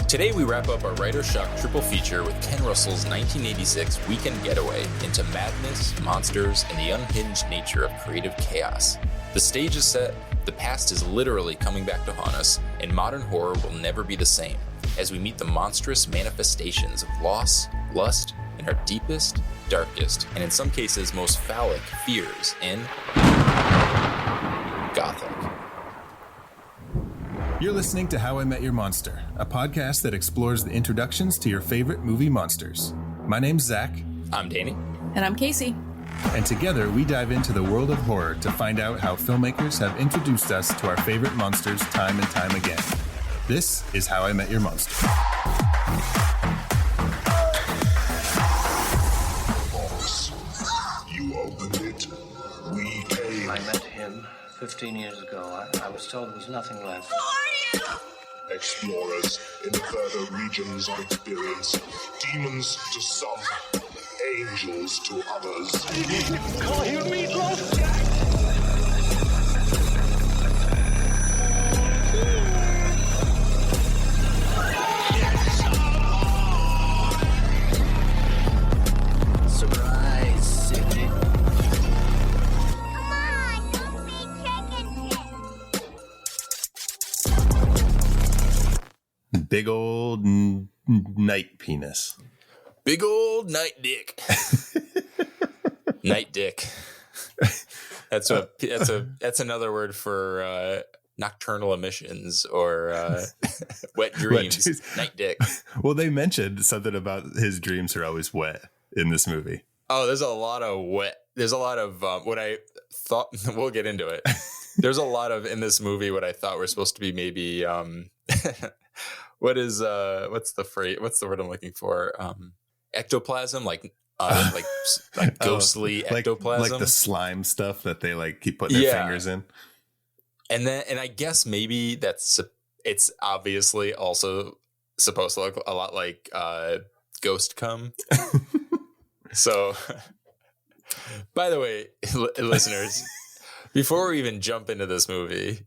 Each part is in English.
Today we wrap up our Writer's Shock triple feature with Ken Russell's 1986 Weekend Getaway into madness, monsters, and the unhinged nature of creative chaos. The stage is set, the past is literally coming back to haunt us, and modern horror will never be the same as we meet the monstrous manifestations of loss, lust, and our deepest, darkest, and in some cases most phallic fears in Gothic. You're listening to How I Met Your Monster, a podcast that explores the introductions to your favorite movie monsters. My name's Zach. I'm Danny. And I'm Casey. And together we dive into the world of horror to find out how filmmakers have introduced us to our favorite monsters time and time again. This is How I Met Your Monster. Boss, you opened it. We came. I met him 15 years ago. I was told there was nothing left. Explorers in further regions of experience. Demons to some, angels to others. Call you Meatloaf! Surprise, Sydney. Come on, don't be chicken shit. Big old night penis. Big old night dick. Night dick. That's another word for nocturnal emissions or wet dreams. Night dick. Well, they mentioned something about his dreams are always wet in this movie. Oh, there's a lot of wet. There's a lot of what I thought. We'll get into it. There's a lot of in this movie what I thought were supposed to be maybe. What's the phrase? What's the word I'm looking for? Ectoplasm, like ghostly ectoplasm, like the slime stuff that they keep putting their fingers in. And I guess maybe it's obviously also supposed to look a lot like ghost cum. So, by the way, listeners, before we even jump into this movie,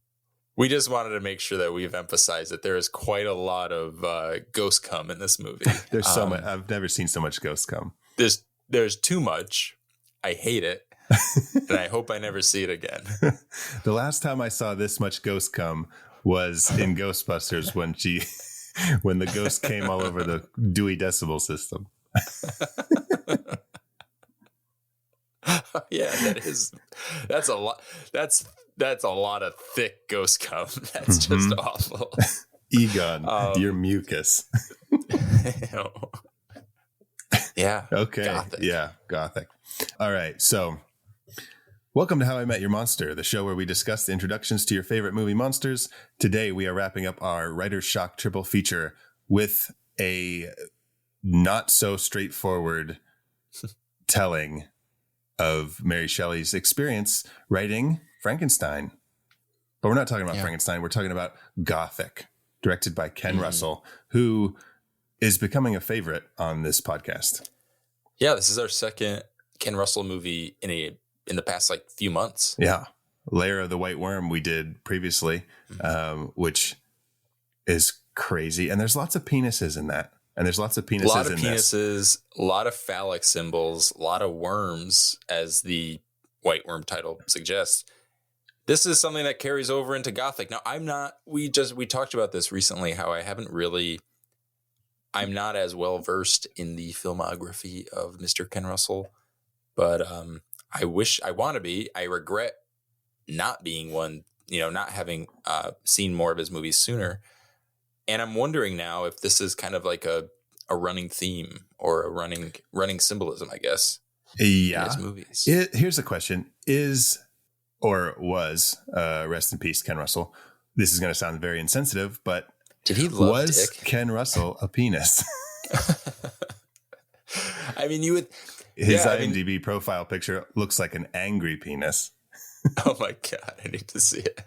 we just wanted to make sure that we've emphasized that there is quite a lot of ghost cum in this movie. There's so much. I've never seen so much ghost cum. There's too much. I hate it. And I hope I never see it again. The last time I saw this much ghost cum was in Ghostbusters when the ghost came all over the Dewey Decimal System. Yeah, that's a lot. That's a lot of thick ghost cum. That's just awful. Egon, your mucus. Yeah. Okay. Gothic. Yeah. Gothic. All right. So welcome to How I Met Your Monster, the show where we discuss the introductions to your favorite movie monsters. Today, we are wrapping up our Writer's Shock triple feature with a not so straightforward telling of Mary Shelley's experience writing Frankenstein. But we're not talking about Frankenstein. We're talking about Gothic, directed by Ken Russell, who is becoming a favorite on this podcast. Yeah, this is our second Ken Russell movie in the past few months. Yeah. Lair of the White Worm we did previously, which is crazy. And there's lots of penises in that. And there's lots of penises in this. A lot of penises, a lot of phallic symbols, a lot of worms, as the White Worm title suggests. This is something that carries over into Gothic. Now, we talked about this recently, how I'm not as well versed in the filmography of Mr. Ken Russell, but I want to be. I regret not being one, not having seen more of his movies sooner. And I'm wondering now if this is kind of like a running theme or a running symbolism, I guess. Yeah. In his movies. Here's a question. Rest in peace, Ken Russell. This is going to sound very insensitive, but did he love was dick? Ken Russell a penis? I mean, you would. His IMDb profile picture looks like an angry penis. Oh my God, I need to see it.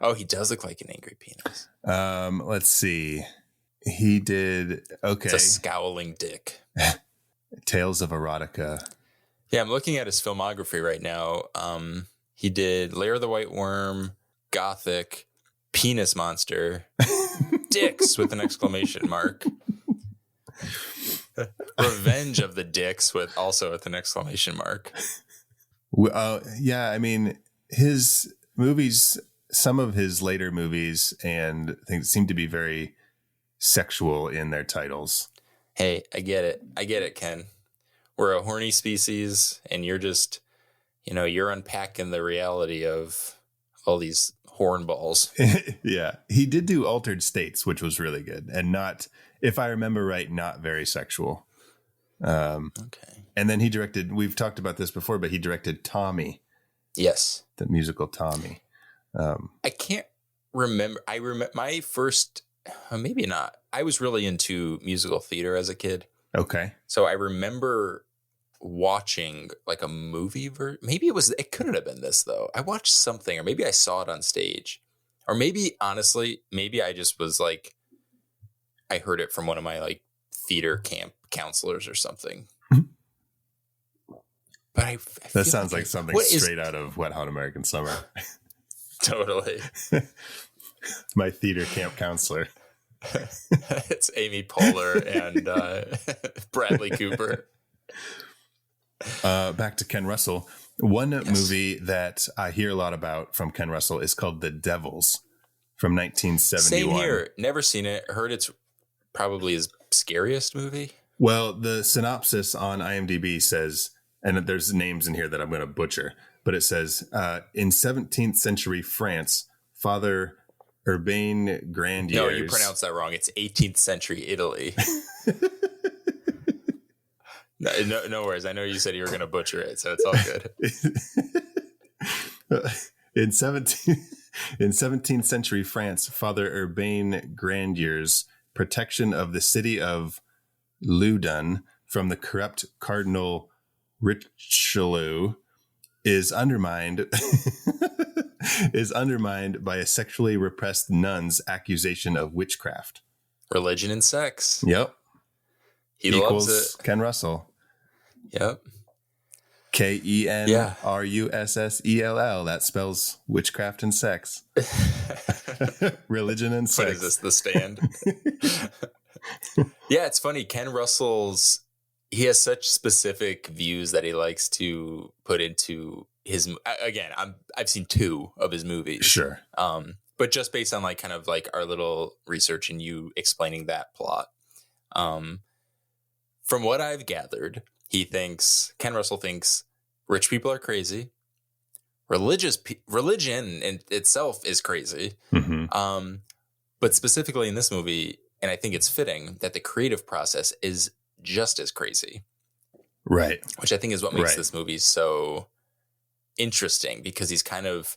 Oh, he does look like an angry penis. Let's see. He did. Okay. It's a scowling dick. Tales of Erotica. Yeah, I'm looking at his filmography right now. He did Lair of the White Worm, Gothic, Penis Monster, dicks with an exclamation mark. Revenge of the Dicks with an exclamation mark. Yeah, I mean, his movies, some of his later movies and things seem to be very sexual in their titles. Hey, I get it, Ken. We're a horny species, and you're just, you're unpacking the reality of all these hornballs. Yeah, he did do Altered States, which was really good, and not, if I remember right, not very sexual. Okay. And then he directed, we've talked about this before, but he directed Tommy. Yes. The musical Tommy. I can't remember. I remember my first, maybe not. I was really into musical theater as a kid. Okay. So I remember watching like a movie maybe it couldn't have been this though. I watched something, or maybe I saw it on stage, or maybe honestly, maybe I just was like, I heard it from one of my like theater camp counselors or something. But I that sounds like something straight out of Wet Hot American Summer. Totally. My theater camp counselor. It's Amy Poehler and Bradley Cooper. Back to Ken Russell. One movie that I hear a lot about from Ken Russell is called The Devils from 1971. Same here. Never seen it. Heard it's probably his scariest movie. Well, the synopsis on IMDb says, and there's names in here that I'm going to butcher, but it says, in 17th century France, Father Urbain Grandier. No, you pronounced that wrong. It's 18th century Italy. No worries. I know you said you were going to butcher it, so it's all good. In 17th century France, Father Urbain Grandier's protection of the city of Loudun from the corrupt Cardinal Richelieu is undermined by a sexually repressed nun's accusation of witchcraft. Religion and sex. Yep. He equals loves it. Ken Russell. Yep. KENRUSSELL. That spells witchcraft and sex. Religion and sex. What is this, The Stand? Yeah, it's funny. Ken Russell's, he has such specific views that he likes to put into his, again, I've seen 2 of his movies. Sure. But just based on like kind of like our little research and you explaining that plot. From what I've gathered, Ken Russell thinks rich people are crazy. Religion in itself is crazy. Mm-hmm. But specifically in this movie, and I think it's fitting that the creative process is just as crazy. Right. Which I think is what makes this movie so interesting, because he's kind of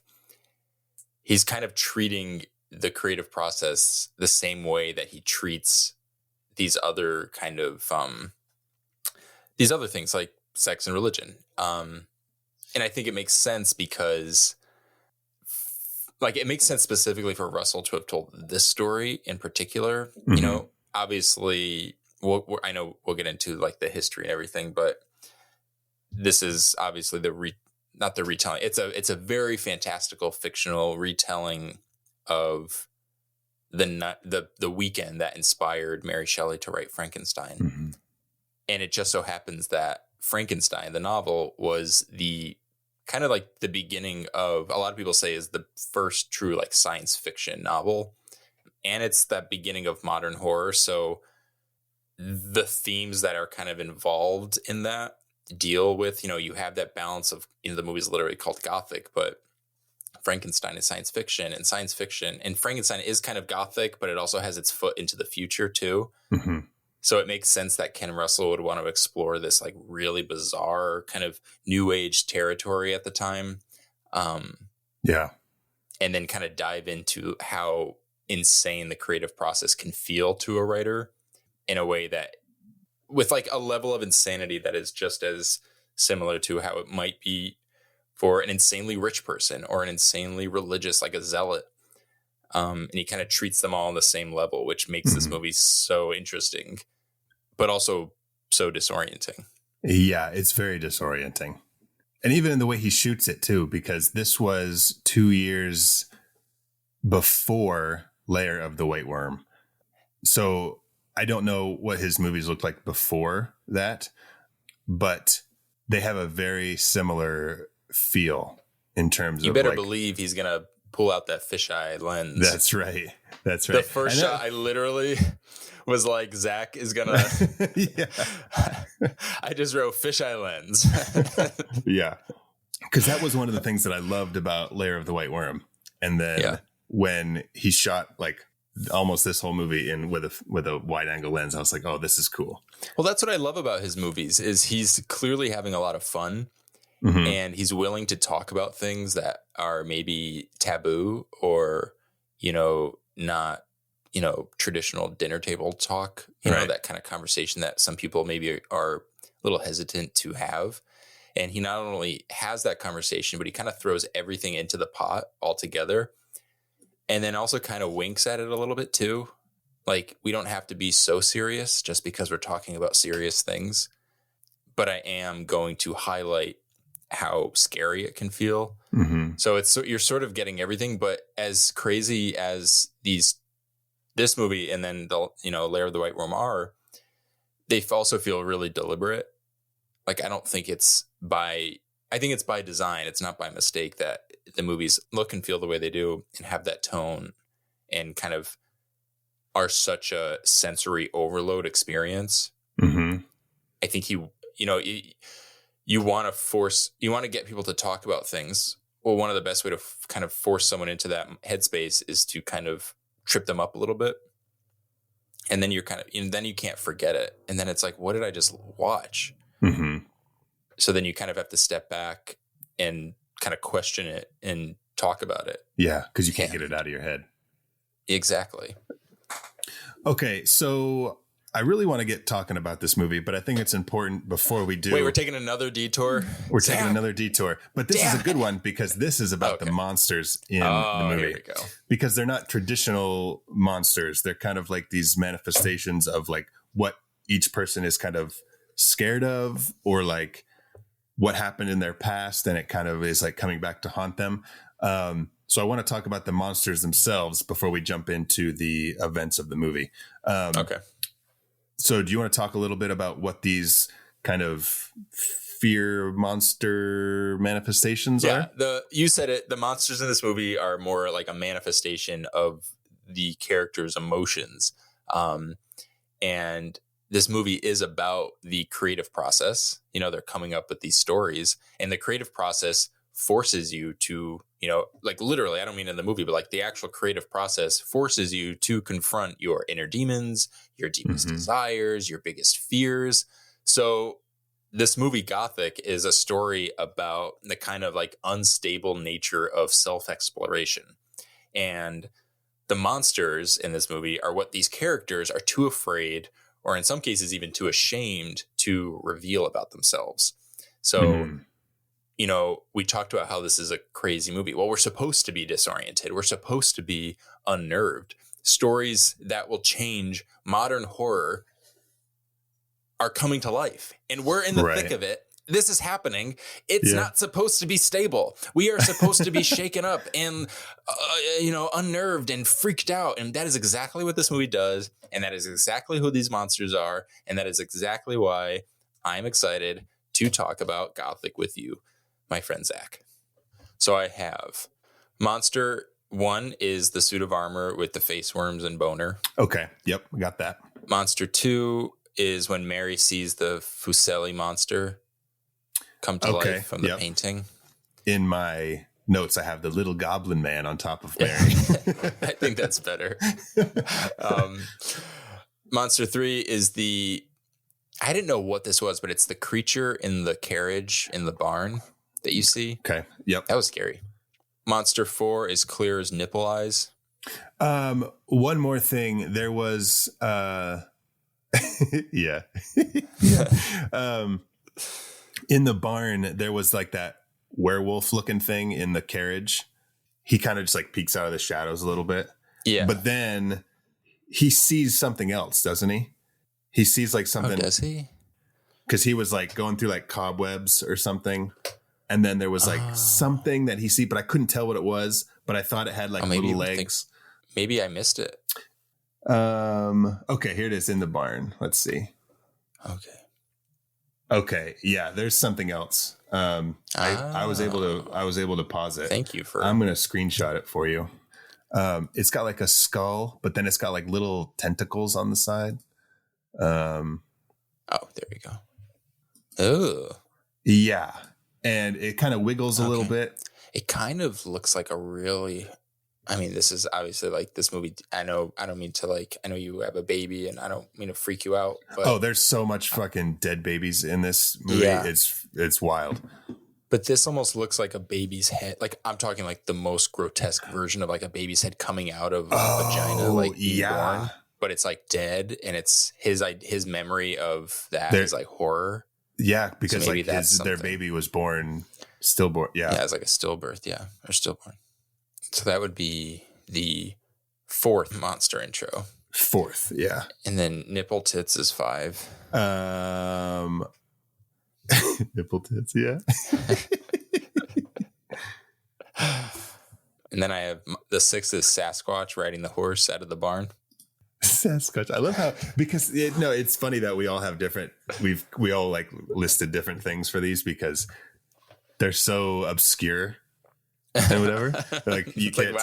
treating the creative process the same way that he treats these other kind of these other things like sex and religion. And I think it makes sense because like it makes sense specifically for Russell to have told this story in particular. Mm-hmm. Obviously I know we'll get into like the history and everything, but this is obviously not the retelling. It's a very fantastical fictional retelling of the weekend that inspired Mary Shelley to write Frankenstein. Mm-hmm. And it just so happens that Frankenstein, the novel, was the kind of like the beginning of, a lot of people say, is the first true like science fiction novel. And it's that beginning of modern horror. So the themes that are kind of involved in that deal with, you have that balance of, the movie's literally called Gothic, but Frankenstein is science fiction, and Frankenstein is kind of Gothic, but it also has its foot into the future too. Mm-hmm. So it makes sense that Ken Russell would want to explore this like really bizarre kind of new age territory at the time. Yeah. And then kind of dive into how insane the creative process can feel to a writer in a way that with like a level of insanity that is just as similar to how it might be for an insanely rich person or an insanely religious, like a zealot. And he kind of treats them all on the same level, which makes this movie so interesting, but also so disorienting. Yeah, it's very disorienting. And even in the way he shoots it too, because this was 2 years before Lair of the White Worm. So I don't know what his movies looked like before that, but they have a very similar feel in terms of. You better believe he's going to pull out that fisheye lens. That's right. That's right. The first shot, I literally was like, Zach is going to. Yeah. I just wrote fisheye lens. Yeah. Because that was one of the things that I loved about Lair of the White Worm. And then when he shot like almost this whole movie in with a wide angle lens, I was like, oh, this is cool. Well, that's what I love about his movies is he's clearly having a lot of fun, and he's willing to talk about things that are maybe taboo or, not, traditional dinner table talk, that kind of conversation that some people maybe are a little hesitant to have. And he not only has that conversation, but he kind of throws everything into the pot altogether. And then also kind of winks at it a little bit too. Like, we don't have to be so serious just because we're talking about serious things. But I am going to highlight how scary it can feel. Mm-hmm. So you're sort of getting everything. But as crazy as this movie and then the Lair of the White Worm are, they also feel really deliberate. Like, I don't think I think it's by design. It's not by mistake that the movies look and feel the way they do and have that tone and kind of are such a sensory overload experience. Mm-hmm. I think you want to get people to talk about things. Well, one of the best way to kind of force someone into that headspace is to kind of trip them up a little bit. And then then you can't forget it. And then it's like, what did I just watch? Mm-hmm. So then you kind of have to step back and kind of question it and talk about it. Yeah, because you can't get it out of your head. Exactly. Okay, so I really want to get talking about this movie, but I think it's important before we do. Wait, we're taking another detour? We're taking another detour. But this is a good one because this is about the monsters in the movie. Here we go. Because they're not traditional monsters. They're kind of like these manifestations of like what each person is kind of scared of, or like what happened in their past, and it kind of is like coming back to haunt them. So I want to talk about the monsters themselves before we jump into the events of the movie. Okay. So do you want to talk a little bit about what these kind of fear monster manifestations are? You said it. The monsters in this movie are more like a manifestation of the character's emotions. And this movie is about the creative process. They're coming up with these stories, and the creative process forces you to, like literally, I don't mean in the movie, but like the actual creative process forces you to confront your inner demons, your deepest desires, your biggest fears. So this movie Gothic is a story about the kind of like unstable nature of self-exploration. And the monsters in this movie are what these characters are too afraid, or in some cases even too ashamed to reveal about themselves. So, we talked about how this is a crazy movie. Well, we're supposed to be disoriented. We're supposed to be unnerved. Stories that will change modern horror are coming to life, and we're in the thick of it. This is happening. It's not supposed to be stable. We are supposed to be shaken up and, unnerved and freaked out. And that is exactly what this movie does. And that is exactly who these monsters are. And that is exactly why I'm excited to talk about Gothic with you, my friend Zach. So I have Monster 1 is the suit of armor with the face worms and boner. Okay. Yep. We got that. Monster 2 is when Mary sees the Fuseli monster come to life from the painting. In my notes, I have the little goblin man on top of Mary. I think that's better. Monster 3 is I didn't know what this was, but it's the creature in the carriage in the barn that you see. Okay. Yep. That was scary. Monster 4 is clear as nipple eyes. One more thing. There was, yeah. In the barn, there was like that werewolf looking thing in the carriage. He kind of just like peeks out of the shadows a little bit. Yeah. But then he sees something else, doesn't he? He sees like something. Oh, does he? Because he was like going through like cobwebs or something. And then there was like something that he see, but I couldn't tell what it was. But I thought it had like little legs. Maybe I missed it. Okay, here it is in the barn. Let's see. Okay, yeah, there's something else. I was able to pause it. Thank you for. I'm gonna screenshot it for you. It's got like a skull, but then it's got like little tentacles on the side. Oh, there we go. Oh, yeah, and it kind of wiggles a little bit. It kind of looks like a really. I mean, this is obviously like this movie. I know. I don't mean to like. I know you have a baby, and I don't mean to freak you out. But there's so much fucking dead babies in this movie. Yeah. It's wild. But this almost looks like a baby's head. Like I'm talking like the most grotesque version of like a baby's head coming out of a vagina, like being born. But it's like dead, and it's his memory of that is like horror. Yeah, because so like their baby was born stillborn. Yeah, it's like a stillbirth. Yeah, or stillborn. So that would be the 4th monster intro. 4th, yeah. And then Nipple Tits is 5. Nipple Tits, yeah. And then I have the 6th is Sasquatch riding the horse out of the barn. Sasquatch. I love how, because it's funny that we all have different, we all like listed different things for these because they're so obscure. And whatever, like you can't.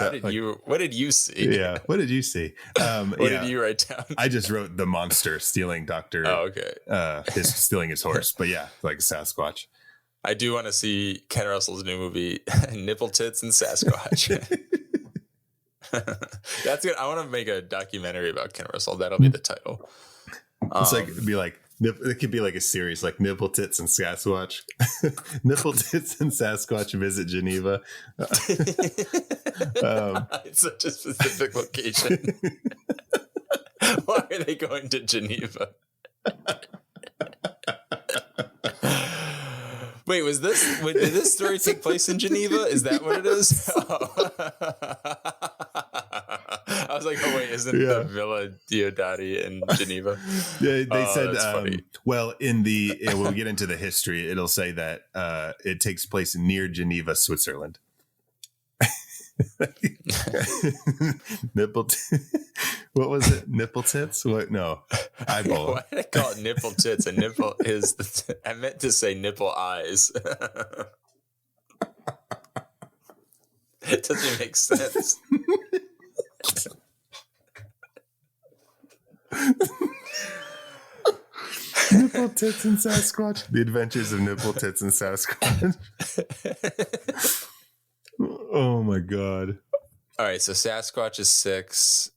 What did you see? Yeah, what did you see? What did you write down? I just wrote the monster stealing Doctor. Oh, okay. Stealing his horse, but yeah, like Sasquatch. I do want to see Ken Russell's new movie, Nipple Tits and Sasquatch. That's good. I want to make a documentary about Ken Russell. That'll be the title. It's it'd be like. It could be like a series like Nipple Tits and Sasquatch. Nipple Tits and Sasquatch visit Geneva. It's such a specific location. Why are they going to Geneva? Wait, did this story take place in Geneva? Is that what it is? I was like, oh wait, isn't the Villa Diodati in Geneva? Yeah, they said, well, we'll get into the history. It'll say that it takes place near Geneva, Switzerland. What was it? Nipple Tits? What? No, eyeball. Why did I call it Nipple Tits? And nipple is I meant to say nipple eyes. It doesn't make sense. Nipple Tits and Sasquatch. The Adventures of Nipple Tits and Sasquatch. Oh my god. All right, so Sasquatch is 6.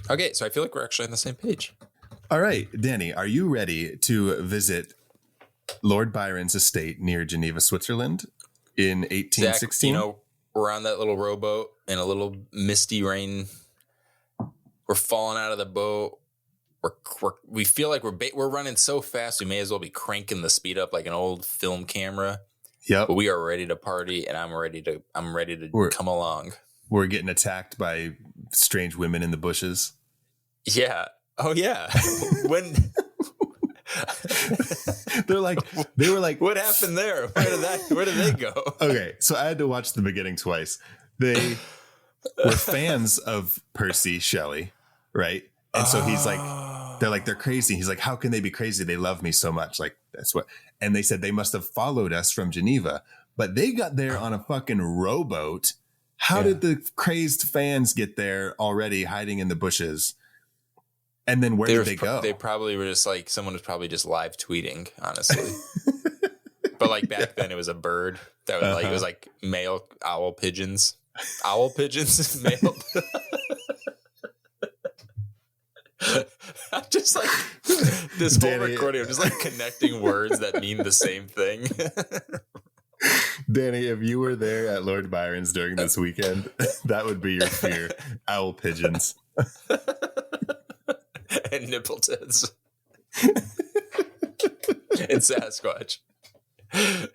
Okay, so I feel like we're actually on the same page. All right, Danny, are you ready to visit Lord Byron's estate near Geneva, Switzerland in 1816? Zach, we're on that little rowboat in a little misty rain. We're falling out of the boat. We feel like we're running so fast we may as well be cranking the speed up like an old film camera. Yep. But we are ready to party, and I'm ready to come along. We're getting attacked by strange women in the bushes. Yeah. Oh yeah. When they were like, what happened there? Where did they go? Okay, so I had to watch the beginning twice. They were fans of Percy Shelley, right? And so he's like, they're crazy. He's like, how can they be crazy? They love me so much. Like, that's what. And they said they must have followed us from Geneva, but they got there on a fucking rowboat. How did the crazed fans get there already hiding in the bushes? And then where did they go? They probably were just like, someone was probably just live tweeting, honestly. But like back then it was a bird that was like, it was like male owl pigeons. Owl pigeons? Male. I'm just like, this whole recording, I'm just like connecting words that mean the same thing. Danny, if you were there at Lord Byron's during this weekend, that would be your fear. Owl pigeons. And nipple tits. And Sasquatch. And,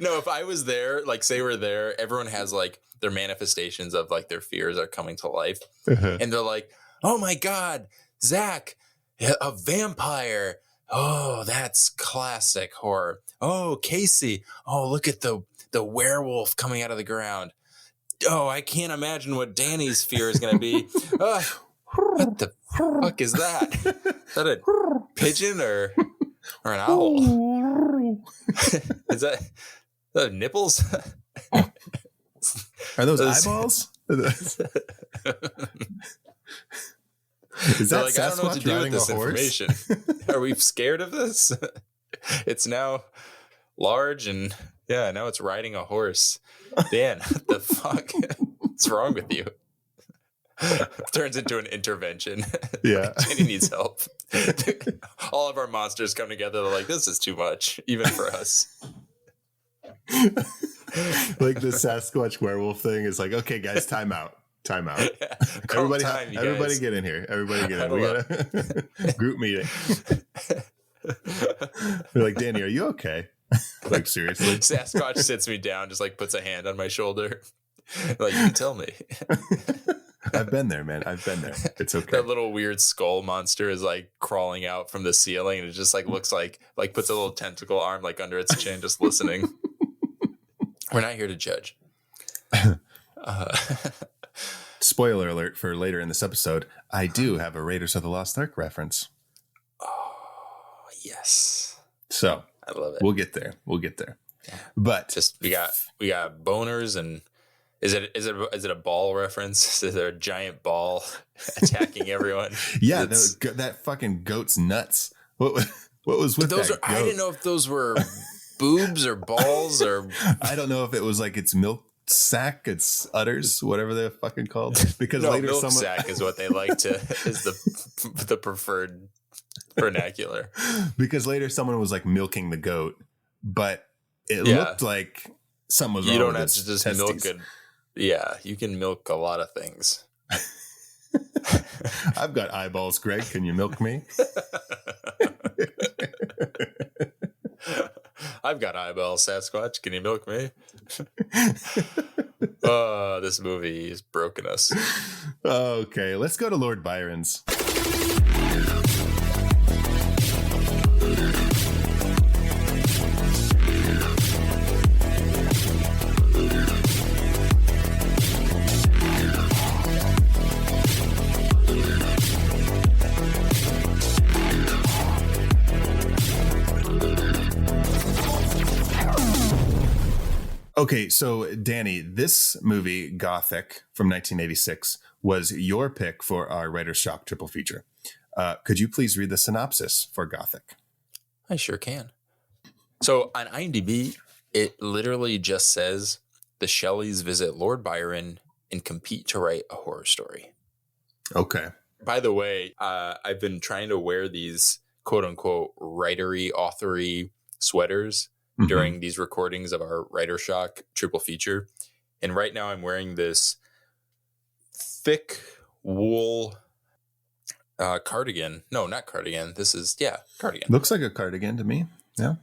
no, if I was there, like say we're there, everyone has like their manifestations of like their fears are coming to life. And they're like, oh my God, Zach, a vampire. Oh, that's classic horror. Oh, Casey. Oh, look at the werewolf coming out of the ground. Oh, I can't imagine what Danny's fear is going to be. What the fuck is that? Is that a pigeon or an owl? Is that nipples? Are those eyeballs? Is that like, I don't know what to Sasquatch do with riding this a horse? information. Are we scared of this? It's now large and now it's riding a horse. Dan, what the fuck? What's wrong with you? Turns into an intervention. Yeah. Jenny needs help. All of our monsters come together. They're like, this is too much, even for us. Like the Sasquatch werewolf thing is like, okay, guys, time out. Yeah. Everybody get in here. Everybody get in. We got a group meeting. They're like, Danny, are you okay? Like, seriously? Sasquatch sits me down, just like puts a hand on my shoulder. Like, you can tell me. I've been there, man. I've been there. It's okay. That little weird skull monster is like crawling out from the ceiling, and it just like looks like puts a little tentacle arm like under its chin, just listening. We're not here to judge. Spoiler alert for later in this episode. I do have a Raiders of the Lost Ark reference. Oh, yes. So I love it. We'll get there. Yeah. But just we got boners, and is it a ball reference? Is there a giant ball attacking everyone? Yeah, that fucking goat's nuts. What was with those? That goat? I didn't know if those were boobs or balls or I don't know if it was like its milk sack, its udders, whatever they're fucking called. Because later milk someone sack is what they like to is the preferred vernacular. Because later someone was like milking the goat, but it looked like something was wrong. You don't with have its to just testes. milk it. Yeah, you can milk a lot of things. I've got eyeballs, Greg. Can you milk me? I've got eyeballs, Sasquatch. Can you milk me? This movie has broken us. Okay, let's go to Lord Byron's. Okay, so Danny, this movie, Gothic, from 1986, was your pick for our Writer's Shock triple feature. Could you please read the synopsis for Gothic? I sure can. So on IMDb, it literally just says the Shelleys visit Lord Byron and compete to write a horror story. Okay. By the way, I've been trying to wear these quote unquote writery, authory sweaters during these recordings of our Writer Shock triple feature. And right now I'm wearing this thick wool cardigan. No, not cardigan. This is, cardigan. Looks like a cardigan to me. Yeah.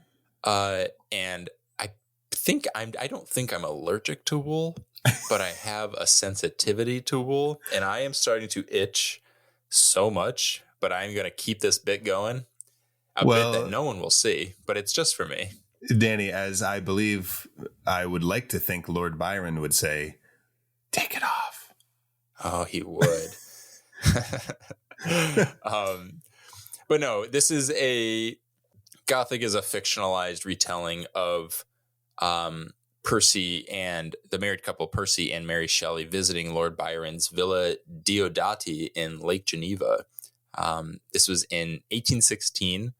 And I don't think I'm allergic to wool, but I have a sensitivity to wool, and I am starting to itch so much, but I'm going to keep this bit going. A bit that no one will see, but it's just for me. Danny, as I believe, I would like to think Lord Byron would say, take it off. Oh, he would. But no, this is Gothic is a fictionalized retelling of Percy and the married couple Percy and Mary Shelley visiting Lord Byron's Villa Diodati in Lake Geneva. This was in 1816.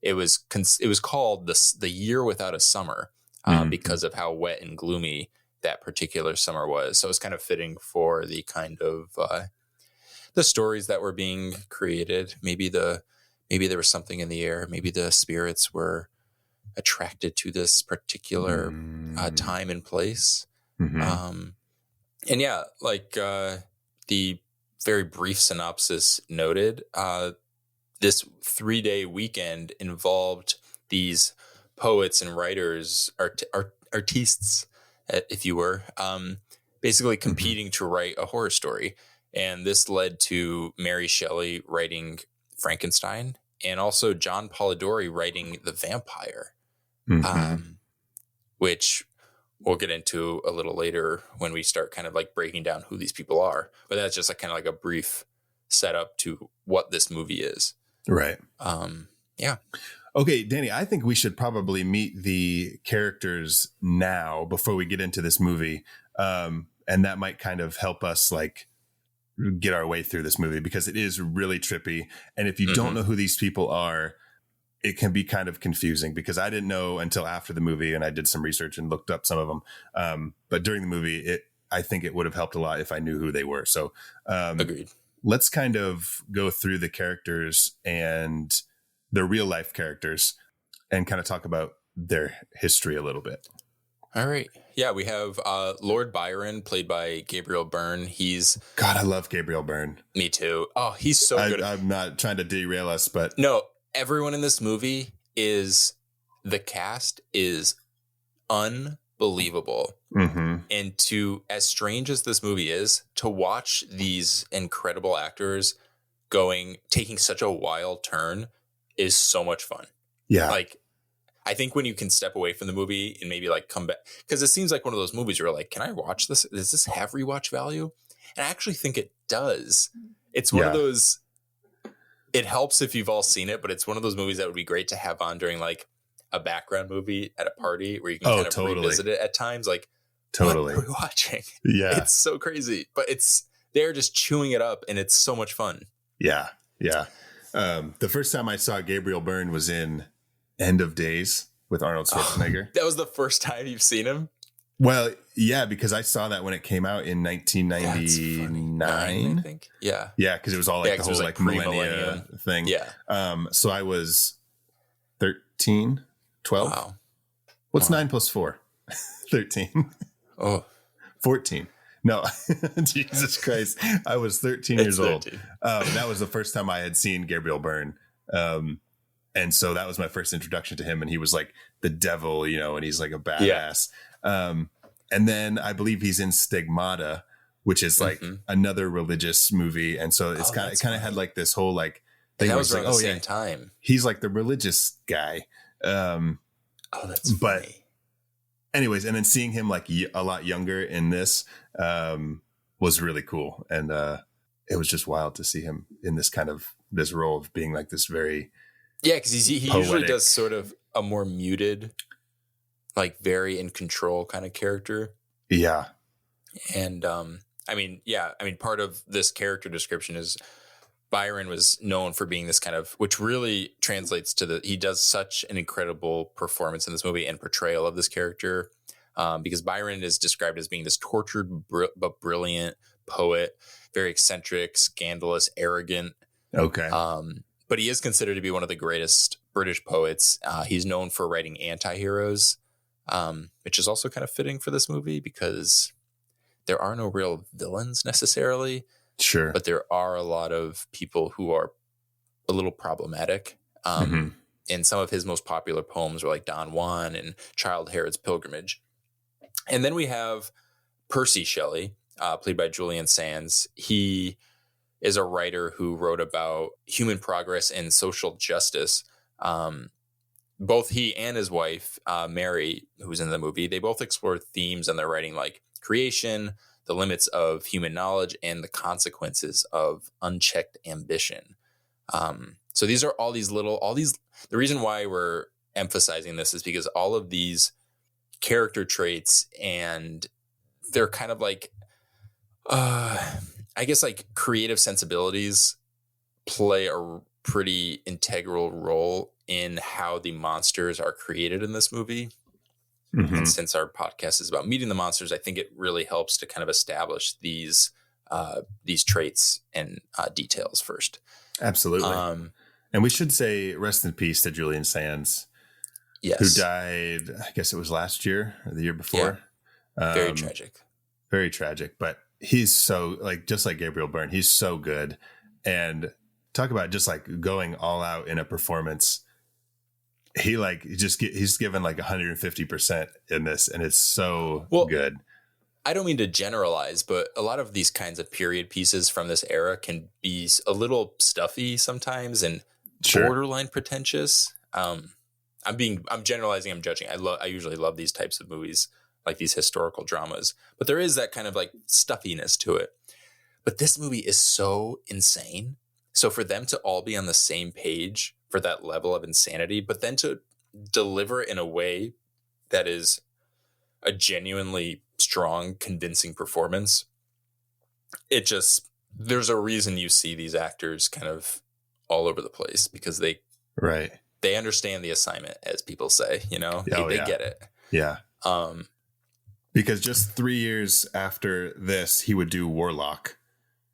It was called the Year Without a Summer because of how wet and gloomy that particular summer was. So it's kind of fitting for the kind of the stories that were being created. Maybe there was something in the air. Maybe the spirits were attracted to this particular time and place. And yeah, like the very brief synopsis noted, this 3-day weekend involved these poets and writers, artistes, if you were, basically competing to write a horror story. And this led to Mary Shelley writing Frankenstein and also John Polidori writing The Vampire, which we'll get into a little later when we start kind of like breaking down who these people are. But that's just like kind of like a brief setup to what this movie is. Right. Yeah. Okay, Danny, I think we should probably meet the characters now before we get into this movie. And that might kind of help us like get our way through this movie because it is really trippy. And if you don't know who these people are, it can be kind of confusing because I didn't know until after the movie, and I did some research and looked up some of them. But during the movie, I think it would have helped a lot if I knew who they were. So Agreed. Let's kind of go through the characters and the real life characters and kind of talk about their history a little bit. All right. Yeah, we have Lord Byron, played by Gabriel Byrne. God, I love Gabriel Byrne. Me too. Oh, he's so good. I'm not trying to derail us, but No, everyone in this movie the cast is unbelievable. And as strange as this movie is, to watch these incredible actors taking such a wild turn is so much fun. Yeah. Like, I think when you can step away from the movie and maybe like come back, because it seems like one of those movies where like, can I watch this? Does this have rewatch value? And I actually think it does. It's one of those, it helps if you've all seen it, but it's one of those movies that would be great to have on during like a background movie at a party where you can kind of revisit it at times. Like, totally. What are we watching? Yeah. It's so crazy, but they're just chewing it up and it's so much fun. Yeah. Yeah. The first time I saw Gabriel Byrne was in End of Days with Arnold Schwarzenegger. That was the first time you've seen him? Well, yeah, because I saw that when it came out in 1999, I think. Yeah. Yeah, because it was all like the whole like millennia thing. Yeah. So I was 13, 12. Wow. What's 9 plus 4? 13. Oh. 14. No, Jesus Christ. I was 13 years old. That was the first time I had seen Gabriel Byrne. And so that was my first introduction to him. And he was like the devil, and he's like a badass. And then I believe he's in Stigmata, which is like another religious movie. And so it kind of had like this whole like thing. That was around the same time. He's like the religious guy. That's funny. Anyways, and then seeing him like a lot younger in this was really cool. And it was just wild to see him in this role of being like this very... Yeah, because he usually does sort of a more muted, like very in control kind of character. Yeah. And part of this character description is Byron was known for being this kind of, which really translates to he does such an incredible performance in this movie and portrayal of this character, because Byron is described as being this tortured but brilliant poet, very eccentric, scandalous, arrogant. Okay. But he is considered to be one of the greatest British poets. He's known for writing anti-heroes, which is also kind of fitting for this movie because there are no real villains necessarily. Sure. But there are a lot of people who are a little problematic. And some of his most popular poems are like Don Juan and Childe Harold's Pilgrimage. And then we have Percy Shelley, played by Julian Sands. He is a writer who wrote about human progress and social justice. Both he and his wife, Mary, who's in the movie, they both explore themes in their writing like creation, the limits of human knowledge, and the consequences of unchecked ambition. So these are the reason why we're emphasizing this is because all of these character traits, and they're kind of like, I guess like creative sensibilities play a pretty integral role in how the monsters are created in this movie. And since our podcast is about meeting the monsters, I think it really helps to kind of establish these traits and details first. Absolutely. And we should say rest in peace to Julian Sands, who died, I guess it was last year or the year before. Yeah. Very tragic. Very tragic. But he's so just like Gabriel Byrne, he's so good. And talk about just like going all out in a performance. He's given like 150% in this, and it's so good. I don't mean to generalize, but a lot of these kinds of period pieces from this era can be a little stuffy sometimes and borderline pretentious. I'm generalizing, I'm judging. I usually love these types of movies. like these historical dramas. But there is that kind of like stuffiness to it. But this movie is so insane. So for them to all be on the same page for that level of insanity, but then to deliver it in a way that is a genuinely strong, convincing performance, it just, there's a reason you see these actors kind of all over the place, because they understand the assignment, as people say, you know, they get it. Yeah. Because just 3 years after this, he would do Warlock,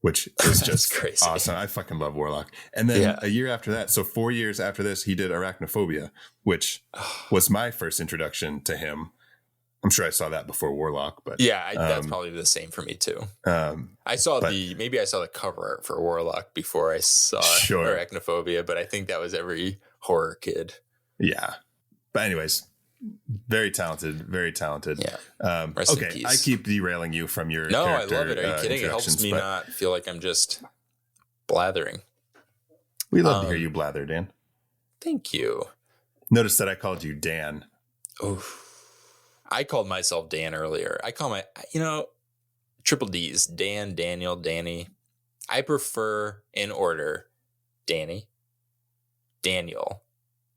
which is just crazy. Awesome. I fucking love Warlock. And then a year after that, so 4 years after this, he did Arachnophobia, which was my first introduction to him. I'm sure I saw that before Warlock, but that's probably the same for me too. I saw the cover art for Warlock before I saw Arachnophobia, but I think that was every horror kid. Yeah. But anyways, very talented, very talented. Yeah. Okay. I keep derailing you from your No, I character, love it. Are you kidding? It helps me not feel like I'm just blathering. We love to hear you blather, Dan. Thank you. Notice that I called you Dan. Oh, I called myself Dan earlier. I call triple D's, Dan, Daniel, Danny. I prefer in order, Danny, Daniel.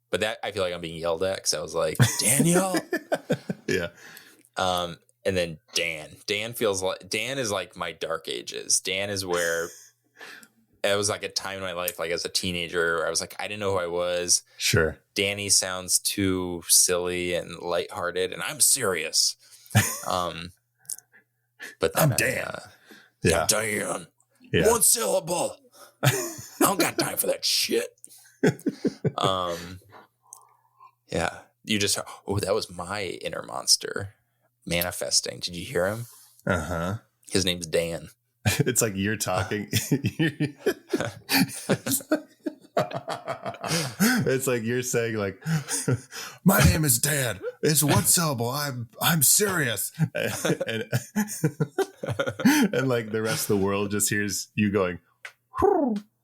But that, I feel like I'm being yelled at because I was like, Daniel? Yeah. And then Dan. Dan is like my dark ages. Dan is where it was like a time in my life, like as a teenager, where I was like, I didn't know who I was. Sure. Danny sounds too silly and lighthearted, and I'm serious. But then I'm Dan. I'm Dan. Yeah. One syllable. I don't got time for that shit. Yeah. You just, that was my inner monster manifesting. Did you hear him? Uh-huh. His name's Dan. It's like you're talking. It's like you're saying, like, my name is Dan. It's one syllable. I'm serious. And like the rest of the world just hears you going.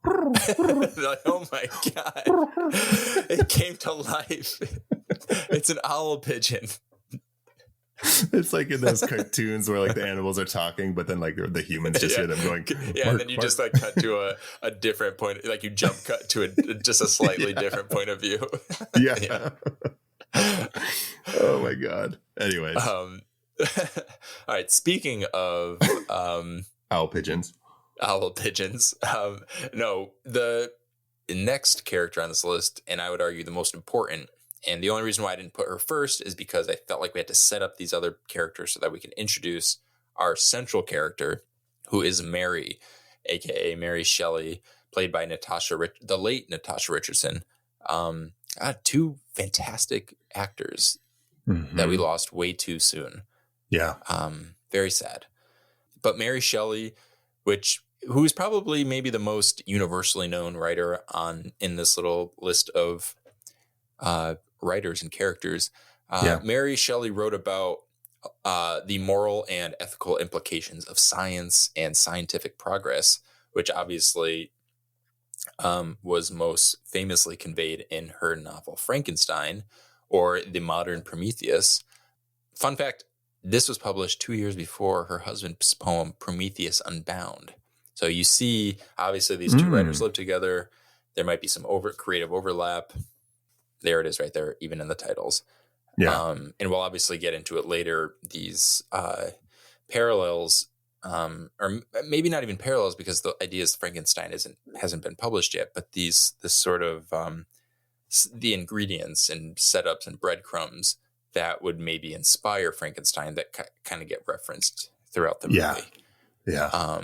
Like, oh my God. It came to life. It's an owl pigeon. It's like in those cartoons where like the animals are talking, but then like the humans just hear them going. Yeah, and then you just like cut to a different point, like you jump cut to just a slightly different point of view. Yeah. Oh my God. Anyways. All right. Speaking of owl pigeons. No, the next character on this list, and I would argue the most important, and the only reason why I didn't put her first is because I felt like we had to set up these other characters so that we can introduce our central character, who is Mary, aka Mary Shelley, played by the late Natasha Richardson. Two fantastic actors that we lost way too soon. Yeah. Very sad. But Mary Shelley, who is probably maybe the most universally known writer in this little list of writers and characters. Mary Shelley wrote about the moral and ethical implications of science and scientific progress, which obviously was most famously conveyed in her novel Frankenstein, or The Modern Prometheus. Fun fact, this was published 2 years before her husband's poem Prometheus Unbound. So you see, obviously, these two writers live together. There might be some creative overlap. There it is right there, even in the titles. Yeah. And we'll obviously get into it later, these parallels, or maybe not even parallels, because the ideas Frankenstein hasn't been published yet, but this sort of the ingredients and setups and breadcrumbs that would maybe inspire Frankenstein that kind of get referenced throughout the movie. Yeah.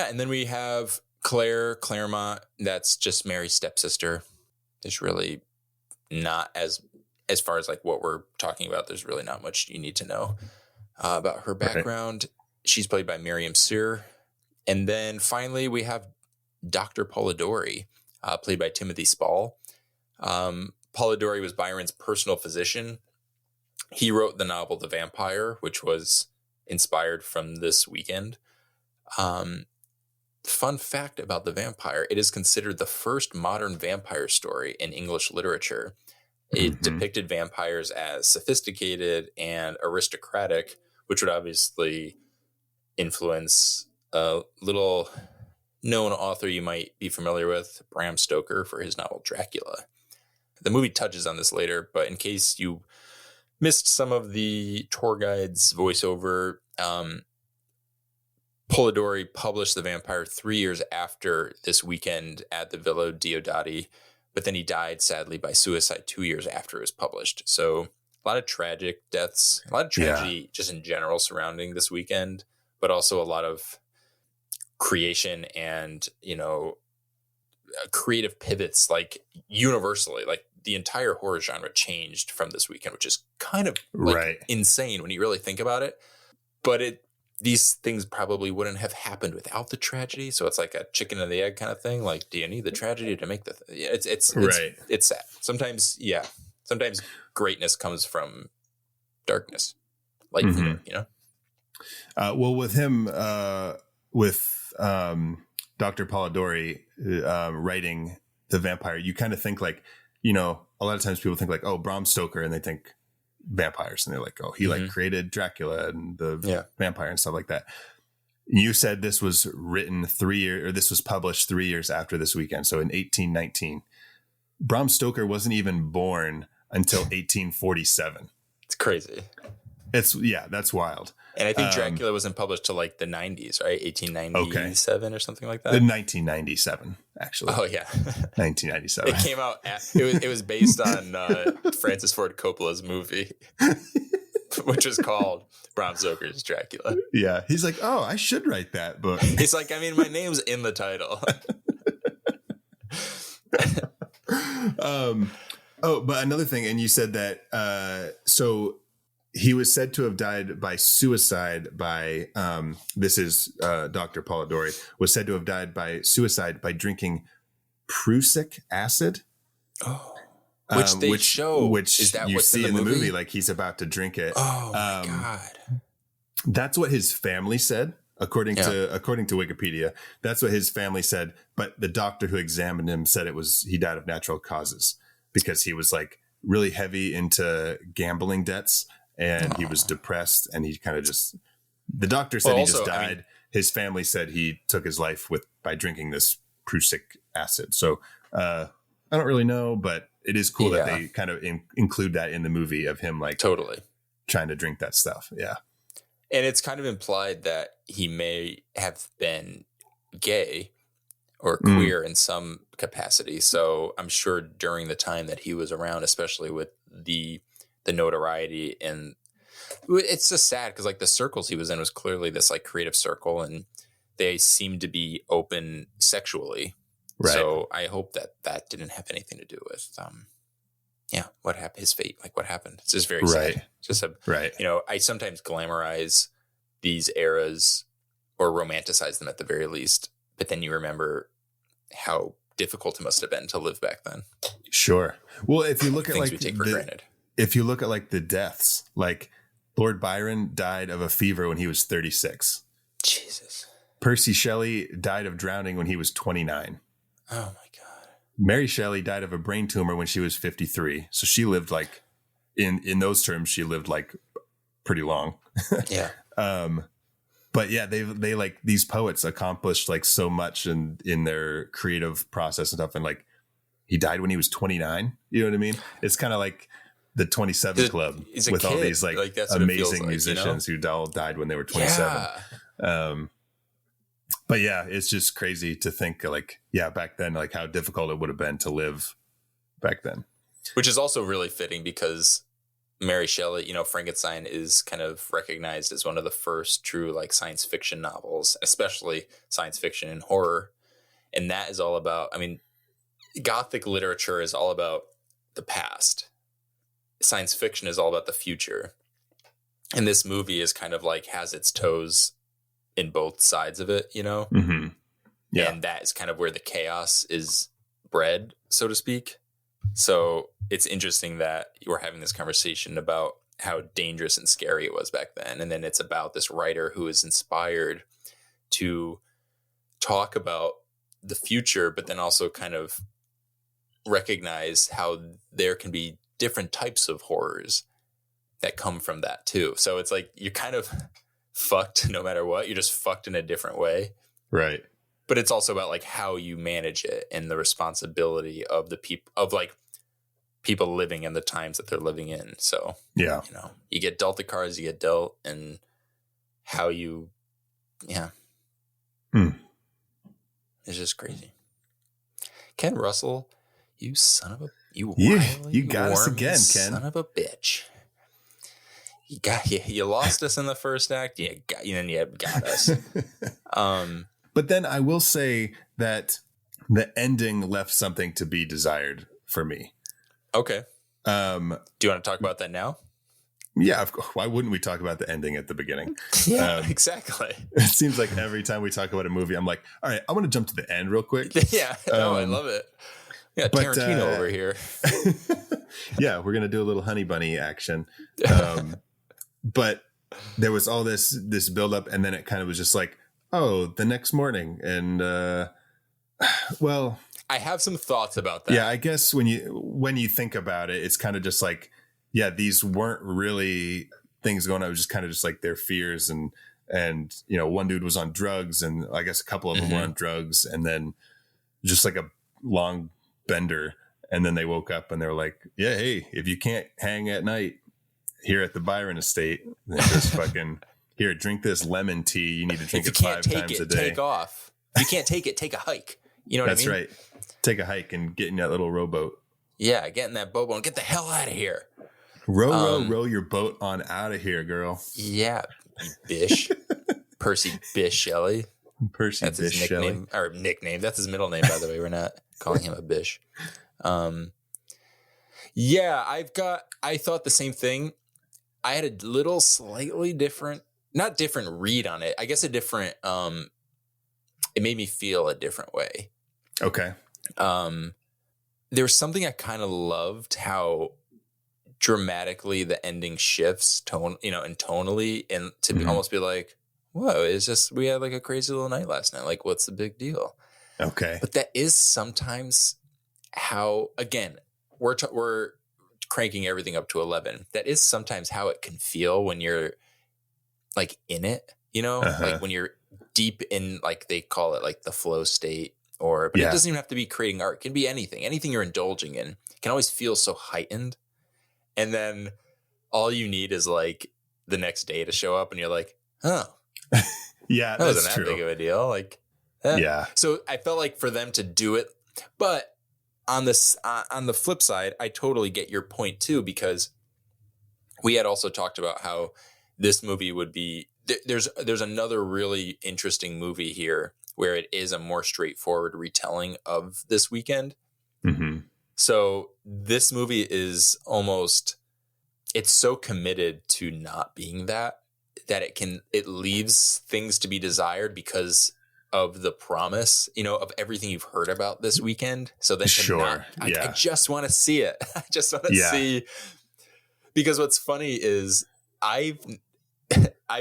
And then we have Claremont. That's just Mary's stepsister. There's really not as far as like what we're talking about, there's really not much you need to know about her background. Right. She's played by Myriam Cyr. And then finally we have Dr. Polidori, played by Timothy Spall. Polidori was Byron's personal physician. He wrote the novel The Vampire, which was inspired from this weekend. Fun fact about The Vampire, it is considered the first modern vampire story in English literature. It depicted vampires as sophisticated and aristocratic, which would obviously influence a little known author you might be familiar with, Bram Stoker, for his novel Dracula. The movie touches on this later, but in case you missed some of the tour guide's voiceover, Polidori published The Vampire 3 years after This Weekend at the Villa Diodati, but then he died sadly by suicide 2 years after it was published. So a lot of tragic deaths, a lot of tragedy just in general surrounding This Weekend, but also a lot of creation and, creative pivots, like universally, like the entire horror genre changed from This Weekend, which is kind of insane when you really think about it. But these things probably wouldn't have happened without the tragedy. So it's like a chicken and the egg kind of thing. Like, do you need the tragedy to make it's sad. Sometimes greatness comes from darkness, light from dark, well, with him, with Dr. Polidori writing The Vampire, you kind of think like, a lot of times people think like, oh, Bram Stoker, and they think vampires, and they're like, oh, he like created Dracula and the vampire and stuff like that. You said this was written this was published 3 years after This Weekend, so in 1819. Bram Stoker wasn't even born until 1847. It's crazy. That's wild. And I think Dracula wasn't published till like the 90s, right? 1897 or something like that. 1997, actually. Oh yeah, 1997. It came out. It was based on Francis Ford Coppola's movie, which was called Bram Stoker's Dracula. Yeah, he's like, oh, I should write that book. He's like, I mean, my name's in the title. But another thing, and you said that so he was said to have died by suicide by this is Dr. Polidori was said to have died by suicide by drinking prussic acid. Oh, which they show. Which is that you what's see in the movie? like he's about to drink it. Oh my God. That's what his family said, according to Wikipedia. That's what his family said. But the doctor who examined him said he died of natural causes because he was like really heavy into gambling debts. And he was depressed, and he kind of the doctor said he just died. His family said he took his life by drinking this prussic acid. So I don't really know, but it is cool that they kind of include that in the movie of him like totally trying to drink that stuff. Yeah. And it's kind of implied that he may have been gay or queer in some capacity. So I'm sure during the time that he was around, especially with the notoriety, and it's just sad because like the circles he was in was clearly this like creative circle, and they seemed to be open sexually. Right. So I hope that didn't have anything to do with what happened, his fate, like what happened. It's just very sad. It's just I sometimes glamorize these eras or romanticize them at the very least, but then you remember how difficult it must have been to live back then. Sure. Well, if you look at things like we take for granted. If you look at like the deaths, like Lord Byron died of a fever when he was 36. Jesus. Percy Shelley died of drowning when he was 29. Oh my God. Mary Shelley died of a brain tumor when she was 53. So she lived like in those terms, she lived like pretty long. Yeah. But yeah, they like these poets accomplished like so much in their creative process and stuff. And like he died when he was 29. You know what I mean? It's kind of like the 27 Club with all these like amazing musicians who all died when they were 27. Yeah. But yeah, it's just crazy to think like, back then, like how difficult it would have been to live back then. Which is also really fitting because Mary Shelley, Frankenstein is kind of recognized as one of the first true like science fiction novels, especially science fiction and horror. And that is all about, Gothic literature is all about the past. Science fiction is all about the future. And this movie is kind of like has its toes in both sides of it, Mm-hmm. Yeah. And that is kind of where the chaos is bred, so to speak. So it's interesting that we're having this conversation about how dangerous and scary it was back then. And then it's about this writer who is inspired to talk about the future, but then also kind of recognize how there can be different types of horrors that come from that too. So it's like you're kind of fucked no matter what. You're just fucked in a different way. Right. But it's also about like how you manage it and the responsibility of the people of like people living in the times that they're living in. So, yeah, you know, you get dealt the cards you get dealt, and how you, it's just crazy. Ken Russell, you son of a, you got us again, Ken. Son of a bitch. You lost us in the first act. You got us. But then I will say that the ending left something to be desired for me. Okay. Do you want to talk about that now? Yeah. Of course. Why wouldn't we talk about the ending at the beginning? Yeah, exactly. It seems like every time we talk about a movie, I'm like, all right, I want to jump to the end real quick. Yeah. No, I love it. Yeah. But, Tarantino over here. Yeah. We're going to do a little honey bunny action. But there was all this buildup, and then it kind of was just like, oh, the next morning. And, well, I have some thoughts about that. Yeah, I guess when you think about it, it's kind of just like, yeah, these weren't really things going on. It was just kind of just like their fears, and you know, one dude was on drugs, and I guess a couple of them were on drugs, and then just like a long bender, and then they woke up and they were like, yeah, hey, if you can't hang at night here at the Byron estate, then just fucking here, drink this lemon tea. You need to drink it 5 times a day. Take off. If you can't take it, take a hike. You know what I mean? That's right. Take a hike and get in that little rowboat. Yeah, get in that boat and get the hell out of here. Row your boat on out of here, girl. Yeah, Bish. Percy Bish Shelley. Percy That's Bish his nickname. Shelley. Or nickname. That's his middle name, by the way. We're not calling him a Bish. Yeah, I thought the same thing. I had a little slightly different, not different read on it. I guess a different, it made me feel a different way. Okay. There was something I kind of loved, how dramatically the ending shifts and tonally, and to almost be like, whoa, it's just, we had like a crazy little night last night. Like, what's the big deal? Okay. But that is sometimes how, again, we're cranking everything up to 11. That is sometimes how it can feel when you're like in it, you know, like when you're deep in, like they call it like the flow state, but it doesn't even have to be creating art. It can be anything you're indulging in can always feel so heightened. And then all you need is like the next day to show up and you're like, oh, yeah, that wasn't that big of a deal. Like, yeah. So I felt like for them to do it, but on the flip side, I totally get your point too, because we had also talked about how this movie would be, there's another really interesting movie here where it is a more straightforward retelling of this weekend. Mm-hmm. So this movie is almost, it's so committed to not being that it leaves things to be desired because of the promise, you know, of everything you've heard about this weekend. So then I just want to see it. I just want to see, because what's funny is I've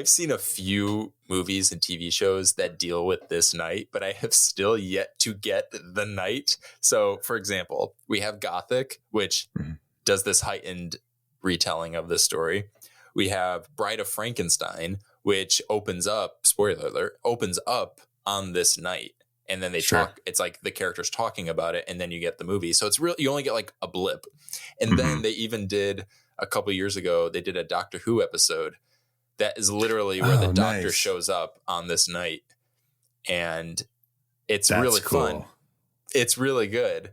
seen a few movies and TV shows that deal with this night, but I have still yet to get the night. So for example, we have Gothic, which does this heightened retelling of this story. We have Bride of Frankenstein, which opens up, spoiler alert, opens up on this night. And then they talk, it's like the characters talking about it, and then you get the movie. So it's real, you only get like a blip. And then they even did a couple years ago, they did a Doctor Who episode that is literally where the doctor shows up on this night. And it's really fun. It's really good,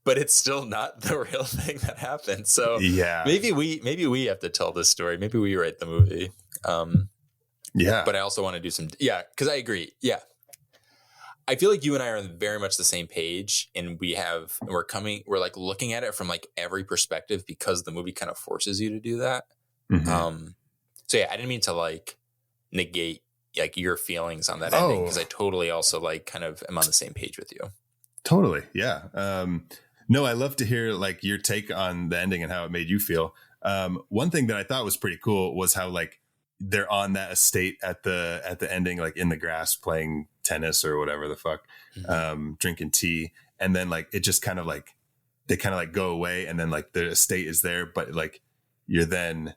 but it's still not the real thing that happened. So maybe we have to tell this story. Maybe we write the movie. But I also want to do some, because I agree. Yeah. I feel like you and I are on very much the same page, and we're like looking at it from like every perspective, because the movie kind of forces you to do that. So I didn't mean to like negate like your feelings on that ending, because I totally also like kind of am on the same page with you. Totally. Yeah. No, I love to hear like your take on the ending and how it made you feel. One thing that I thought was pretty cool was how like they're on that estate at the ending, like in the grass playing tennis or whatever the fuck, drinking tea. And then like, it just kind of like they kind of like go away, and then like the estate is there, but like you're then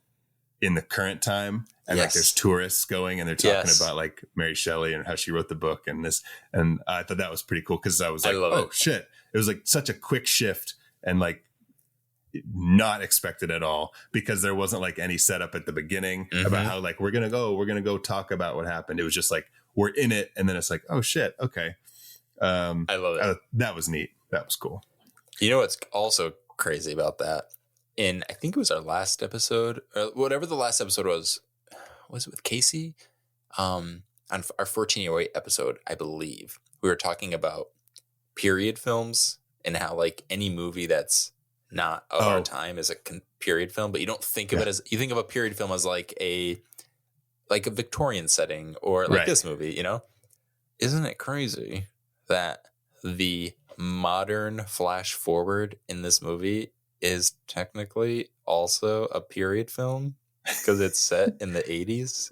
in the current time, and like there's tourists going, and they're talking about like Mary Shelley and how she wrote the book and this, and I thought that was pretty cool because I was like, oh shit, it was like such a quick shift and like not expected at all, because there wasn't like any setup at the beginning about how like we're gonna go talk about what happened. It was just like we're in it, and then it's like, oh shit, okay. I love it. That was neat. That was cool. You know what's also crazy about that? In I think it was our last episode, or whatever the last episode was it with Casey? On our 14-year episode, I believe we were talking about period films and how like any movie that's not of our time is a period film, but you don't think of it as, you think of a period film as like a Victorian setting or like this movie, you know? Isn't it crazy that the modern flash forward in this movie is technically also a period film because it's set in the 80s?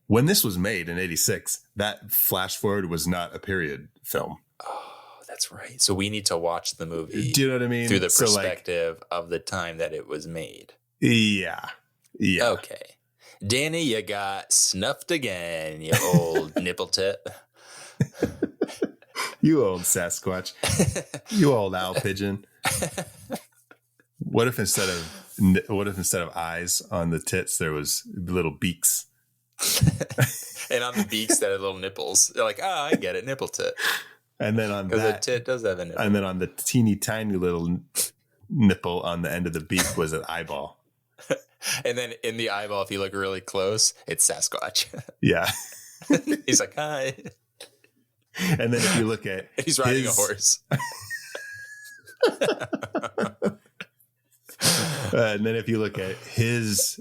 When this was made in 86, that flash forward was not a period film. Oh, that's right. So we need to watch the movie. Do you know what I mean? Through the perspective of the time that it was made. Yeah. Yeah. Okay. Danny, you got snuffed again, you old nipple tit. You old Sasquatch. You old owl pigeon. What if instead of eyes on the tits, there was little beaks? And on the beaks that had little nipples. They're like, I get it, nipple tit. And then on that, because a tit does have a nipple. And then on the teeny tiny little nipple on the end of the beak was an eyeball. And then in the eyeball, if you look really close, it's Sasquatch. Yeah. He's like, hi. And then if you look at he's riding a horse. And then if you look at his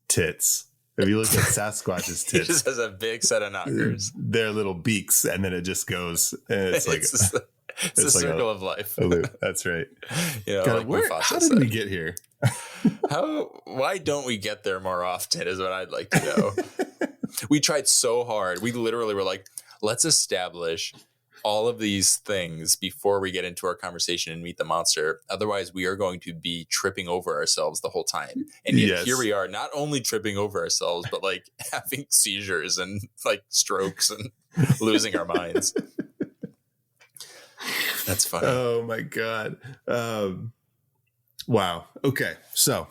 tits, if you look at Sasquatch's tits, he just has a big set of knockers. They're little beaks, and then it just goes. And it's like it's a like circle of life. That's right. You know, God, like how did we get here? Why don't we get there more often is what I'd like to know. We tried so hard. We literally were like, let's establish all of these things before we get into our conversation and meet the monster. Otherwise, we are going to be tripping over ourselves the whole time. And yet here we are, not only tripping over ourselves, but like having seizures and like strokes and losing our minds. That's funny. Oh my God. Wow. Okay. So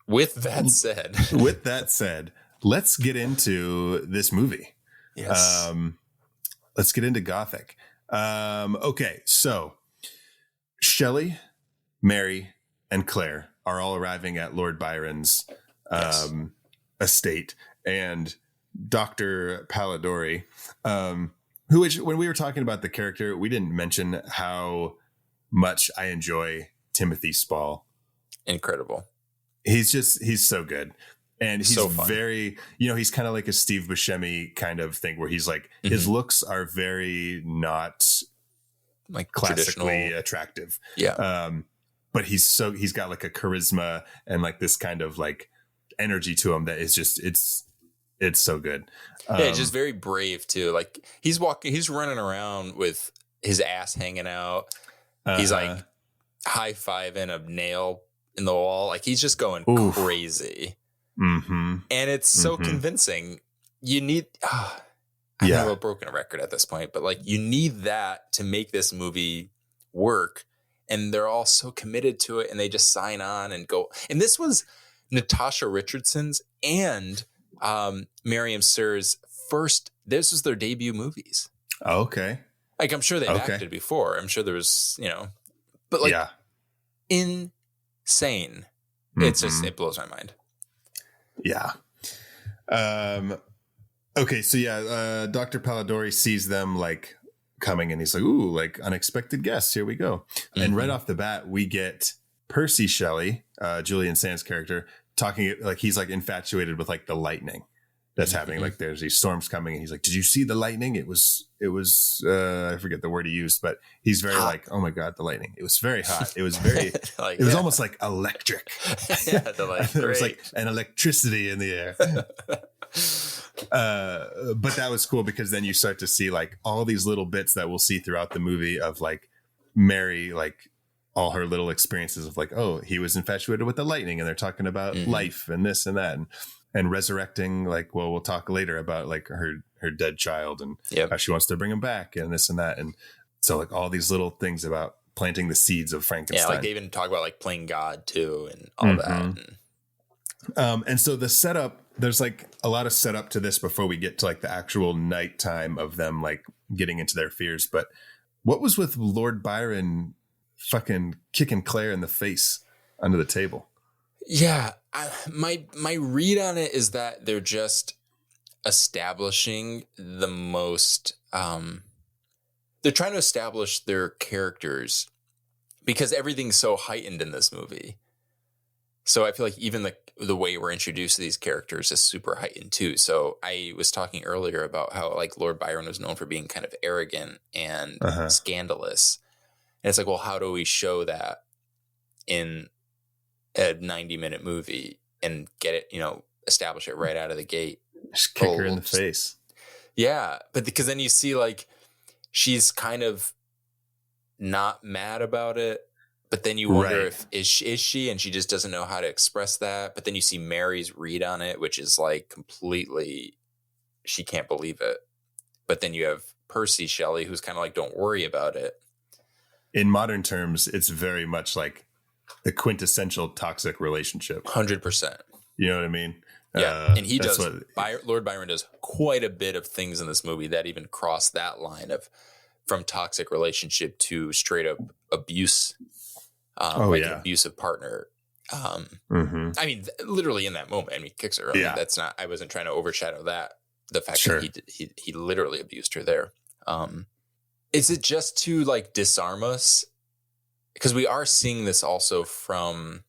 with that said, let's get into this movie. Yes. Let's get into Gothic. Okay, so Shelley, Mary, and Claire are all arriving at Lord Byron's estate, and Dr. Polidori, which when we were talking about the character, we didn't mention how much I enjoy Timothy Spall. Incredible. He's so good. And he's so very, he's kind of like a Steve Buscemi kind of thing where he's like, his looks are very not like classically attractive. Yeah. But he's got like a charisma and like this kind of like energy to him that is just, it's so good. Yeah. Just very brave too. Like he's running around with his ass hanging out. He's like high-fiving a nail in the wall. Like he's just going crazy. Mm-hmm. And it's so convincing. You need, I have a broken record at this point, but like you need that to make this movie work. And they're all so committed to it, and they just sign on and go. And this was Natasha Richardson's and Myriam Cyr's this was their debut movies. Okay. Like I'm sure they've acted before. I'm sure there was, but like insane. It's just, it blows my mind. Yeah. Okay. So Dr. Polidori sees them like coming, and he's like, "Ooh, like unexpected guests. Here we go." And right off the bat, we get Percy Shelley, Julian Sands' character, talking like he's like infatuated with like the lightning that's happening. Like there's these storms coming, and he's like, "Did you see the lightning? It was I forget the word he used, but he's very like, oh my God, the lightning. It was very hot. It was very, like, it was almost like electric. There was like an electricity in the air." But that was cool because then you start to see like all these little bits that we'll see throughout the movie of like Mary, like all her little experiences of like, oh, he was infatuated with the lightning, and they're talking about life and this and that, and resurrecting, like, well, we'll talk later about like her dead child and how she wants to bring him back and this and that. And so like all these little things about planting the seeds of Frankenstein. Yeah, like they even talk about like playing God too and all that. And so the setup, there's like a lot of setup to this before we get to like the actual nighttime of them like getting into their fears. But what was with Lord Byron fucking kicking Claire in the face under the table? Yeah, my read on it is that they're just establishing the most. They're trying to establish their characters because everything's so heightened in this movie. So I feel like even the way we're introduced to these characters is super heightened too. So I was talking earlier about how like Lord Byron was known for being kind of arrogant and scandalous. And it's like, well, how do we show that in a 90-minute movie and get it, establish it right out of the gate? Just kick her in the face. Yeah. But because then you see like, she's kind of not mad about it, but then you wonder if is she, and she just doesn't know how to express that. But then you see Mary's read on it, which is like completely, she can't believe it. But then you have Percy Shelley, who's kind of like, don't worry about it. In modern terms, it's very much like the quintessential toxic relationship. 100%. You know what I mean? Yeah, and he does. Lord Byron does quite a bit of things in this movie that even cross that line of from toxic relationship to straight up abuse, an abusive partner. I mean, literally in that moment, and he kicks her. I mean, that's not. I wasn't trying to overshadow that. The fact that he literally abused her there. Is it just to like disarm us? Because we are seeing this also from.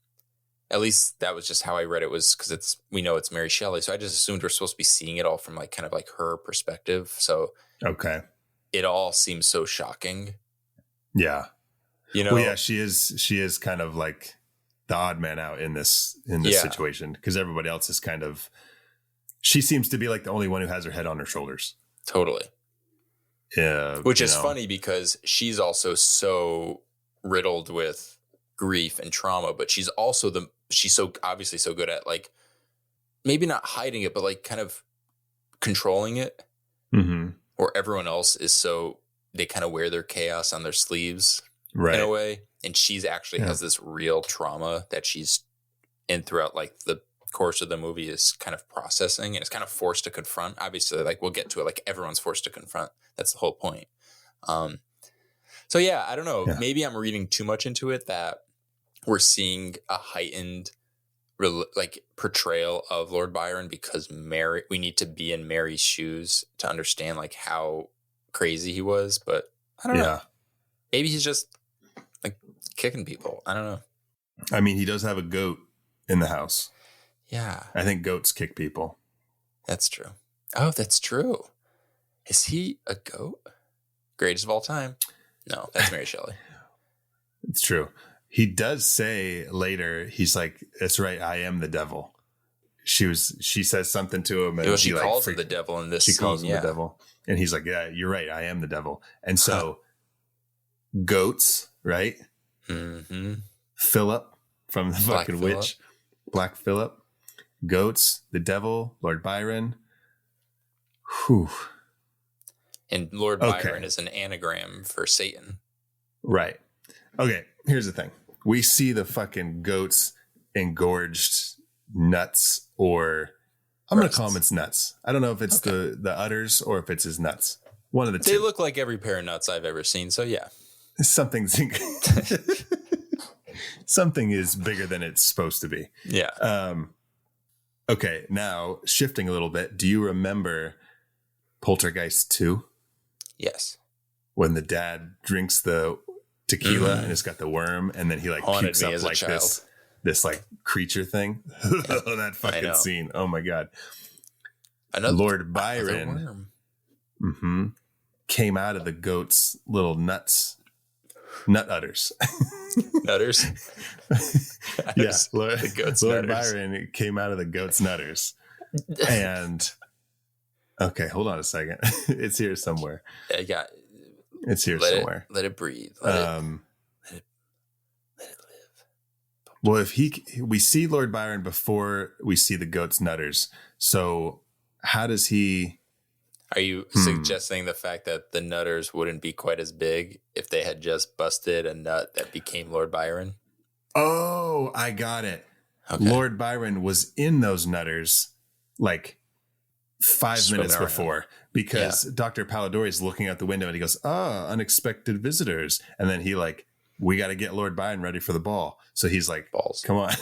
At least that was just how I read it, was because we know it's Mary Shelley. So I just assumed we're supposed to be seeing it all from like kind of like her perspective. So it all seems so shocking. Yeah. Well, yeah, she is kind of like the odd man out in this situation, because everybody else is kind of, she seems to be like the only one who has her head on her shoulders. Totally. Yeah. Which is funny because she's also so riddled with grief and trauma, but she's also she's so obviously so good at like maybe not hiding it, but like kind of controlling it. Or everyone else is so they kind of wear their chaos on their sleeves in a way, and she's actually has this real trauma that she's in throughout like the course of the movie is kind of processing, and is kind of forced to confront. Obviously, like we'll get to it, like everyone's forced to confront. That's the whole point. So yeah, I don't know. Yeah. Maybe I'm reading too much into it that we're seeing a heightened like portrayal of Lord Byron because we need to be in Mary's shoes to understand like how crazy he was. But I don't know. Maybe he's just like kicking people. I don't know. I mean, he does have a goat in the house. Yeah. I think goats kick people. That's true. Oh, that's true. Is he a goat? Greatest of all time? No, that's Mary Shelley. It's true. He does say later, he's like, "That's right, I am the devil." She says something to him, and she calls him the devil in this scene. She calls him the devil, and he's like, "Yeah, you're right, I am the devil." And so, goats, right? Philip from the fucking witch, Black Philip, goats, the devil, Lord Byron. Whew. And Lord Byron is an anagram for Satan. Right. Okay, here's the thing. We see the fucking goats engorged nuts, or I'm going to call them its nuts. I don't know if it's the udders or if it's his nuts. One of the two. They look like every pair of nuts I've ever seen, so yeah. Something is bigger than it's supposed to be. Yeah. Okay, now shifting a little bit. Do you remember Poltergeist 2? Yes. When the dad drinks the tequila and it's got the worm, and then he like pukes up like this like creature thing. That fucking scene. Oh my God. Lord Byron came out of the goat's little nut udders. Nutters? Yeah. Lord nutters. Byron came out of the goat's nutters. And okay, hold on a second. It's here somewhere. I got It's here somewhere. Let it breathe. Well, if we see Lord Byron before we see the goat's nutters. So how does he? Are you suggesting the fact that the nutters wouldn't be quite as big if they had just busted a nut that became Lord Byron? Oh, I got it. Okay. Lord Byron was in those nutters like 5 minutes before because Dr. Polidori is looking out the window and he goes, unexpected visitors. And then he like, we got to get Lord Byron ready for the ball. So he's like, balls. Come on.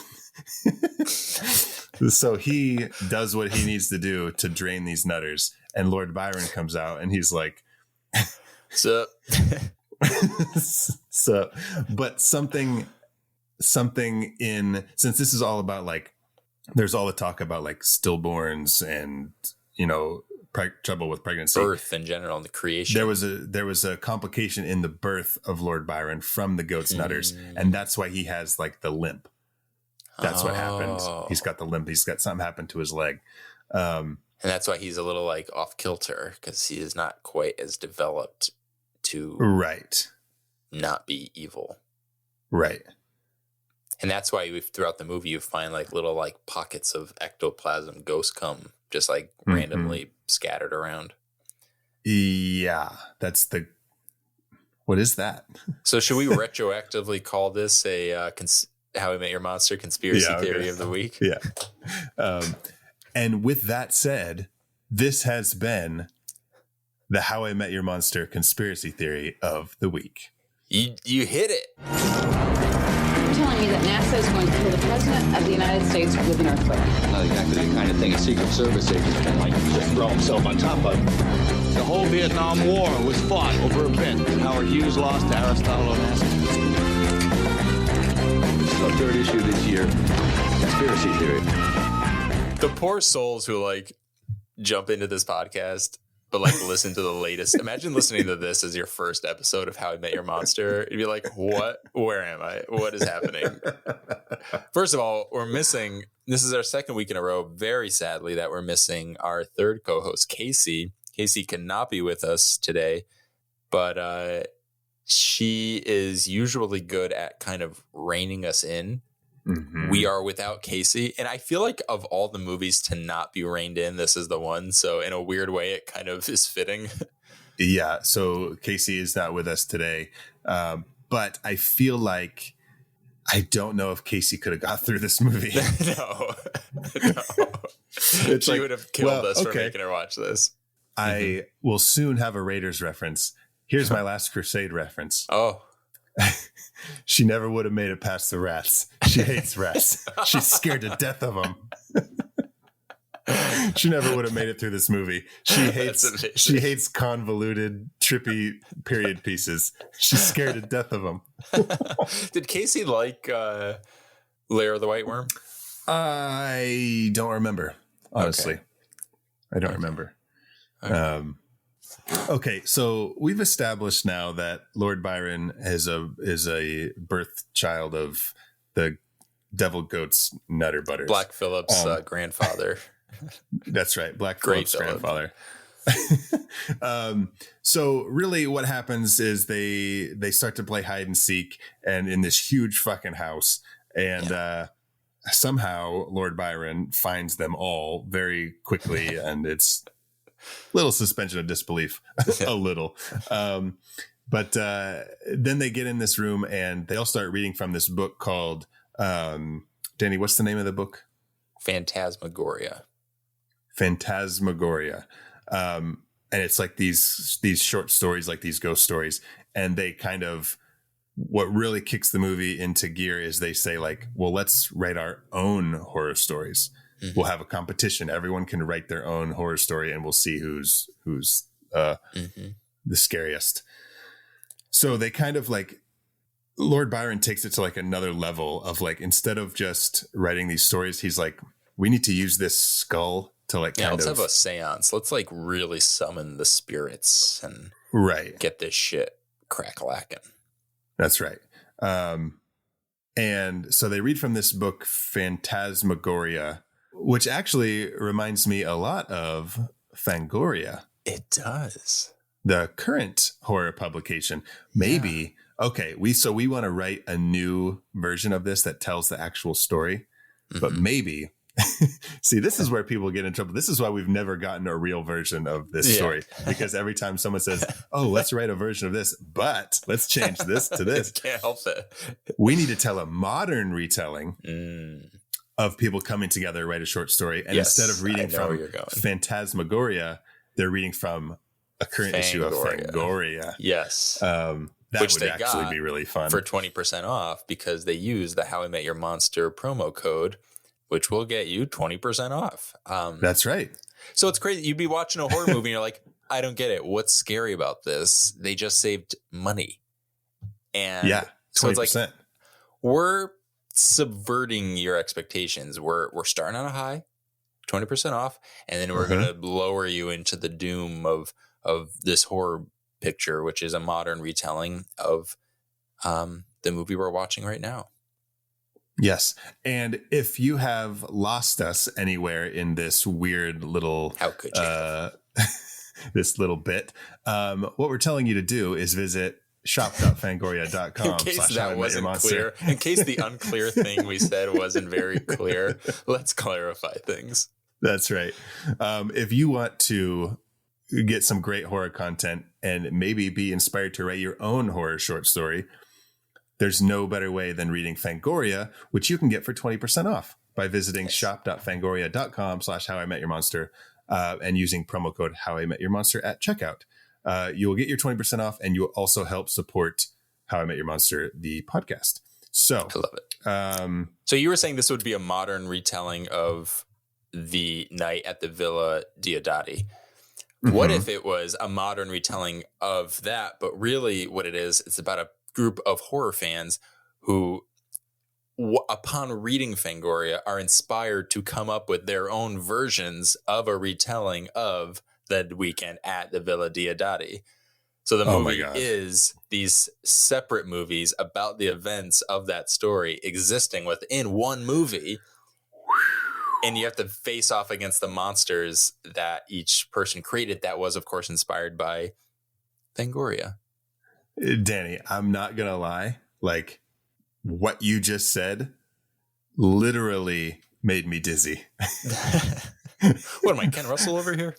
So he does what he needs to do to drain these nutters. And Lord Byron comes out and he's like, Sup? So, but something in, since this is all about like, there's all the talk about like stillborns and, you know, trouble with pregnancy, Birth in general, and the creation. There was a complication in the birth of Lord Byron from the goat's nutters. And that's why he has like the limp. That's what happened. He's got the limp. He's got something happened to his leg. And that's why he's a little like off kilter, because he is not quite as developed to not be evil. Right. And that's why throughout the movie, you find like little like pockets of ectoplasm ghosts come just like randomly scattered around. Yeah. What is that? So should we retroactively call this a How We Met Your Monster conspiracy theory of the week? Yeah. And with that said, this has been the How I Met Your Monster conspiracy theory of the week. You hit it. You're telling me that NASA is going to kill the President of the United States with an earthquake. Not exactly the kind of thing a Secret Service agent can like just throw himself on top of. The whole Vietnam War was fought over a bet that Howard Hughes lost to Aristotle Onassis. The third issue this year, conspiracy theory. The poor souls who like jump into this podcast, but like listen to the latest. Imagine listening to this as your first episode of How I Met Your Monster. You'd be like, what? Where am I? What is happening? First of all, we're missing, this is our second week in a row, very sadly, that we're missing our third co-host, Casey. Casey cannot be with us today, but she is usually good at kind of reining us in. Mm-hmm. We are without Casey, and I feel like of all the movies to not be reined in, this is the one. So in a weird way, it kind of is fitting. Yeah. So Casey is not with us today, but I feel like I don't know if Casey could have got through this movie. No. She would have killed us for making her watch this. I will soon have a Raiders reference. Here's my Last Crusade reference. Oh. She never would have made it past the rats. She hates rats. She's scared to death of them. She never would have made it through this movie. She hates convoluted, trippy period pieces. She's scared to death of them. Did Casey like Lair of the White Worm? I don't remember, honestly. Okay. I don't remember. Okay. Okay, so we've established now that Lord Byron is a birth child of the Devil Goat's Nutter Butters. Black Phillip's grandfather. That's right, Black Phillip's grandfather. So really what happens is they start to play hide and seek and in this huge fucking house. And somehow Lord Byron finds them all very quickly and it's... little suspension of disbelief, a little. But then they get in this room and they all start reading from this book called, Danny, what's the name of the book? Phantasmagoria. And it's like these short stories, like these ghost stories. And they kind of, what really kicks the movie into gear is they say like, well, let's write our own horror stories. Mm-hmm. We'll have a competition. Everyone can write their own horror story and we'll see who's the scariest. So they kind of like Lord Byron takes it to like another level of like, instead of just writing these stories, he's like, we need to use this skull to like, let's have a seance. Let's like really summon the spirits and get this shit crack-lacking. That's right. And so they read from this book, Phantasmagoria, which actually reminds me a lot of Fangoria. It does. The current horror publication. Maybe Okay, we want to write a new version of this that tells the actual story, but maybe see, this is where people get in trouble. This is why we've never gotten a real version of this story, because every time someone says, "Oh, let's write a version of this, but let's change this to this," Can't help it. We need to tell a modern retelling of people coming together to write a short story, and instead of reading from Phantasmagoria, they're reading from a current issue of Fangoria. Yes. That which would they actually got be really fun for 20% off, because they use the How I Met Your Monster promo code, which will get you 20% off. That's right. So it's crazy. You'd be watching a horror movie and you're like, I don't get it. What's scary about this? They just saved money. And 20%. so it's like, we're subverting your expectations. We're starting on a high, 20% off, and then we're going to lower you into the doom of this horror picture, which is a modern retelling of the movie we're watching right now. Yes. And if you have lost us anywhere in this weird little, how could you this little bit, what we're telling you to do is visit shop.fangoria.com. In case that wasn't clear, in case the unclear thing we said wasn't very clear, let's clarify things. That's right. If you want to get some great horror content and maybe be inspired to write your own horror short story, there's no better way than reading Fangoria, which you can get for 20% off by visiting shop.fangoria.com/howimetyourmonster and using promo code howimetyourmonster at checkout. You will get your 20% off, and you will also help support How I Met Your Monster, the podcast. So I love it. So you were saying this would be a modern retelling of the night at the Villa Diodati. What if it was a modern retelling of that, but really what it is, it's about a group of horror fans who, upon reading Fangoria, are inspired to come up with their own versions of a retelling of the weekend at the Villa Diodati. So the movie is these separate movies about the events of that story existing within one movie. And you have to face off against the monsters that each person created. That was, of course, inspired by Fangoria. Danny, I'm not going to lie. Like, what you just said literally made me dizzy. What am I, Ken Russell over here?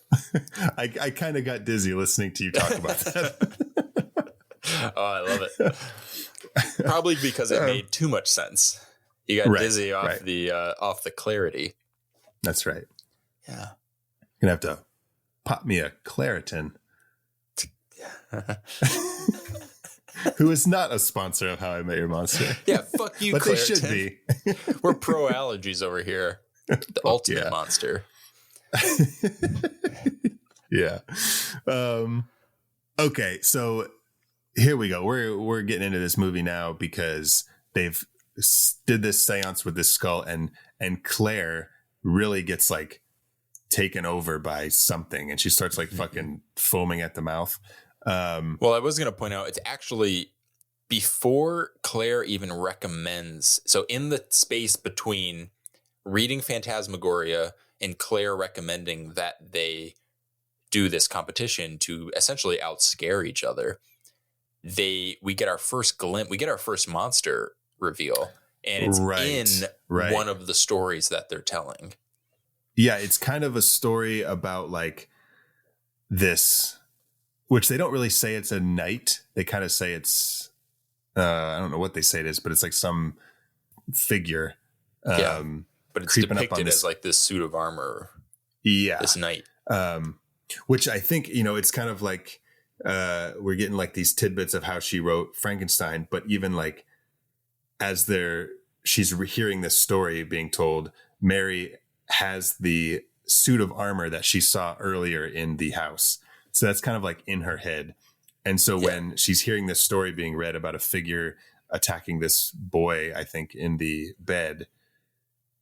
I kind of got dizzy listening to you talk about that. Oh, I love it. Probably because it made too much sense. You got dizzy off the clarity. That's right. Yeah. You're going to have to pop me a Claritin. Who is not a sponsor of How I Met Your Monster. Yeah, fuck you, but Claritin. They should be. We're pro allergies over here. The ultimate monster. Yeah. Okay, so here we go. We're getting into this movie now because they've did this seance with this skull, and Claire really gets like taken over by something, and she starts like fucking foaming at the mouth. Well, I was going to point out, it's actually before Claire even recommends. So in the space between reading Phantasmagoria and Claire recommending that they do this competition to essentially outscare each other, we get our first glimpse, we get our first monster reveal, and it's in one of the stories that they're telling. Yeah, it's kind of a story about like this, which they don't really say it's a knight. They kind of say it's, I don't know what they say it is, but it's like some figure. But it's depicted as like this suit of armor. Yeah. This knight. Which I think, it's kind of like we're getting like these tidbits of how she wrote Frankenstein, but even like as she's hearing this story being told, Mary has the suit of armor that she saw earlier in the house. So that's kind of like in her head. And so when she's hearing this story being read about a figure attacking this boy, I think in the bed,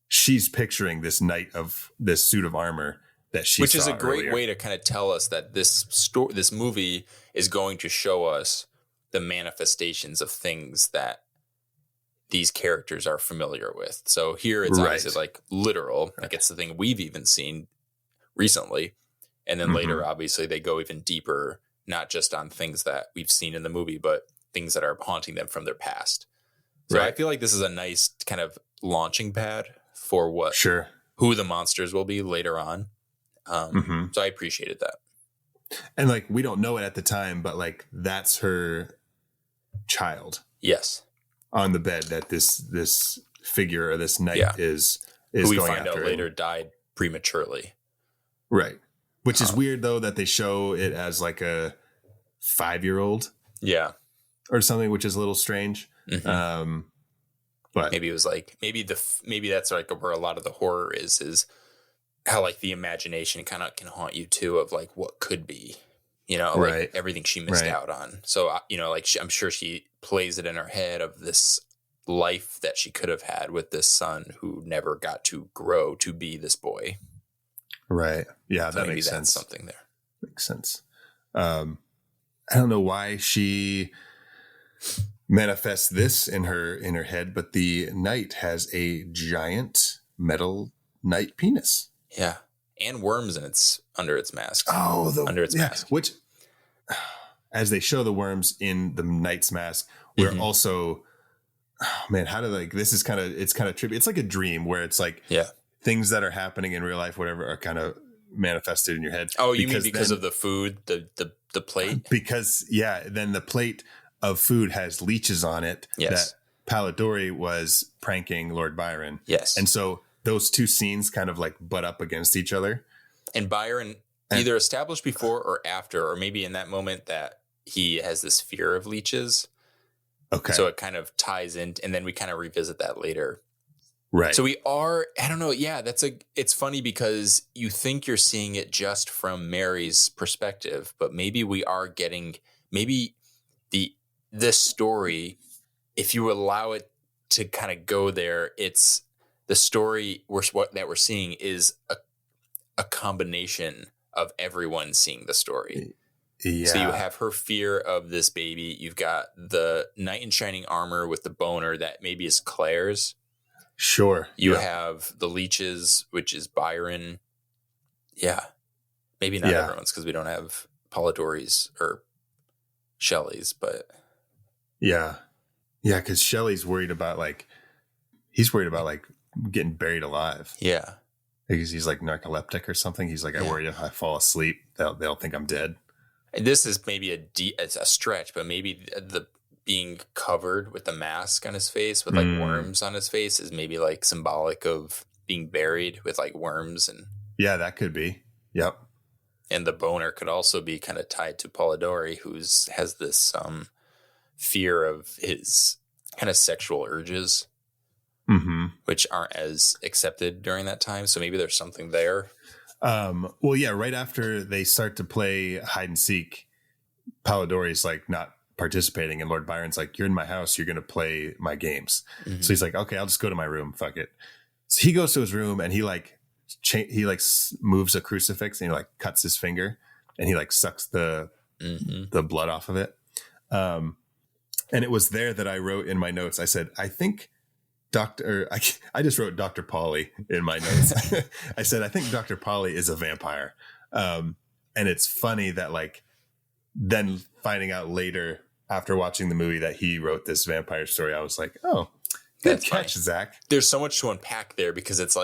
she's picturing this knight of this suit of armor that she Which saw is a great earlier. way to kind of tell us that this movie is going to show us the manifestations of things that these characters are familiar with. So here it's obviously like literal, like it's the thing we've even seen recently. And then later, obviously, they go even deeper, not just on things that we've seen in the movie, but things that are haunting them from their past. So I feel like this is a nice kind of launching pad for who the monsters will be later on. So I appreciated that. And like, we don't know it at the time, but like, that's her child. Yes. On the bed that this figure or this knight is who we going find out after later died prematurely. Right. Which is weird though, that they show it as like a 5-year-old. Yeah. Or something, which is a little strange. But maybe it was like, maybe that's like where a lot of the horror is how like the imagination kind of can haunt you too, of like what could be, like everything she missed out on. So, like I'm sure she plays it in her head of this life that she could have had with this son who never got to grow to be this boy. Right. Yeah, so that makes sense. Something there makes sense. I don't know why she manifests this in her head, but the knight has a giant metal knight penis. Yeah, and worms under its mask. Under its mask. Which, as they show the worms in the knight's mask, we're also, this is it's kind of trippy. It's like a dream where it's like things that are happening in real life, whatever, are kind of manifested in your head. Oh, you mean because of the food, the plate? Because then the plate of food has leeches on it that Polidori was pranking Lord Byron. Yes. And so those two scenes kind of like butt up against each other. And Byron either established before or after, or maybe in that moment, that he has this fear of leeches. Okay. So it kind of ties in, and then we kind of revisit that later. Right. So I don't know. Yeah, it's funny because you think you're seeing it just from Mary's perspective, but maybe we are getting, this story, if you allow it to kind of go there, it's the story that we're seeing is a combination of everyone seeing the story. Yeah. So you have her fear of this baby. You've got the knight in shining armor with the boner that maybe is Claire's. Sure. You have the leeches, which is Byron. Yeah. Maybe not everyone's, because we don't have Polidori's or Shelley's, but. Yeah. Yeah, because Shelley's worried about he's worried about getting buried alive. Yeah. Because he's like narcoleptic or something. He's like, I worry if I fall asleep, they'll think I'm dead. And this is maybe it's a stretch, but maybe the being covered with the mask on his face with worms on his face is maybe symbolic of being buried with worms. And yeah, that could be. Yep. And the boner could also be kind of tied to Polidori, has this fear of his kind of sexual urges, which aren't as accepted during that time. So maybe there's something there. Well, yeah, right after they start to play hide and seek, Polidori's not participating, and Lord Byron's like, you're in my house, you're going to play my games. So he's like, okay, I'll just go to my room. Fuck it. So he goes to his room and he moves a crucifix and he cuts his finger and he sucks the blood off of it. And it was there that I wrote in my notes, I said, I think I just wrote Dr. Pauly in my notes. I said, I think Dr. Pauly is a vampire. And it's funny that then finding out later after watching the movie that he wrote this vampire story, I was like, oh, good catch, Zach. There's so much to unpack there, because it's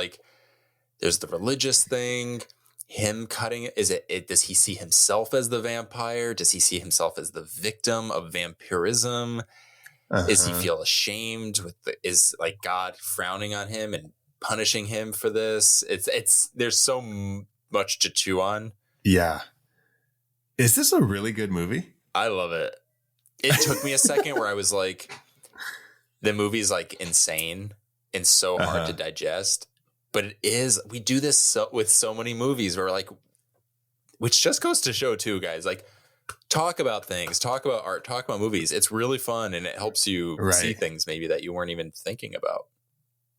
there's the religious thing, him cutting it. Does he see himself as the vampire? Does he see himself as the victim of vampirism? Does he feel ashamed is God frowning on him and punishing him for this? There's so much to chew on. Yeah. Is this a really good movie? I love it. It took me a second where I was the movie's insane and so hard to digest, but it is. We do this with so many movies where which just goes to show too, guys, talk about things, talk about art, talk about movies. It's really fun, and it helps you see things maybe that you weren't even thinking about.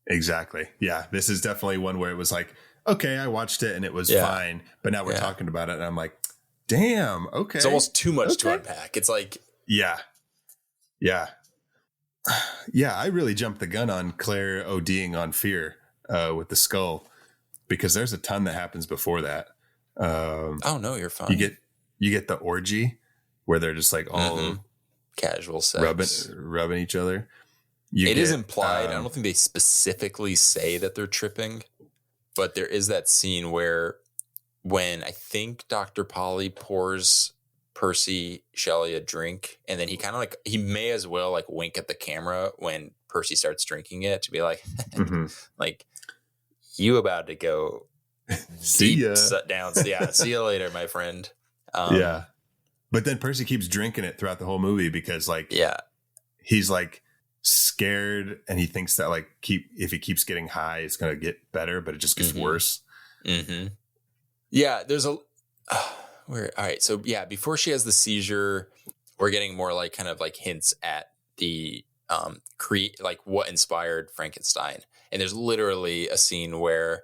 Exactly. Yeah. This is definitely one where it was okay, I watched it and it was fine, but now we're talking about it and I'm like, damn, okay. It's almost too much to unpack. It's yeah. Yeah. Yeah, I really jumped the gun on Claire ODing on fear with the skull, because there's a ton that happens before that. Oh no, you're fine. You get the orgy where they're just all casual sex. Rubbing each other. It is implied. I don't think they specifically say that they're tripping, but there is that scene where when I think Dr. Polly pours Percy Shelley a drink, and then he kind of like, he may as well like wink at the camera when Percy starts drinking it to be like, like, you about to go see ya. Down. Yeah, see you later, my friend. Yeah. But then Percy keeps drinking it throughout the whole movie because like, he's like scared and he thinks that like if he keeps getting high, it's going to get better, but it just gets worse. Mm-hmm. Yeah. There's all right. So yeah, before she has the seizure, we're getting more like kind of like hints at the like what inspired Frankenstein. And there's literally a scene where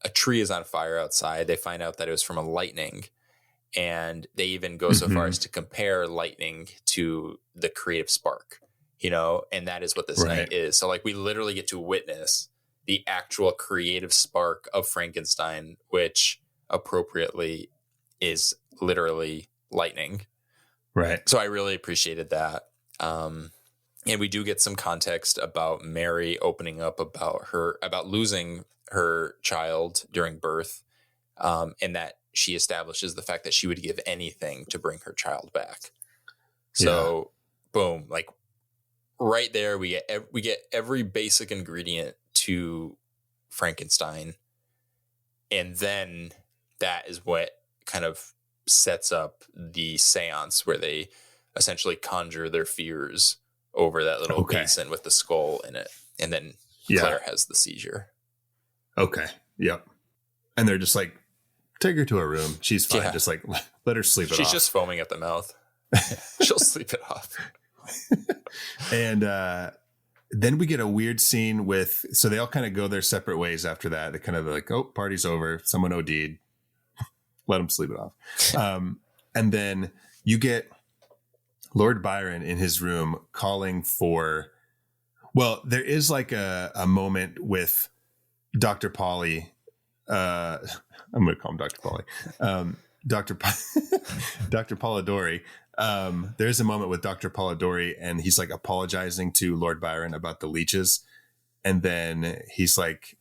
a tree is on fire outside. They find out that it was from a lightning. And they even go so far as to compare lightning to the creative spark, you know, and that is what this night is. So like we literally get to witness the actual creative spark of Frankenstein, which appropriately is literally lightning. Right. So I really appreciated that. And we do get some context about Mary opening up about losing her child during birth, and that she establishes the fact that she would give anything to bring her child back. So boom, like right there, we get every basic ingredient to Frankenstein. And then that is what kind of sets up the seance where they essentially conjure their fears over that little basin with the skull in it. And then Claire has the seizure. Okay. Yep. And they're just like, take her to her room. She's fine. Just like let her sleep it off. She's just foaming at the mouth. She'll sleep it off. And then we get a weird scene so they all kind of go their separate ways after that. They kind of like, oh, party's over. Someone OD'd. Let them sleep it off. And then you get Lord Byron in his room calling for, well, there is like a moment with Dr. Polly. I'm going to call him Dr. Polly. Dr. Polidori. There's a moment with Dr. Polidori and he's like apologizing to Lord Byron about the leeches. And then he's like,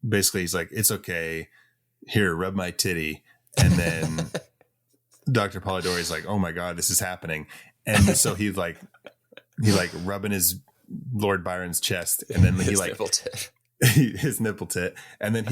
it's okay. Here, rub my titty. And then Dr. Polidori is like, oh my God, this is happening. And so he's like rubbing his Lord Byron's chest. And then his nipple tit. His nipple tit. And then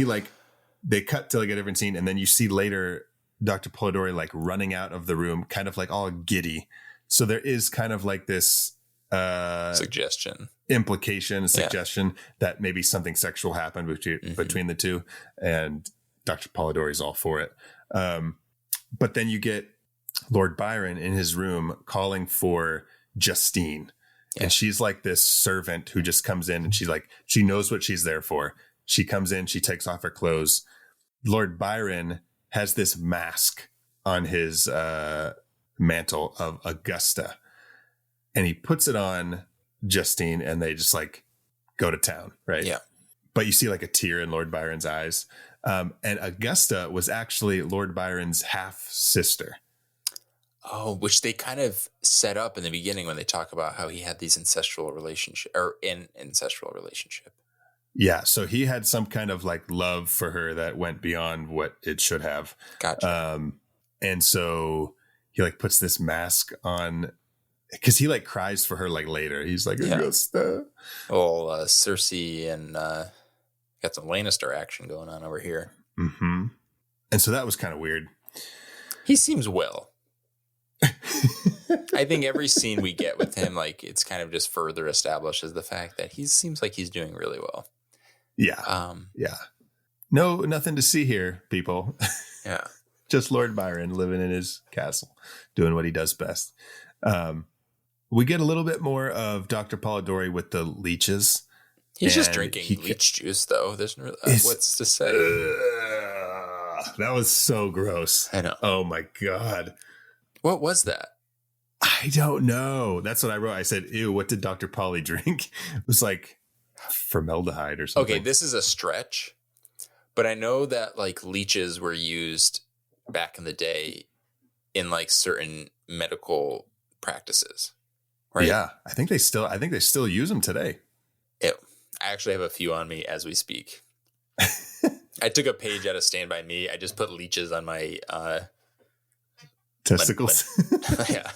they cut to like a different scene. And then you see later Dr. Polidori like running out of the room, kind of like all giddy. So there is kind of like this suggestion that maybe something sexual happened between the two. And Dr. Polidori is all for it. But then you get Lord Byron in his room calling for Justine. Yeah. And she's like this servant who just comes in and she knows what she's there for. She comes in, she takes off her clothes. Lord Byron has this mask on his mantle of Augusta. And he puts it on Justine and they just like go to town, right? Yeah. But you see like a tear in Lord Byron's eyes. And Augusta was actually Lord Byron's half sister. Oh, which they kind of set up in the beginning when they talk about how he had these ancestral relationship. Yeah. So he had some kind of like love for her that went beyond what it should have. Gotcha. And so he like puts this mask on because he like cries for her like later. He's like, Augusta. Well, Cersei and got some Lannister action going on over here. Mm-hmm. And so that was kind of weird. He seems well. I think every scene we get with him, like it's kind of just further establishes the fact that he seems like he's doing really well. Yeah. Yeah. No, nothing to see here, people. Yeah. Just Lord Byron living in his castle, doing what he does best. We get a little bit more of Dr. Polidori with the leeches. He's just drinking leech juice, though. There's no, what's to say. That was so gross. I know. Oh, my God. What was that? I don't know. That's what I wrote. I said, ew, what did Dr. Polly drink? It was like formaldehyde or something. Okay, this is a stretch. But I know that like leeches were used back in the day in like certain medical practices right? Yeah, I think they still use them today. I actually have a few on me as we speak. I took a page out of Stand By Me. I just put leeches on my testicles. Yeah.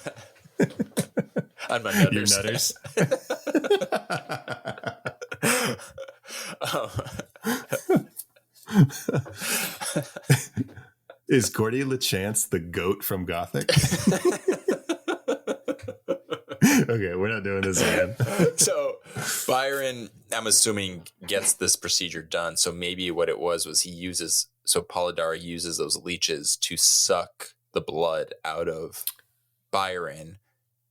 On my nutters. Your nutters. Is Gordy LeChance the goat from Gothic? Okay, we're not doing this again. So Byron, I'm assuming, gets this procedure done. So maybe what it was Polidori uses those leeches to suck the blood out of Byron.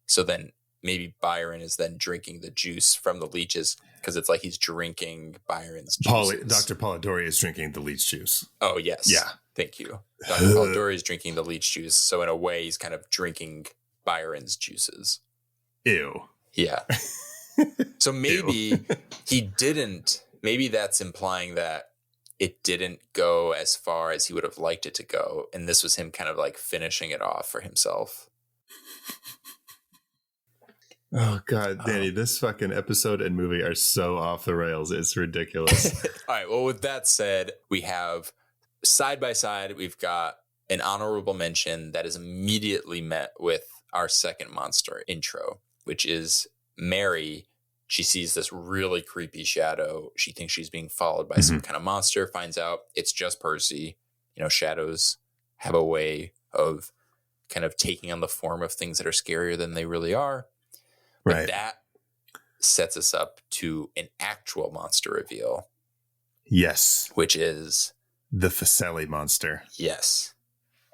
So then maybe Byron is then drinking the juice from the leeches, because it's like he's drinking Byron's juices. Dr. Polidori is drinking the leech juice. Oh, yes. Yeah. Thank you. Dr. Polidori is drinking the leech juice. So in a way, he's kind of drinking Byron's juices. Ew. Yeah. So maybe maybe that's implying that it didn't go as far as he would have liked it to go. And this was him kind of like finishing it off for himself. Oh, God, Danny, this fucking episode and movie are so off the rails. It's ridiculous. All right. Well, with that said, we have side by side, we've got an honorable mention that is immediately met with our second monster intro, which is Mary. She sees this really creepy shadow. She thinks she's being followed by some kind of monster, finds out it's just Percy. You know, shadows have a way of kind of taking on the form of things that are scarier than they really are. But Right. that sets us up to an actual monster reveal. Yes. Which is the Fuseli monster. Yes.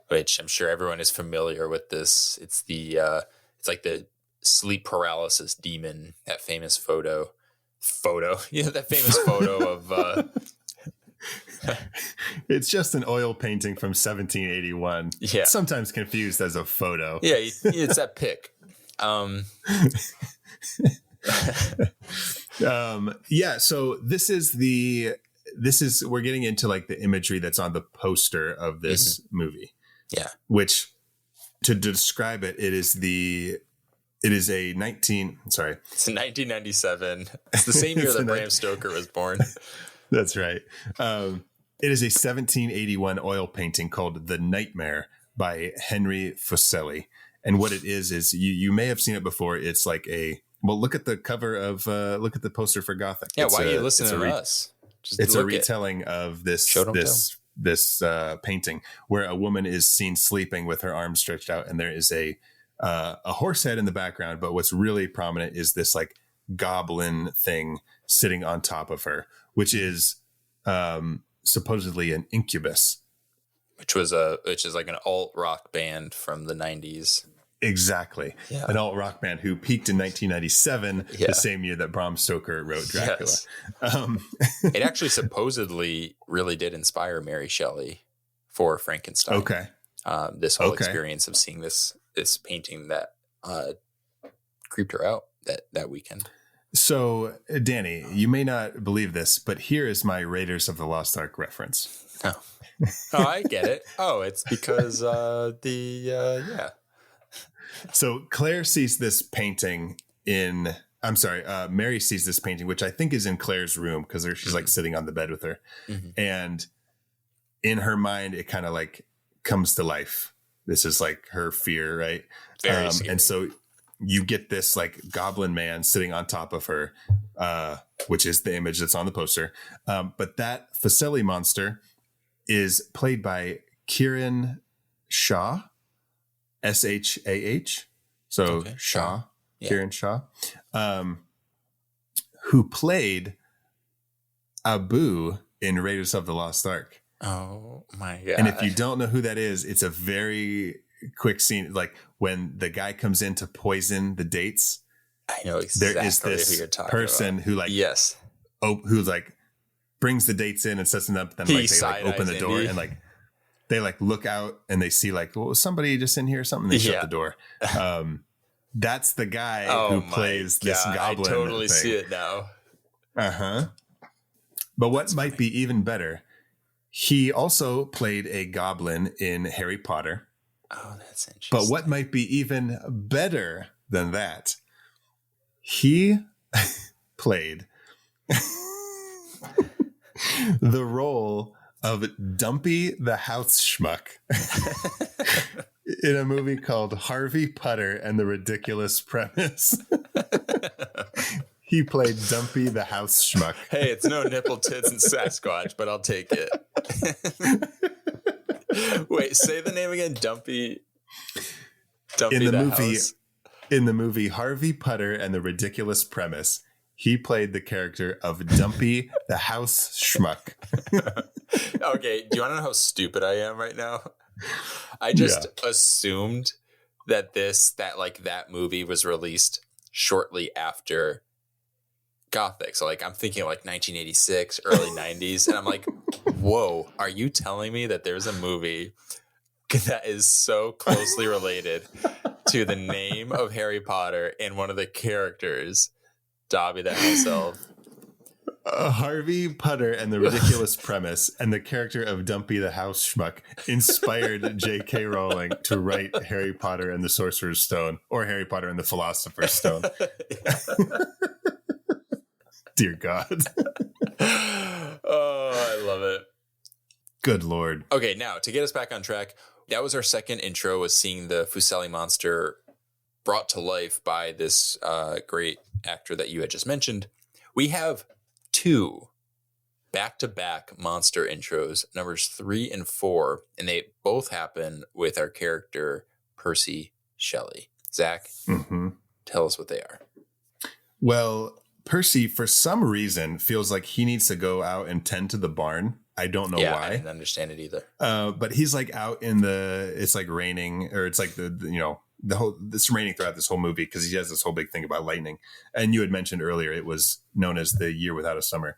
Which I'm sure everyone is familiar with this. It's it's like the sleep paralysis demon, that famous photo. Yeah, that famous photo of It's just an oil painting from 1781. Yeah. Sometimes confused as a photo. Yeah, it's that pic. Yeah, so this is we're getting into like the imagery that's on the poster of this movie. Yeah. Which, to describe it, it's a 1997. It's the same year that Bram Stoker was born. That's right. It is a 1781 oil painting called The Nightmare by Henry Fuseli. And what it is you may have seen it before. It's like look at the cover of, look at the poster for Gothic. Yeah, why are you listening to us? It's a retelling of this painting where a woman is seen sleeping with her arms stretched out, and there is a horse head in the background. But what's really prominent is this like goblin thing sitting on top of her, which is supposedly an incubus. Which is like an alt rock band from the 90s. Exactly. Yeah. An alt rock band who peaked in 1997, the same year that Bram Stoker wrote Dracula. Yes. It actually supposedly really did inspire Mary Shelley for Frankenstein. Okay. This whole experience of seeing this painting that creeped her out that weekend. So, Danny, you may not believe this, but here is my Raiders of the Lost Ark reference. Oh, I get it. Oh, it's because yeah. So Claire sees this painting Mary sees this painting, which I think is in Claire's room because she's like sitting on the bed with her. Mm-hmm. And in her mind, it kind of like comes to life. This is like her fear, right? Very scary. And so you get this like goblin man sitting on top of her, which is the image that's on the poster. But that Fuseli monster is played by Kieran Shaw, Shah. So Shaw, yeah. Kieran Shaw, who played Abu in Raiders of the Lost Ark. Oh my God. And if you don't know who that is, it's a very quick scene. Like when the guy comes in to poison the dates. I know exactly there is this who you're talking person about. Who like, yes, who like brings the dates in and sets them up. Then like they like open the door and like they like look out and they see like, well, somebody just in here or something. They shut the door. That's the guy who plays this goblin. I totally thing. see it now. But what might be even better, he also played a goblin in Harry Potter. Oh, that's interesting. But what might be even better than that He played the role of Dumpy the House Schmuck in a movie called Harvey Putter and the Ridiculous Premise. He played Dumpy the House Schmuck. Hey, it's no nipple, tits, and Sasquatch, but I'll take it. Wait, say the name again. Dumpy in the movie house. In the movie Harvey Putter and the Ridiculous Premise, he played the character of Dumpy the House Schmuck. Okay, do you want to know how stupid I am right now? I just assumed that that movie was released shortly after Gothic. So like I'm thinking like 1986, early 90s, and I'm like, whoa, are you telling me that there's a movie that is so closely related to the name of Harry Potter and one of the characters, Dobby the House Elf? Harvey Putter and the Ridiculous Premise and the character of Dumpy the House Schmuck inspired J.K. Rowling to write Harry Potter and the Sorcerer's Stone, or Harry Potter and the Philosopher's Stone. Dear God. Oh, I love it. Good Lord. Okay, now to get us back on track, that was our second intro, was seeing the Fuseli monster brought to life by this great actor that you had just mentioned. We have 2 back-to-back monster intros, numbers 3 and 4, and they both happen with our character Percy Shelley. Zach, tell us what they are. Well, Percy, for some reason, feels like he needs to go out and tend to the barn. I don't know why. I didn't understand it either. But he's like out in it's like raining, or it's like it's raining throughout this whole movie because he has this whole big thing about lightning. And you had mentioned earlier it was known as the year without a summer.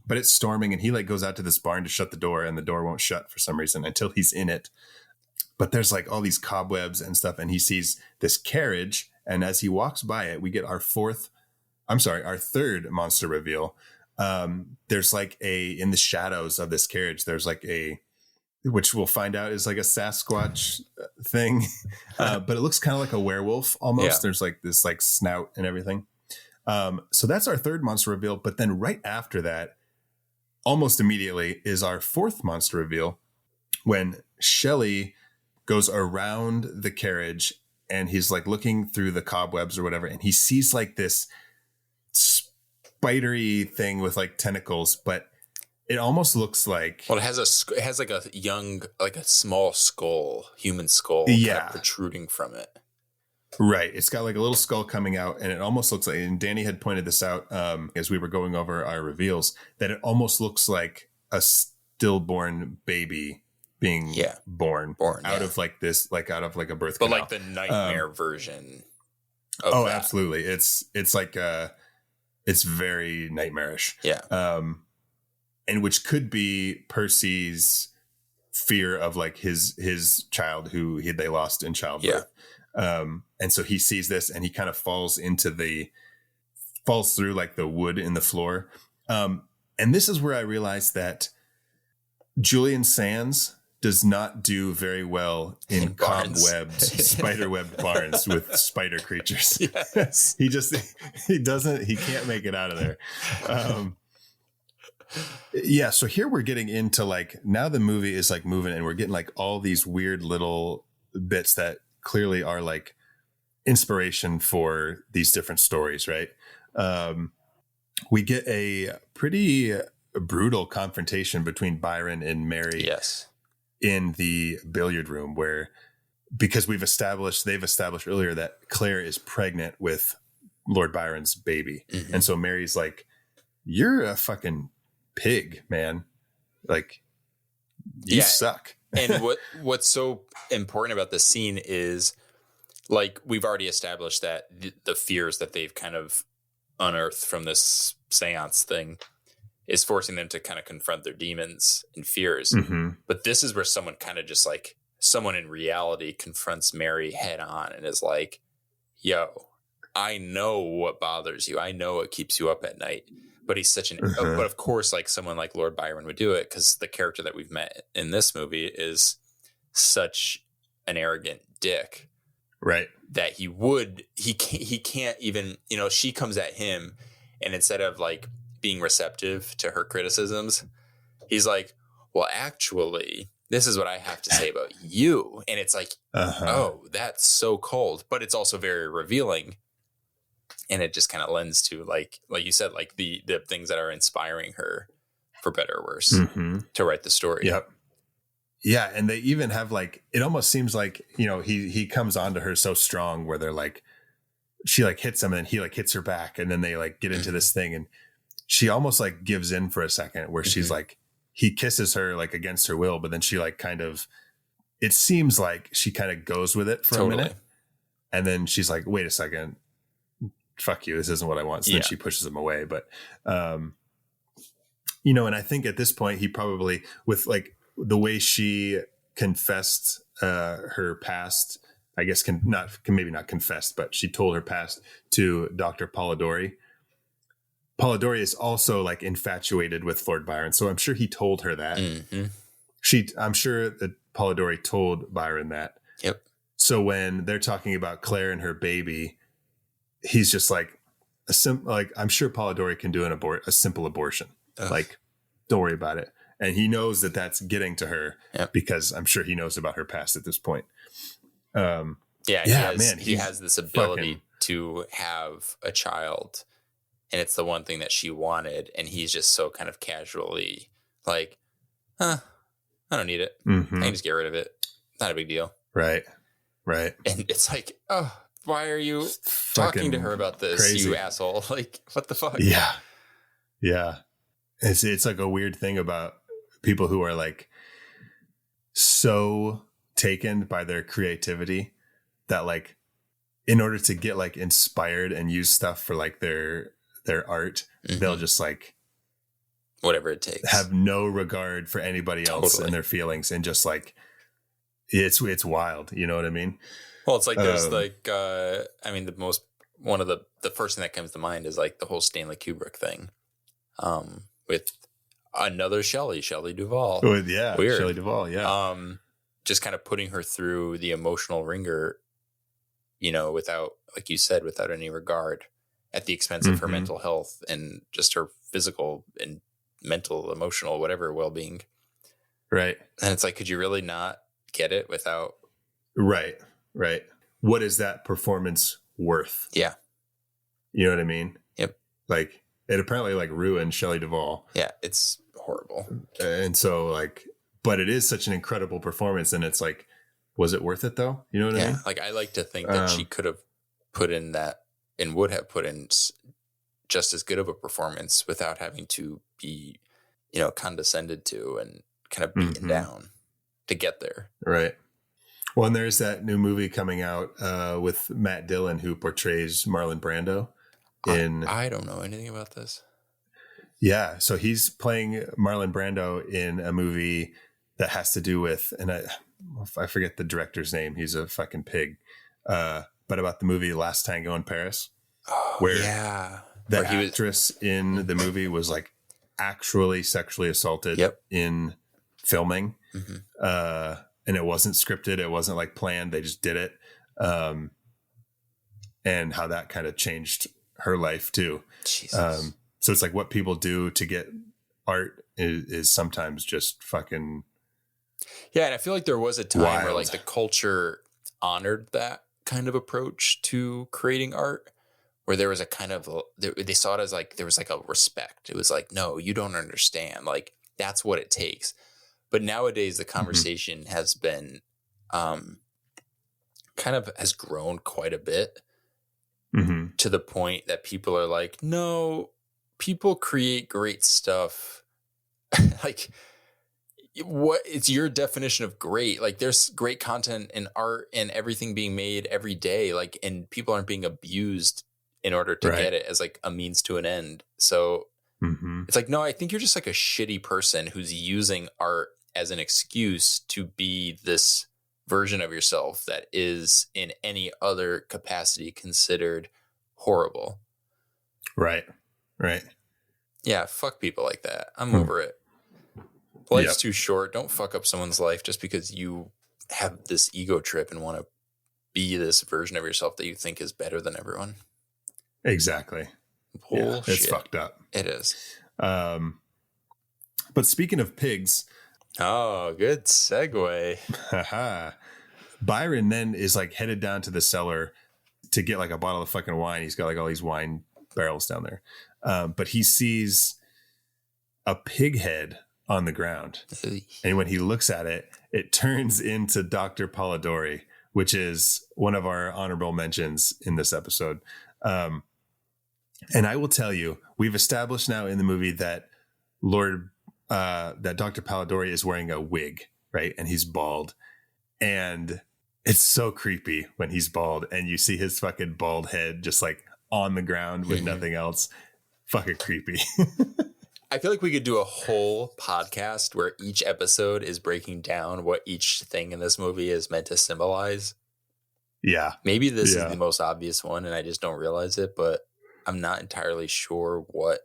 But it's storming, and he like goes out to this barn to shut the door, and the door won't shut for some reason until he's in it. But there's like all these cobwebs and stuff, and he sees this carriage, and as he walks by it, we get our third monster reveal. There's like in the shadows of this carriage, there's like which we'll find out is like a Sasquatch thing, but it looks kind of like a werewolf almost. Yeah. There's like this like snout and everything. So that's our third monster reveal. But then right after that, almost immediately, is our fourth monster reveal when Shelley goes around the carriage and he's like looking through the cobwebs or whatever, and he sees like this spidery thing with like tentacles, but it almost looks like, well, it has like a small skull, human skull, kind of protruding from it. Right. It's got like a little skull coming out, and it almost looks like, and Danny had pointed this out as we were going over our reveals, that it almost looks like a stillborn baby being born out of like this, like out of like a birth canal. But like the nightmare version of that. Absolutely. It's like it's very nightmarish. Yeah. And which could be Percy's fear of like his child who they lost in childbirth. Yeah. And so he sees this and he kind of falls through like the wood in the floor. And this is where I realized that Julian Sands does not do very well in cobwebbed, spiderwebbed barns with spider creatures. Yes. he can't make it out of there. So here we're getting into like, now the movie is like moving and we're getting like all these weird little bits that clearly are like inspiration for these different stories, right? We get a pretty brutal confrontation between Byron and Mary in the billiard room, where, because they've established earlier that Claire is pregnant with Lord Byron's baby. Mm-hmm. And so Mary's like, you're a fucking pig, man. Like, you suck. And what's so important about this scene is, like, we've already established that the fears that they've kind of unearthed from this seance thing is forcing them to kind of confront their demons and fears. Mm-hmm. But this is where someone kind of just like, someone in reality confronts Mary head on and is like, yo, I know what bothers you. I know what keeps you up at night. But he's such but of course, like someone like Lord Byron would do it, because the character that we've met in this movie is such an arrogant dick. Right. That he can't even, she comes at him, and instead of like being receptive to her criticisms, he's like, well, actually, this is what I have to say about you. And it's like, oh, that's so cold, but it's also very revealing. And it just kind of lends to like you said, like the things that are inspiring her, for better or worse, to write the story. Yep. Yeah. And they even have like, it almost seems like, he comes onto her so strong where they're like, she like hits him and he like hits her back. And then they like get into this thing. And she almost like gives in for a second where she's like, he kisses her like against her will, but then she like it seems like she kind of goes with it for a minute. And then she's like, wait a second, fuck you. This isn't what I want. So then she pushes him away. But, and I think at this point he probably, with like the way she confessed her past, I guess maybe not confessed, but she told her past to Dr. Polidori. Polidori is also like infatuated with Lord Byron. So I'm sure he told her that. I'm sure that Polidori told Byron that. Yep. So when they're talking about Claire and her baby, he's just like, I'm sure Polidori can do a simple abortion. Ugh. Like, don't worry about it. And he knows that that's getting to her because I'm sure he knows about her past at this point. He has this ability to have a child, and it's the one thing that she wanted. And he's just so kind of casually like, I don't need it. I can just get rid of it. Not a big deal. Right. And it's like, oh, why are you talking to her about this, crazy. You asshole? Like, what the fuck? Yeah. It's like a weird thing about people who are like so taken by their creativity that like in order to get like inspired and use stuff for like their art, they'll just like whatever it takes, have no regard for anybody else and their feelings, and just like it's wild. You know what I mean? Well, it's like there's one of the first thing that comes to mind is like the whole Stanley Kubrick thing, with another Shelley Duvall. Oh, yeah. Weird. Shelley Duvall. Yeah. Just kind of putting her through the emotional ringer, without, like you said, without any regard, at the expense of her mental health and just her physical and mental, emotional, whatever well-being. Right. And it's like, could you really not get it without? Right. What is that performance worth? Yeah. You know what I mean? Yep. Like, it apparently like ruined Shelley Duvall. Yeah, it's horrible. And so like, but it is such an incredible performance, and it's like, was it worth it though? You know what I mean? Like I like to think that she could have put in that and would have put in just as good of a performance without having to be, condescended to and kind of beaten down to get there. Right. Well, and there's that new movie coming out with Matt Dillon, who portrays Marlon Brando. I don't know anything about this. Yeah, so he's playing Marlon Brando in a movie that has to do with, and I forget the director's name. He's a fucking pig. But about the movie Last Tango in Paris, where the actress in the movie was like actually sexually assaulted in filming, and it wasn't scripted. It wasn't like planned. They just did it, and how that kind of changed her life too. Jesus. So it's like what people do to get art is sometimes just fucking. Yeah. And I feel like there was a time where like the culture honored that kind of approach to creating art, where there was a kind of, they saw it as like, there was like a respect. It was like, no, you don't understand. Like that's what it takes. But nowadays the conversation has been, kind of has grown quite a bit. To the point that people are like, no, people create great stuff. Like, what it's your definition of great? Like, there's great content and art and everything being made every day. Like, and people aren't being abused in order to get it as like a means to an end. So it's like, no, I think you're just like a shitty person who's using art as an excuse to be this version of yourself that is in any other capacity considered horrible. Right. Yeah. Fuck people like that. I'm over it. Life's too short. Don't fuck up someone's life just because you have this ego trip and want to be this version of yourself that you think is better than everyone. Exactly. Bullshit. Yeah, it's fucked up. It is. But speaking of pigs, Oh, good segue. Byron then is like headed down to the cellar to get like a bottle of fucking wine. He's got like all these wine barrels down there. But he sees a pig head on the ground. And when he looks at it, it turns into Dr. Polidori, which is one of our honorable mentions in this episode. And I will tell you, we've established now in the movie that that Dr. Polidori is wearing a wig, right? And he's bald. And it's so creepy when he's bald and you see his fucking bald head just like on the ground with nothing else. Fucking creepy. I feel like we could do a whole podcast where each episode is breaking down what each thing in this movie is meant to symbolize. Yeah. Maybe this is the most obvious one and I just don't realize it, but I'm not entirely sure what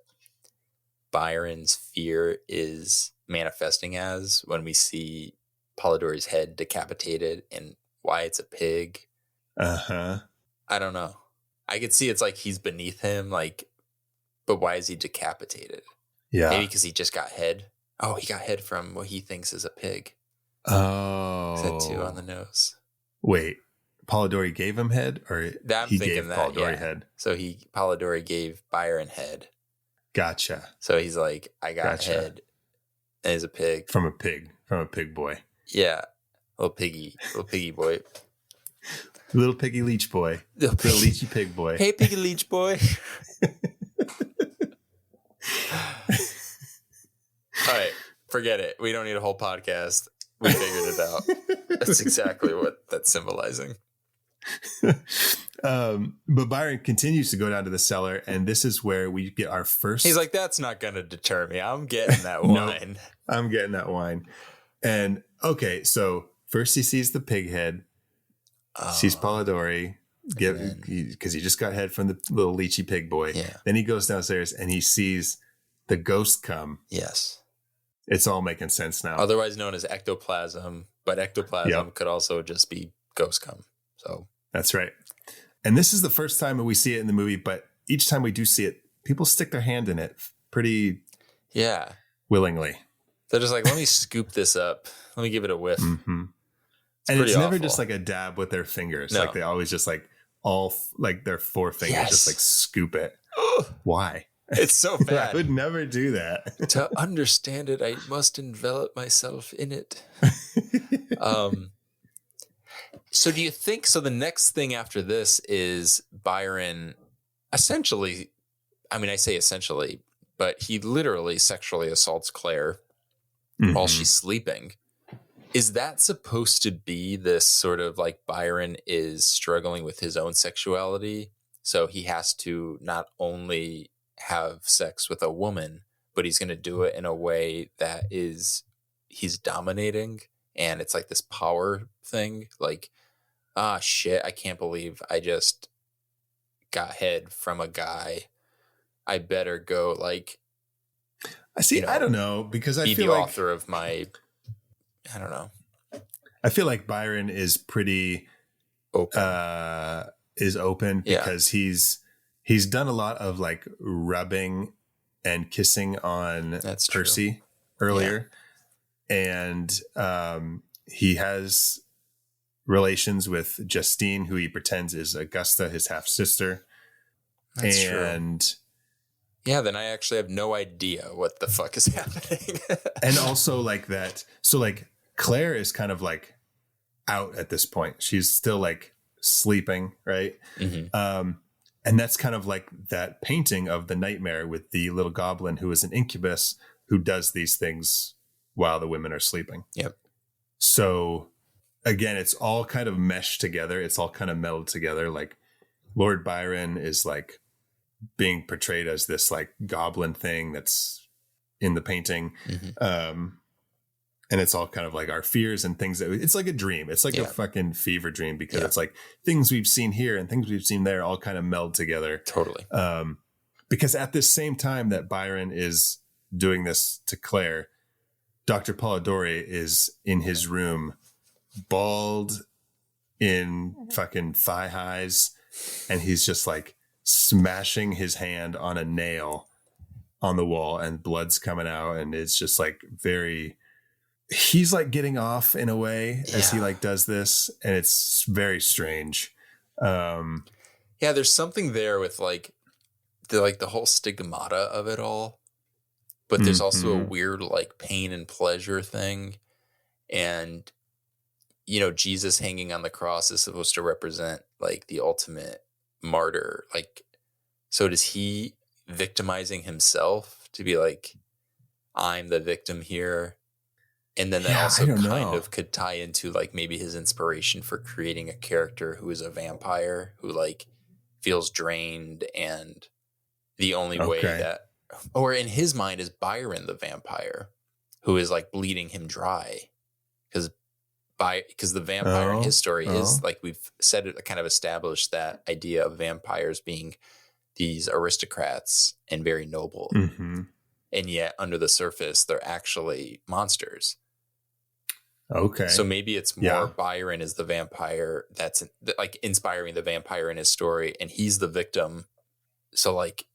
Byron's fear is manifesting as when we see Polidori's head decapitated and why it's a pig. Uh-huh. I don't know. I could see it's like he's beneath him, like, but why is he decapitated? Yeah. Maybe because he just got head. Oh, he got head from what he thinks is a pig. Oh. Tattoo on the nose. Wait, Polidori gave him head, or I'm he thinking gave that, Polidori yeah. head? So Polidori gave Byron head. Gotcha. So he's like, I got head. And he's a pig. From a pig boy. Yeah. Little piggy boy. Little piggy leech boy. Little leechy pig boy. Hey, piggy leech boy. All right, forget it. We don't need a whole podcast. We figured it out. That's exactly what that's symbolizing. But Byron continues to go down to the cellar, and this is where we get our first. He's like, that's not going to deter me. I'm getting that wine. I'm getting that wine. And okay, so first he sees the pig head, sees Polidori, because he just got head from the little leechy pig boy. Yeah. Then he goes downstairs and he sees the ghost come. Yes. It's all making sense now. Otherwise known as ectoplasm, but ectoplasm could also just be ghost cum. So that's right. And this is the first time that we see it in the movie, but each time we do see it, people stick their hand in it pretty willingly. They're just like, let me scoop this up. Let me give it a whiff. Mm-hmm. And it's never just like a dab with their fingers. No. Like they always just like like their four fingers just like scoop it. Why? It's so bad. I would never do that. To understand it, I must envelop myself in it. So do you think, so the next thing after this is Byron essentially, I mean, I say essentially, but he literally sexually assaults Claire while she's sleeping. Is that supposed to be this sort of like Byron is struggling with his own sexuality? So he has to not only have sex with a woman, but he's going to do it in a way that is he's dominating, and it's like this power thing. Like, shit, I can't believe I just got head from a guy. I better go like. I see. I don't know, because I feel the like author of my. I don't know. I feel like Byron is pretty open. Because he's done a lot of like rubbing and kissing on Percy earlier. Yeah. And he has relations with Justine, who he pretends is Augusta, his half sister. That's true. Yeah, then I actually have no idea what the fuck is happening. And also like that. So like Claire is kind of like out at this point. She's still like sleeping, right? Mm-hmm. And that's kind of like that painting of the nightmare with the little goblin who is an incubus who does these things while the women are sleeping. Yep. So again, it's all kind of meshed together. It's all kind of melded together. Like Lord Byron is like being portrayed as this like goblin thing that's in the painting. Mm-hmm. And it's all kind of like our fears and things that it's like a dream. It's like a fucking fever dream, because it's like things we've seen here and things we've seen there all kind of meld together. Totally. Because at this same time that Byron is doing this to Claire, Dr. Polidori is in his room, bald, in fucking thigh highs, and he's just like smashing his hand on a nail on the wall, and blood's coming out, and it's just like he's like getting off in a way as he like does this, and it's very strange. There's something there with like the whole stigmata of it all, but there's also a weird like pain and pleasure thing. And, you know, Jesus hanging on the cross is supposed to represent like the ultimate martyr. Like, so does he victimizing himself to be like, I'm the victim here? And then that also kind of could tie into like maybe his inspiration for creating a character who is a vampire who like feels drained, and the only way that, or in his mind, is Byron the vampire who is like bleeding him dry. Because the vampire in his story is like, we've said it, kind of established that idea of vampires being these aristocrats and very noble. Mm-hmm. And yet under the surface, they're actually monsters. Okay. So maybe it's more Byron is the vampire that's like inspiring the vampire in his story, and he's the victim. So like,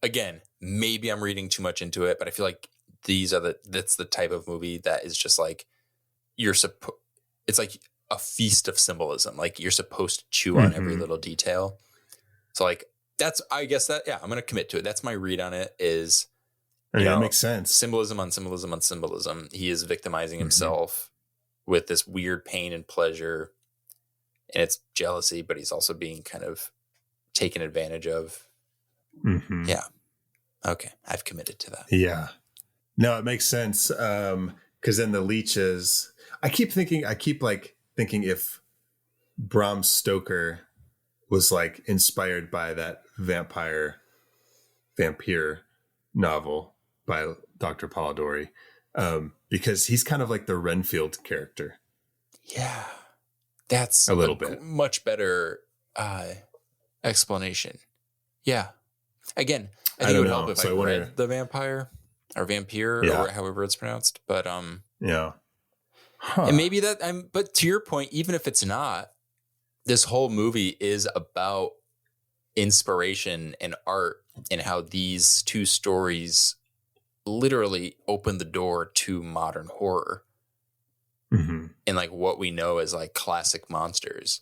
again, maybe I'm reading too much into it, but I feel like that's the type of movie that is just like, it's like a feast of symbolism. Like you're supposed to chew on every little detail. So like, I'm going to commit to it. That's my read on it is, that makes sense. Symbolism on symbolism on symbolism. He is victimizing himself with this weird pain and pleasure, and it's jealousy, but he's also being kind of taken advantage of. Mm-hmm. Yeah. Okay. I've committed to that. Yeah. No, it makes sense. Cause then the leeches, I keep thinking if Bram Stoker was like inspired by that vampire novel by Dr. Polidori, because he's kind of like the Renfield character. Yeah, that's a little bit much better explanation. Yeah, again, I think it would help if I read the vampire or vampire or however it's pronounced. But and maybe that but to your point, even if it's not, this whole movie is about inspiration and art, and how these two stories literally open the door to modern horror and like what we know as like classic monsters.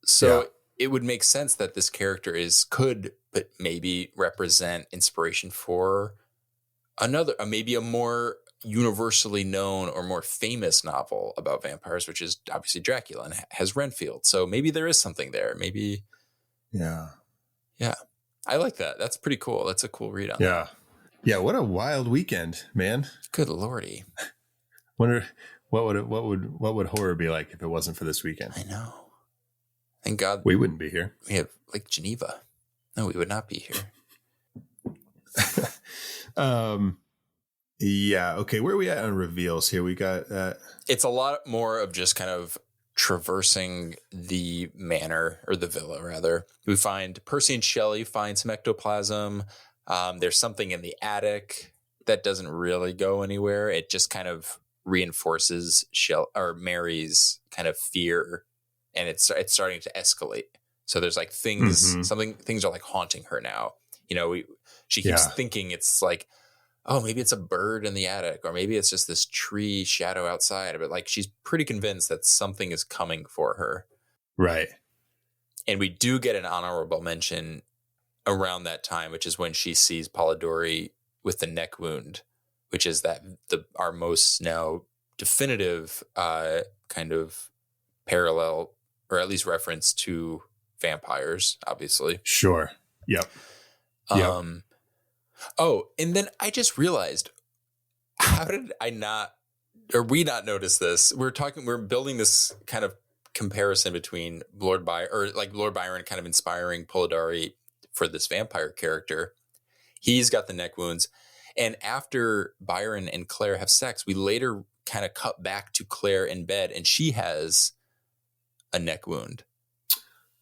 So it would make sense that this character could maybe represent inspiration for another, maybe a more universally known or more famous novel about vampires, which is obviously Dracula and has Renfield. So maybe there is something there. Maybe. Yeah. I like that. That's pretty cool. That's a cool read on that. Yeah. What a wild weekend, man. Good Lordy. Wonder what would horror be like if it wasn't for this weekend? I know. Thank God we wouldn't be here. We have like Geneva. No, we would not be here. Yeah. Okay. Where are we at on reveals here? We got it's a lot more of just kind of traversing the manor, or the villa rather. We find Percy and Shelley find some ectoplasm. There's something in the attic that doesn't really go anywhere. It just kind of reinforces Mary's kind of fear, and it's starting to escalate. So there's like things are like haunting her now. You know, she keeps thinking it's like, oh, maybe it's a bird in the attic, or maybe it's just this tree shadow outside. But like, she's pretty convinced that something is coming for her. Right. And we do get an honorable mention around that time, which is when she sees Polidori with the neck wound, which is our most now definitive kind of parallel, or at least reference to vampires, obviously. Sure. Yep. Oh, and then I just realized, how did we not notice this? We're building this kind of comparison between Lord Byron kind of inspiring Polidori for this vampire character. He's got the neck wounds. And after Byron and Claire have sex, we later kind of cut back to Claire in bed, and she has a neck wound.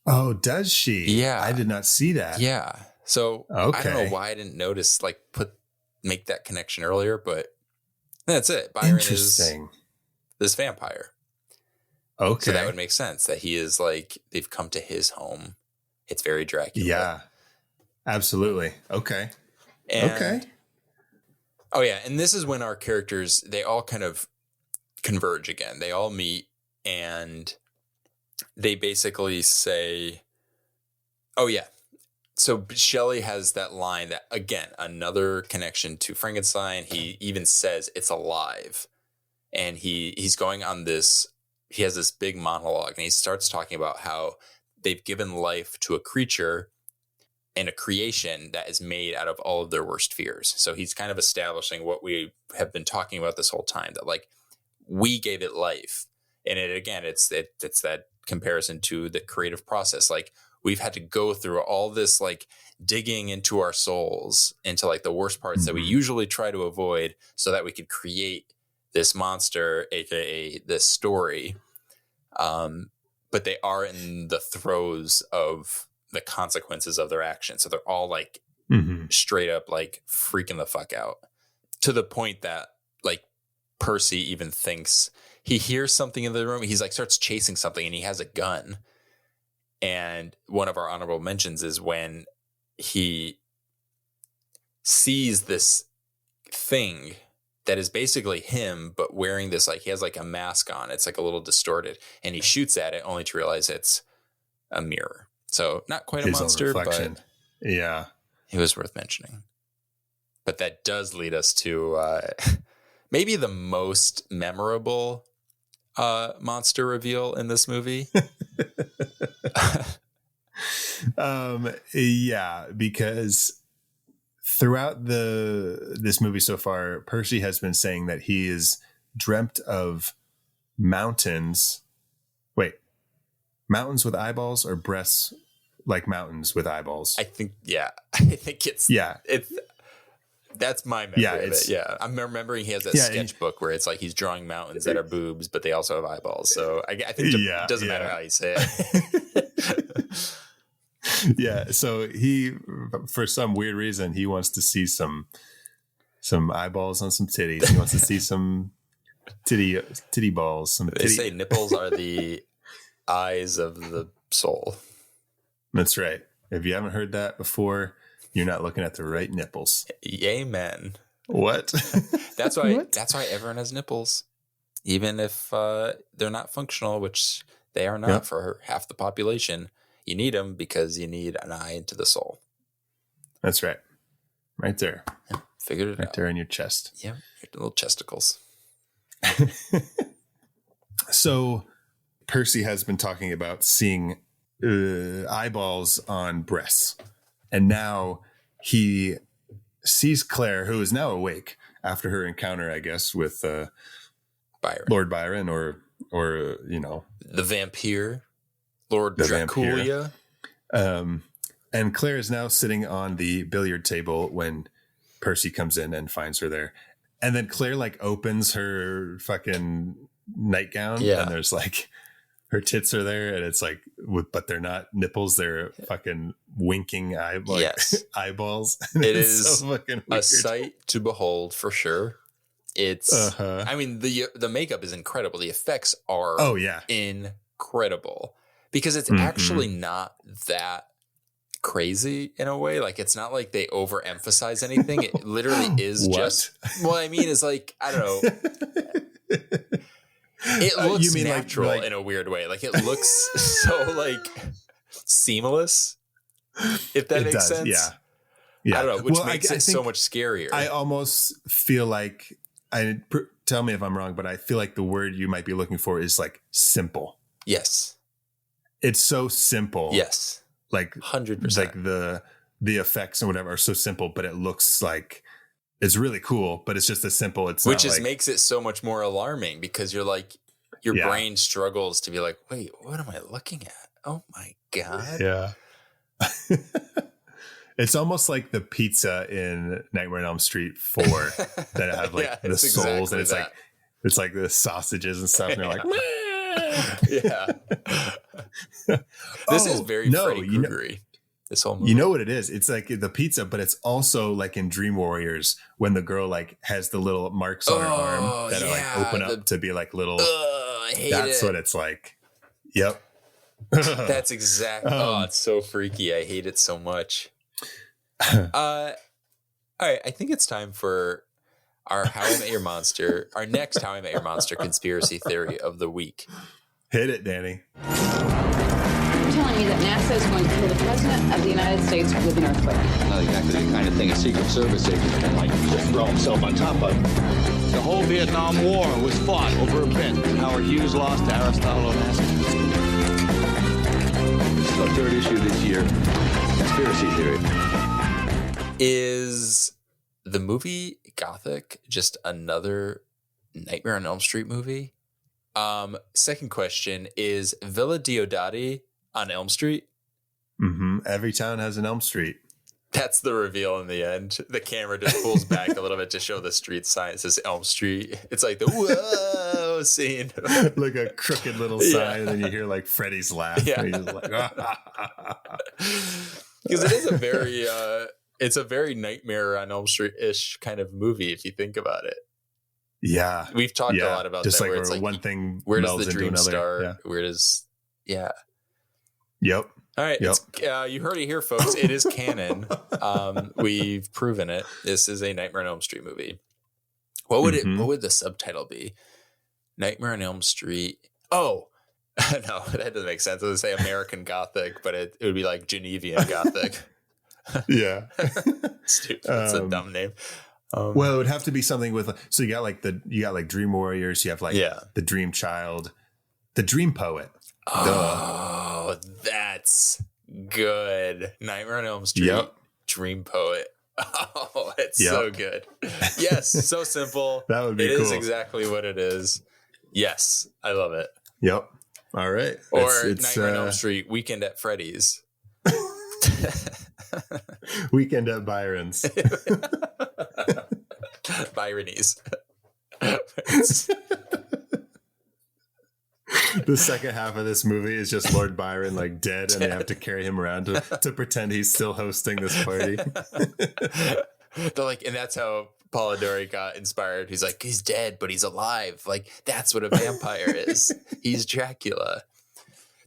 Oh, does she? Yeah. I did not see that. Yeah. So I don't know why I didn't notice, make that connection earlier, but that's it. Byron is this vampire. Okay. So that would make sense that he is like, they've come to his home. It's very Dracula. Yeah, absolutely. Okay. And, okay. Oh yeah. And this is when our characters, they all kind of converge again. They all meet and they basically say, oh yeah. So Shelley has that line that, again, another connection to Frankenstein. He even says it's alive. And he's going on this, he has this big monologue and he starts talking about how they've given life to a creature and a creation that is made out of all of their worst fears. So he's kind of establishing what we have been talking about this whole time, that like we gave it life. And it, again, it's that comparison to the creative process. Like we've had to go through all this, like digging into our souls, into like the worst parts that we usually try to avoid so that we could create this monster, aka this story. But they are in the throes of the consequences of their actions. So they're all like straight up like freaking the fuck out, to the point that like Percy even thinks he hears something in the room. He's like starts chasing something and he has a gun. And one of our honorable mentions is when he sees this thing that is basically him, but wearing this, like he has like a mask on. It's like a little distorted, and he shoots at it only to realize it's a mirror. So not quite a monster, but yeah, it was worth mentioning. But that does lead us to maybe the most memorable monster reveal in this movie. Yeah, because throughout this movie so far, Percy has been saying that he is dreamt of mountains. Wait, mountains with eyeballs or breasts like mountains with eyeballs? I think it's that's my memory of it. Yeah, I'm remembering he has that sketchbook where it's like he's drawing mountains that are boobs, but they also have eyeballs. So I think it doesn't matter how you say it. Yeah, so he, for some weird reason, he wants to see some eyeballs on some titties. He wants to see some titty balls. They say nipples are the eyes of the soul. That's right. If you haven't heard that before, you're not looking at the right nipples. Amen. What? That's why. That's why everyone has nipples, even if they're not functional, which they are not for half the population. You need them because you need an eye into the soul. That's right. Right there. Yeah, figured it out. Right there in your chest. Yeah, your little chesticles. So Percy has been talking about seeing eyeballs on breasts. And now he sees Claire, who is now awake after her encounter, I guess, with Byron. Lord Byron or the vampire. Lord Dracula. And Claire is now sitting on the billiard table when Percy comes in and finds her there. And then Claire like opens her fucking nightgown and there's like her tits are there and it's like, but they're not nipples. They're fucking winking eyeballs. It is so fucking weird. A sight to behold for sure. It's, I mean, the makeup is incredible. The effects are incredible. Because it's actually not that crazy in a way. Like, it's not like they overemphasize anything. It literally is just, well, I mean, it's like, I don't know. It looks natural in a weird way. Like, it looks so, like, seamless, if that makes sense. Yeah. I don't know, which makes it so much scarier. I almost feel like, tell me if I'm wrong, but I feel like the word you might be looking for is, like, simple. Yes. It's so simple. Yes. Like 100%. Like the effects and whatever are so simple, but it looks like it's really cool, but it's just as simple. It's which just makes it so much more alarming because you're like, your brain struggles to be like, wait, what am I looking at? Oh my God. Yeah. It's almost like the pizza in Nightmare on Elm Street 4 that have like the souls and it's like the sausages and stuff. And they're like, yeah. This is very Freddy Krueger-y. This whole movie. You know what it is? It's like the pizza, but it's also like in Dream Warriors when the girl like has the little marks on her arm that are like open up to be like little. I hate it. That's what it's like. Yep. That's exactly. It's so freaky. I hate it so much. All right. I think it's time for our How I Met Your Monster, our next How I Met Your Monster conspiracy theory of the week. Hit it, Danny. You're telling me that NASA is going to kill the President of the United States with an earthquake. Not exactly the kind of thing a Secret Service agent can, like, just throw himself on top of. The whole Vietnam War was fought over a bet Howard Hughes lost to Aristotle Onassis. This is the third issue this year. Conspiracy theory. Is the movie Gothic just another Nightmare on Elm Street movie? Second question, is Villa Diodati on Elm Street? Mm-hmm. Every town has an Elm Street. That's the reveal in the end. The camera just pulls back a little bit to show the street sign. It says Elm Street. It's like the whoa scene. Like a crooked little sign, and then you hear like Freddy's laugh. Yeah. And he's just like, because it is a very it's a very Nightmare on Elm Street-ish kind of movie if you think about it. Yeah. We've talked a lot about just that. Like Where it's like one thing, where does melds the into dream another. start? Yeah. Where does Yep. All right, Yep. You heard it here, folks. It is canon. We've proven it. This is a Nightmare on Elm Street movie. What would What would the subtitle be? Nightmare on Elm Street. Oh, no, that doesn't make sense. I would say American Gothic, but it would be like Genevian Gothic. Yeah. Stupid. It's a dumb name. Well, it would have to be something with. So you got like Dream Warriors. You have like the Dream Child, the Dream Poet. Oh, that's good. Nightmare on Elm Street. Yep. Dream Poet. Oh, it's so good. Yes, so simple. That would be It cool. is exactly what it is. Yes, I love it. Yep. All right. Or Nightmare on Elm Street, Weekend at Freddy's. Weekend at Byron's. Byronies. The second half of this movie is just Lord Byron like dead, and they have to carry him around to pretend he's still hosting this party. They're like, and that's how Polidori got inspired. He's like, he's dead, but he's alive. Like, that's what a vampire is. He's Dracula.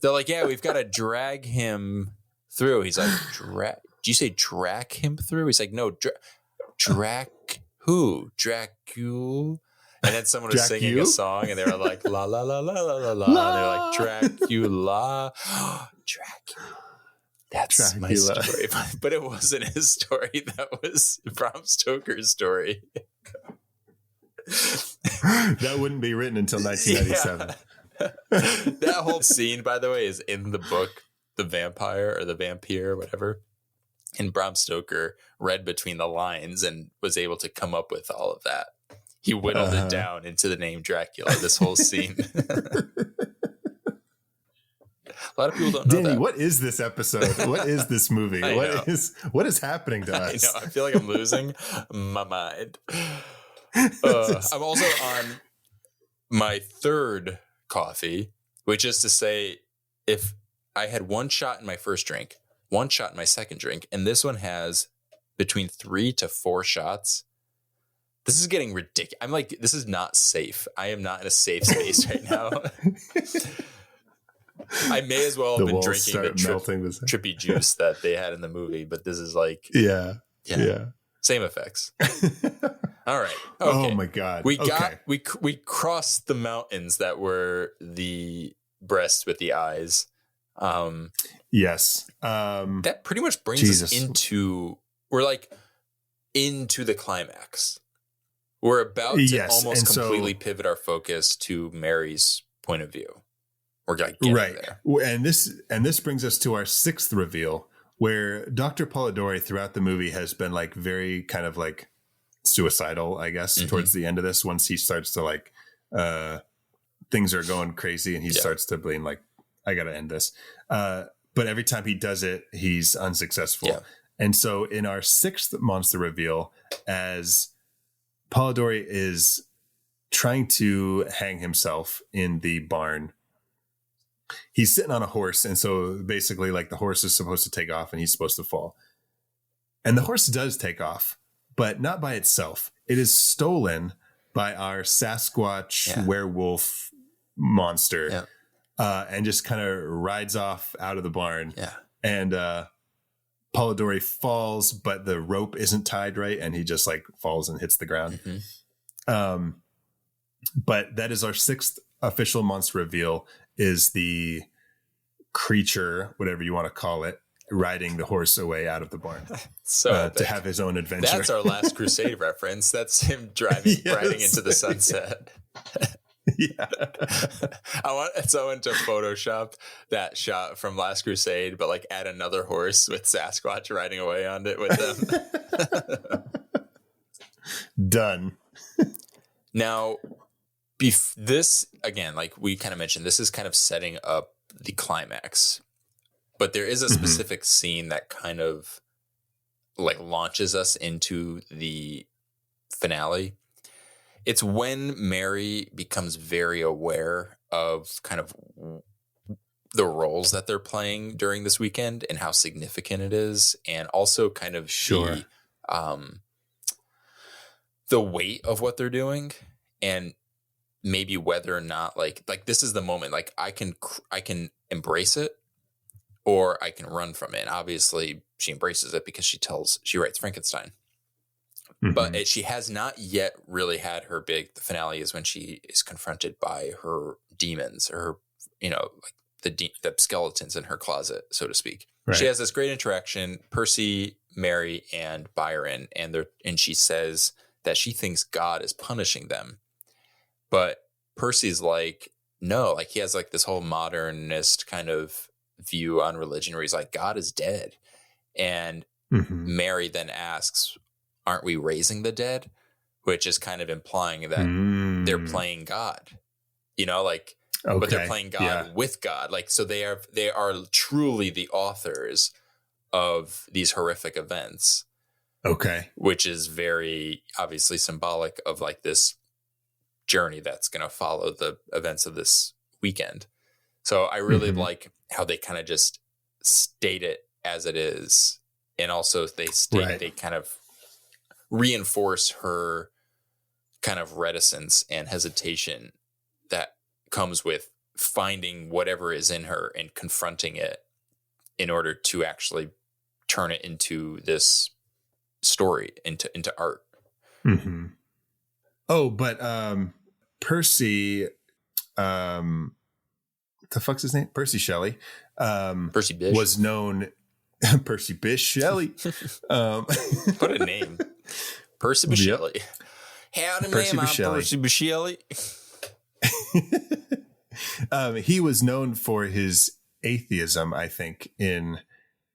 They're like, yeah, we've got to drag him through. He's like, do you say drag him through? He's like, no, who? Dracula? And then someone was singing a song, and they were like, la, la, la, la, la, la, la. And they're like, Dracula. Dracula. That's my story. But it wasn't his story. That was Bram Stoker's story. That wouldn't be written until 1997. Yeah. That whole scene, by the way, is in the book, The Vampire or The Vampire, whatever. And Bram Stoker read between the lines and was able to come up with all of that. He whittled it down into the name Dracula, this whole scene. A lot of people don't know Danny, that. what is this episode? What is this movie? What is happening to us? I know. I feel like I'm losing my mind. I'm also on my third coffee, which is to say, if I had one shot in my first drink, one shot in my second drink, and this one has between 3 to 4 shots. This is getting ridiculous. I'm like, this is not safe. I am not in a safe space right now. I may as well have been drinking the trippy juice that they had in the movie, but this is like, yeah. same effects. All right. Okay. Oh my God. We crossed the mountains that were the breasts with the eyes. Yes. That pretty much brings us into the climax. We're about to almost completely pivot our focus to Mary's point of view. We're like getting there. And this brings us to our sixth reveal, where Dr. Polidori throughout the movie has been like very kind of like suicidal, I guess, towards the end of this, once he starts to like things are going crazy and he starts to blame like, I gotta end this. But every time he does it, he's unsuccessful. Yeah. And so in our sixth monster reveal, as Polidori is trying to hang himself in the barn, he's sitting on a horse. And so basically like the horse is supposed to take off and he's supposed to fall. And the horse does take off, but not by itself. It is stolen by our Sasquatch werewolf monster, and just kind of rides off out of the barn. Yeah. And Polidori falls, but the rope isn't tied right, and he just like falls and hits the ground. But that is our 6th official monster reveal, is the creature, whatever you want to call it, riding the horse away out of the barn to have his own adventure. That's our Last Crusade reference. That's him riding into the sunset. Yeah. I want someone to Photoshop that shot from Last Crusade, but like add another horse with Sasquatch riding away on it with them. Done. Now, this, again, like we kind of mentioned, this is kind of setting up the climax. But there is a specific scene that kind of like launches us into the finale. It's when Mary becomes very aware of kind of the roles that they're playing during this weekend and how significant it is. And also kind of the weight of what they're doing, and maybe whether or not like this is the moment, like I can embrace it, or I can run from it. And obviously she embraces it because she writes Frankenstein. But she has not yet really had her the finale is when she is confronted by her demons, or like the skeletons in her closet, so to speak. Right. She has this great interaction, Percy, Mary, and Byron, and she says that she thinks God is punishing them. But Percy's like, no, like he has like this whole modernist kind of view on religion where he's like, God is dead. And Mary then asks, aren't we raising the dead? Which is kind of implying that they're playing God, but they're playing God with God. Like, so they are truly the authors of these horrific events. Okay. Which is very obviously symbolic of like this journey that's going to follow the events of this weekend. So I really like how they kind of just state it as it is. And also they kind of reinforce her kind of reticence and hesitation that comes with finding whatever is in her and confronting it in order to actually turn it into this story, into art. Oh, but Percy, what the fuck's his name? Percy Shelley. Percy Bysshe was known. Percy Bysshe Shelley. What a name. Percy Bysshe Shelley. Howdy, Percy ma'am. I'm Bysshe Percy Bysshe Shelley. He was known for his atheism, I think, in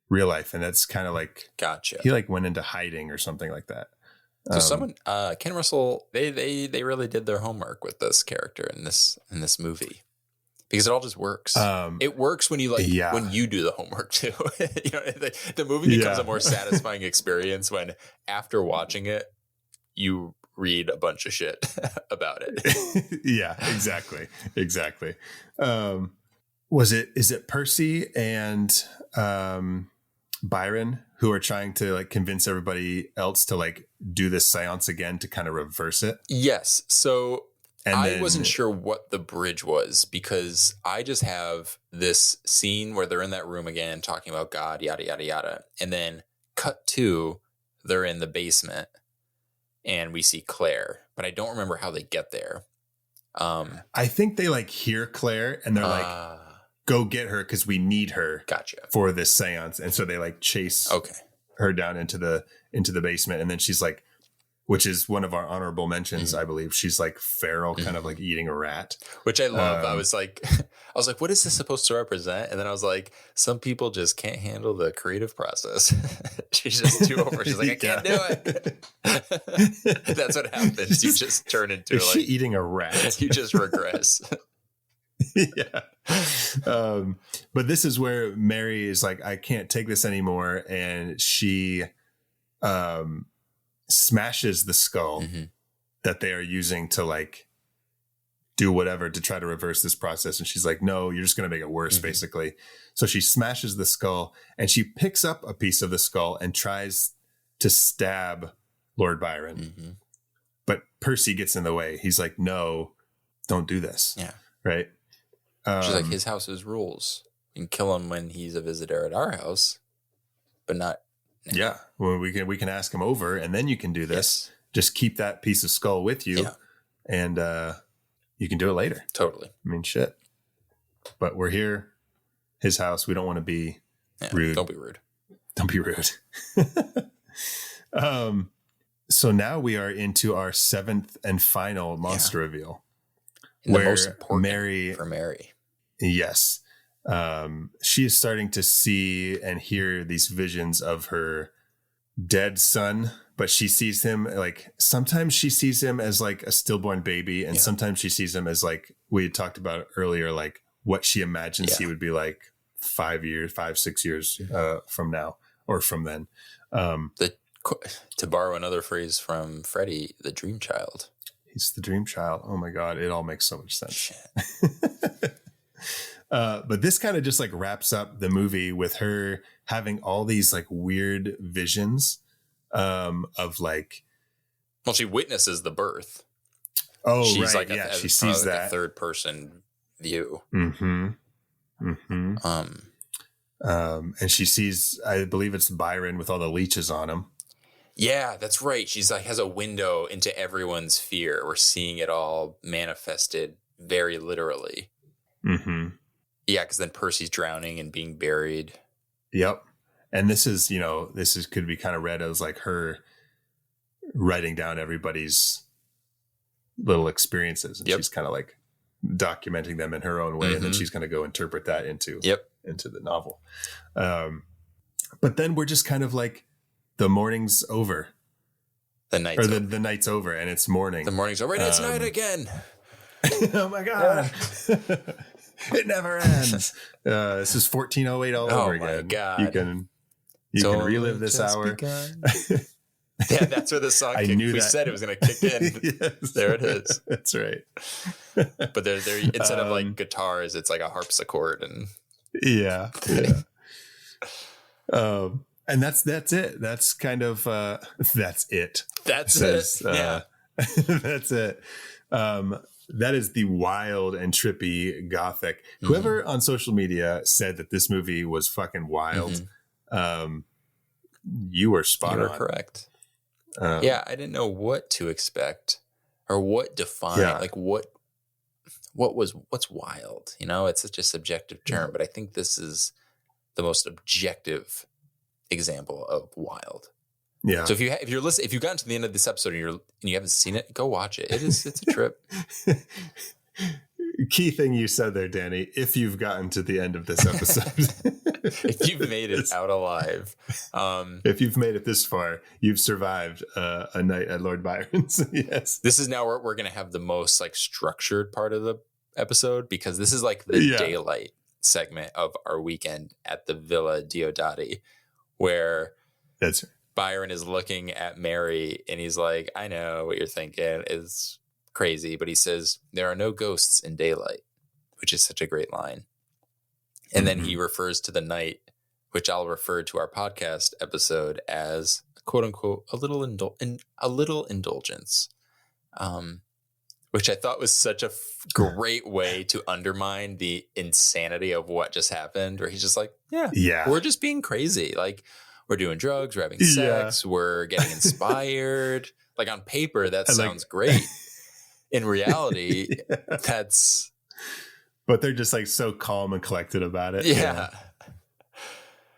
real life, and that's kind of like gotcha. He like went into hiding or something like that. So Ken Russell, they really did their homework with this character in this movie, because it all just works. It works when you when you do the homework too. The movie becomes a more satisfying experience when after watching it, you read a bunch of shit about it. Yeah, exactly. Is it Percy and Byron who are trying to like convince everybody else to like do this seance again to kind of reverse it? Yes. So I wasn't sure what the bridge was, because I just have this scene where they're in that room again talking about God, yada, yada, yada. And then cut to, they're in the basement and we see Claire, but I don't remember how they get there. I think they like hear Claire and they're like, go get her because we need her for this seance. And so they like chase her down into the basement. And then she's like, which is one of our honorable mentions, I believe. She's like feral, kind of like eating a rat. Which I love. I was like, what is this supposed to represent? And then I was like, some people just can't handle the creative process. She's just too over. She's like, I can't do it. That's what happens. You just turn into is she eating a rat? You just regress. Yeah. But this is where Mary is like, I can't take this anymore. And she smashes the skull that they are using to like do whatever to try to reverse this process. And she's like, no, you're just going to make it worse, basically. So she smashes the skull and she picks up a piece of the skull and tries to stab Lord Byron. But Percy gets in the way. He's like, no, don't do this. Yeah. Right. She's like, his house is rules. You can kill him when he's a visitor at our house, but not. Yeah. Well, we can ask him over, and then you can do this. Yes. Just keep that piece of skull with you, and you can do it later. Totally. I mean, shit. But we're here, his house. We don't want to be rude. Don't be rude. Don't be rude. So now we are into our 7th and final monster reveal. And the most important for Mary. Yes. She is starting to see and hear these visions of her dead son, but she sees him like, sometimes she sees him as like a stillborn baby, and sometimes she sees him as like we had talked about earlier, like what she imagines he would be like 5 years, 6 years from now or from then. To borrow another phrase from Freddie, the dream child. He's the dream child. Oh my God. It all makes so much sense. But this kind of just like wraps up the movie with her having all these like weird visions of like. Well, she witnesses the birth. Oh, she's right. like She sees like that a third person view. Mm-hmm. Mm-hmm. And she sees, I believe it's Byron with all the leeches on him. Yeah, that's right. She's like has a window into everyone's fear. We're seeing it all manifested very literally. Mm-hmm. Yeah, because then Percy's drowning and being buried. Yep. And this is could be kind of read as like her writing down everybody's little experiences, and she's kind of like documenting them in her own way, and then she's going to go interpret that into the novel. But then we're just kind of like, the morning's over. The night's over, and it's morning. The morning's over, and it's night again. Oh my God. It never ends. This is 1408 all over again. Oh my God. You can relive this hour. Yeah, that's where the song kicked. We said it was going to kick in. Yes. There it is. That's right. But there instead of like guitars, it's like a harpsichord and yeah. And that's it. That's kind of that's it. That's it. Yeah. That's it. That is the wild and trippy Gothic. Whoever on social media said that this movie was fucking wild, you were spot on. You were correct. I didn't know what to expect or what define like what's wild. You know, it's such a subjective term, but I think this is the most objective example of wild. Yeah. So if you're listening, if you've gotten to the end of this episode and you haven't seen it, go watch it. It's a trip. Key thing you said there, Danny, if you've gotten to the end of this episode. If you've made it out alive. If you've made it this far, you've survived a night at Lord Byron's. Yes. This is now where we're going to have the most like structured part of the episode, because this is like the daylight segment of our weekend at the Villa Diodati, where that's Byron is looking at Mary and he's like, I know what you're thinking is crazy, but he says, there are no ghosts in daylight, which is such a great line. And then he refers to the night, which I'll refer to our podcast episode as quote unquote, a little indulgence, which I thought was such a great way to undermine the insanity of what just happened, where he's just like, yeah, we're just being crazy. Like, we're doing drugs, we're having sex, we're getting inspired. Like, on paper, that sounds great. In reality, that's... But they're just like so calm and collected about it. Yeah.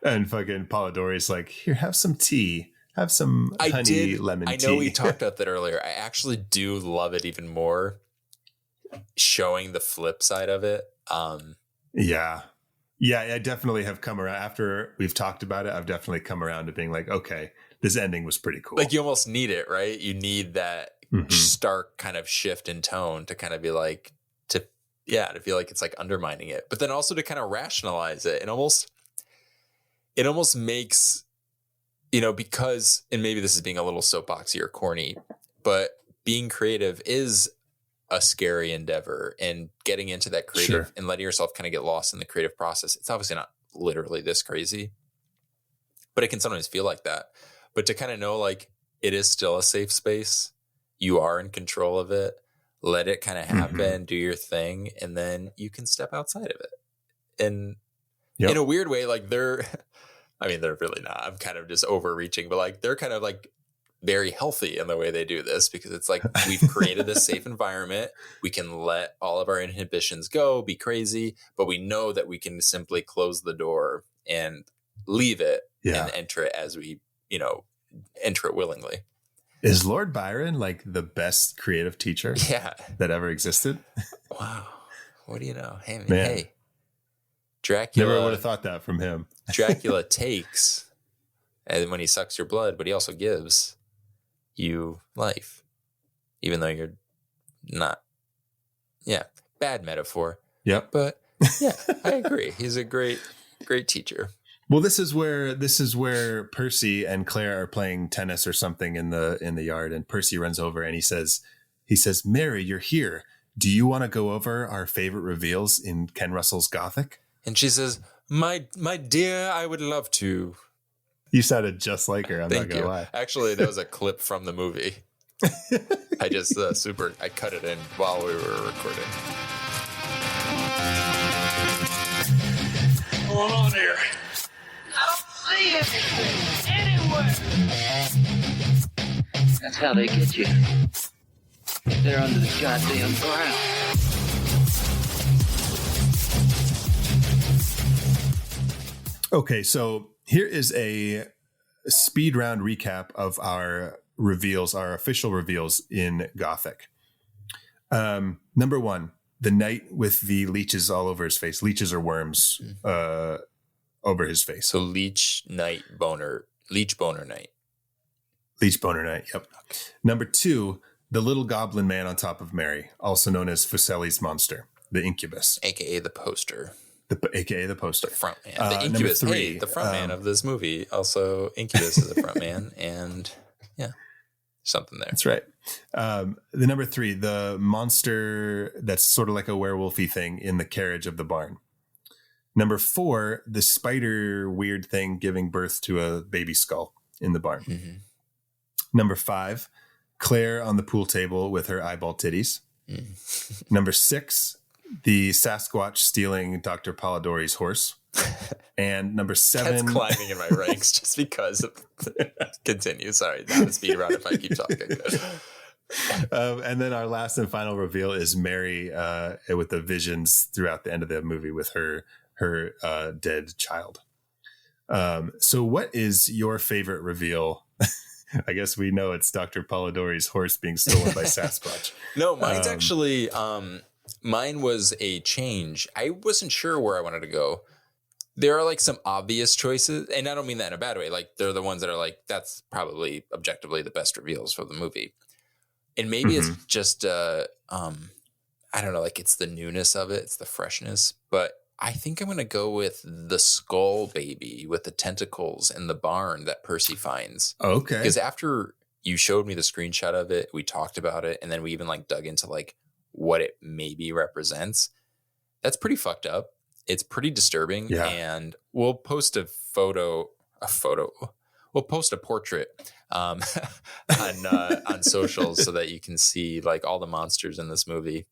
And fucking Polidori's like, here, have some tea. Have some lemon tea. I know we talked about that earlier. I actually do love it even more, showing the flip side of it. Yeah, I definitely have come around. After we've talked about it, I've definitely come around to being like, okay, this ending was pretty cool. Like, you almost need it, right? You need that stark kind of shift in tone to kind of be like, to feel like it's like undermining it. But then also to kind of rationalize it. It almost makes, because, and maybe this is being a little soapboxy or corny, but being creative is a scary endeavor, and getting into that creative and letting yourself kind of get lost in the creative process. It's obviously not literally this crazy, but it can sometimes feel like that. But to kind of know, like, it is still a safe space. You are in control of it. let it kind of happen, do your thing, and then you can step outside of it. And in a weird way, like they're really not. I'm kind of just overreaching, but like they're kind of like very healthy in the way they do this, because it's like we've created this safe environment. We can let all of our inhibitions go, be crazy, but we know that we can simply close the door and leave it and enter it as we, enter it willingly. Is Lord Byron like the best creative teacher that ever existed? Wow. What do you know? Hey, man. Hey. Dracula. Never would have thought that from him. Dracula takes, and when he sucks your blood, but he also gives you life, even though you're not. Yeah, bad metaphor. Yep. But yeah, I agree. He's a great teacher. Well, this is where Percy and Claire are playing tennis or something in the yard, and Percy runs over and he says, "Mary, you're here. Do you want to go over our favorite reveals in Ken Russell's Gothic?" And she says, "My dear, I would love to." You sounded just like her. I'm not gonna lie. Actually, that was a clip from the movie. I just I cut it in while we were recording. What's going on here? I don't see anything anywhere. That's how they get you. They're under the goddamn ground. Okay, so here is a speed round recap of our reveals, our official reveals in Gothic. Number 1, the knight with the leeches all over his face. Leeches or worms over his face. So leech boner knight. Leech boner knight, yep. Okay. Number 2, the little goblin man on top of Mary, also known as Fuseli's monster, the incubus. AKA the poster. AKA the poster. The front man. The incubus. Number 3, hey, the front man of this movie. Also, incubus is the front man. And yeah, something there. That's right. The number 3, the monster that's sort of like a werewolfy thing in the carriage of the barn. Number 4, the spider weird thing giving birth to a baby skull in the barn. Mm-hmm. Number 5, Claire on the pool table with her eyeball titties. Number 6, the Sasquatch stealing Dr. Polidori's horse. And number 7. That's climbing in my ranks just because of continue. Sorry, not a speed round if I keep talking. And then our last and final reveal is Mary with the visions throughout the end of the movie with her dead child. So what is your favorite reveal? I guess we know it's Dr. Polidori's horse being stolen by Sasquatch. No, mine's actually, mine was a change. I wasn't sure where I wanted to go. There are like some obvious choices, and I don't mean that in a bad way. Like they're the ones that are like, that's probably objectively the best reveals for the movie. And maybe it's just, I don't know, like it's the newness of it. It's the freshness, but I think I'm going to go with the skull baby with the tentacles in the barn that Percy finds. Okay. Because after you showed me the screenshot of it, we talked about it, and then we even like dug into like what it maybe represents. That's pretty fucked up. It's pretty disturbing. Yeah. And we'll post we'll post a portrait on socials so that you can see like all the monsters in this movie.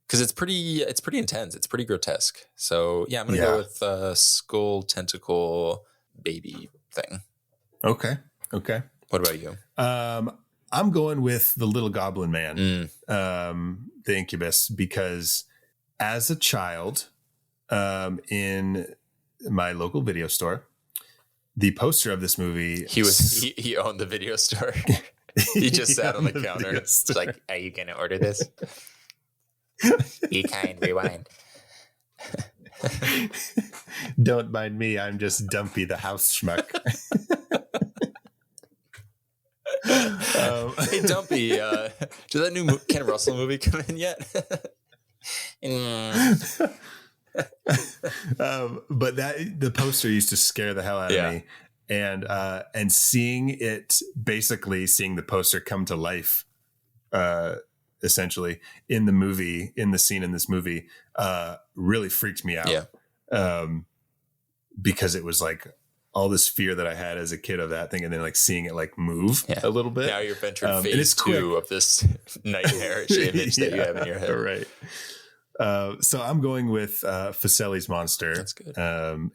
Because it's pretty intense. It's pretty grotesque. So yeah, I'm gonna go with skull tentacle baby thing. Okay. What about you? I'm going with the little goblin man, the incubus, because as a child, in my local video store, the poster of this movie, he owned the video store. He just sat on the counter. It's like, are you gonna order this? Be kind, rewind. Don't mind me. I'm just Dumpy, the house schmuck. Hey, Dumpy, did that new Ken Russell movie come in yet? But the poster used to scare the hell out of me, and seeing the poster come to life, essentially in the scene in this movie, really freaked me out. Yeah. Because it was like all this fear that I had as a kid of that thing, and then like seeing it like move a little bit. Now you've entered and phase it's 2 of this nightmarish image that you have in your head. Right. So I'm going with Fuseli's monster. That's good.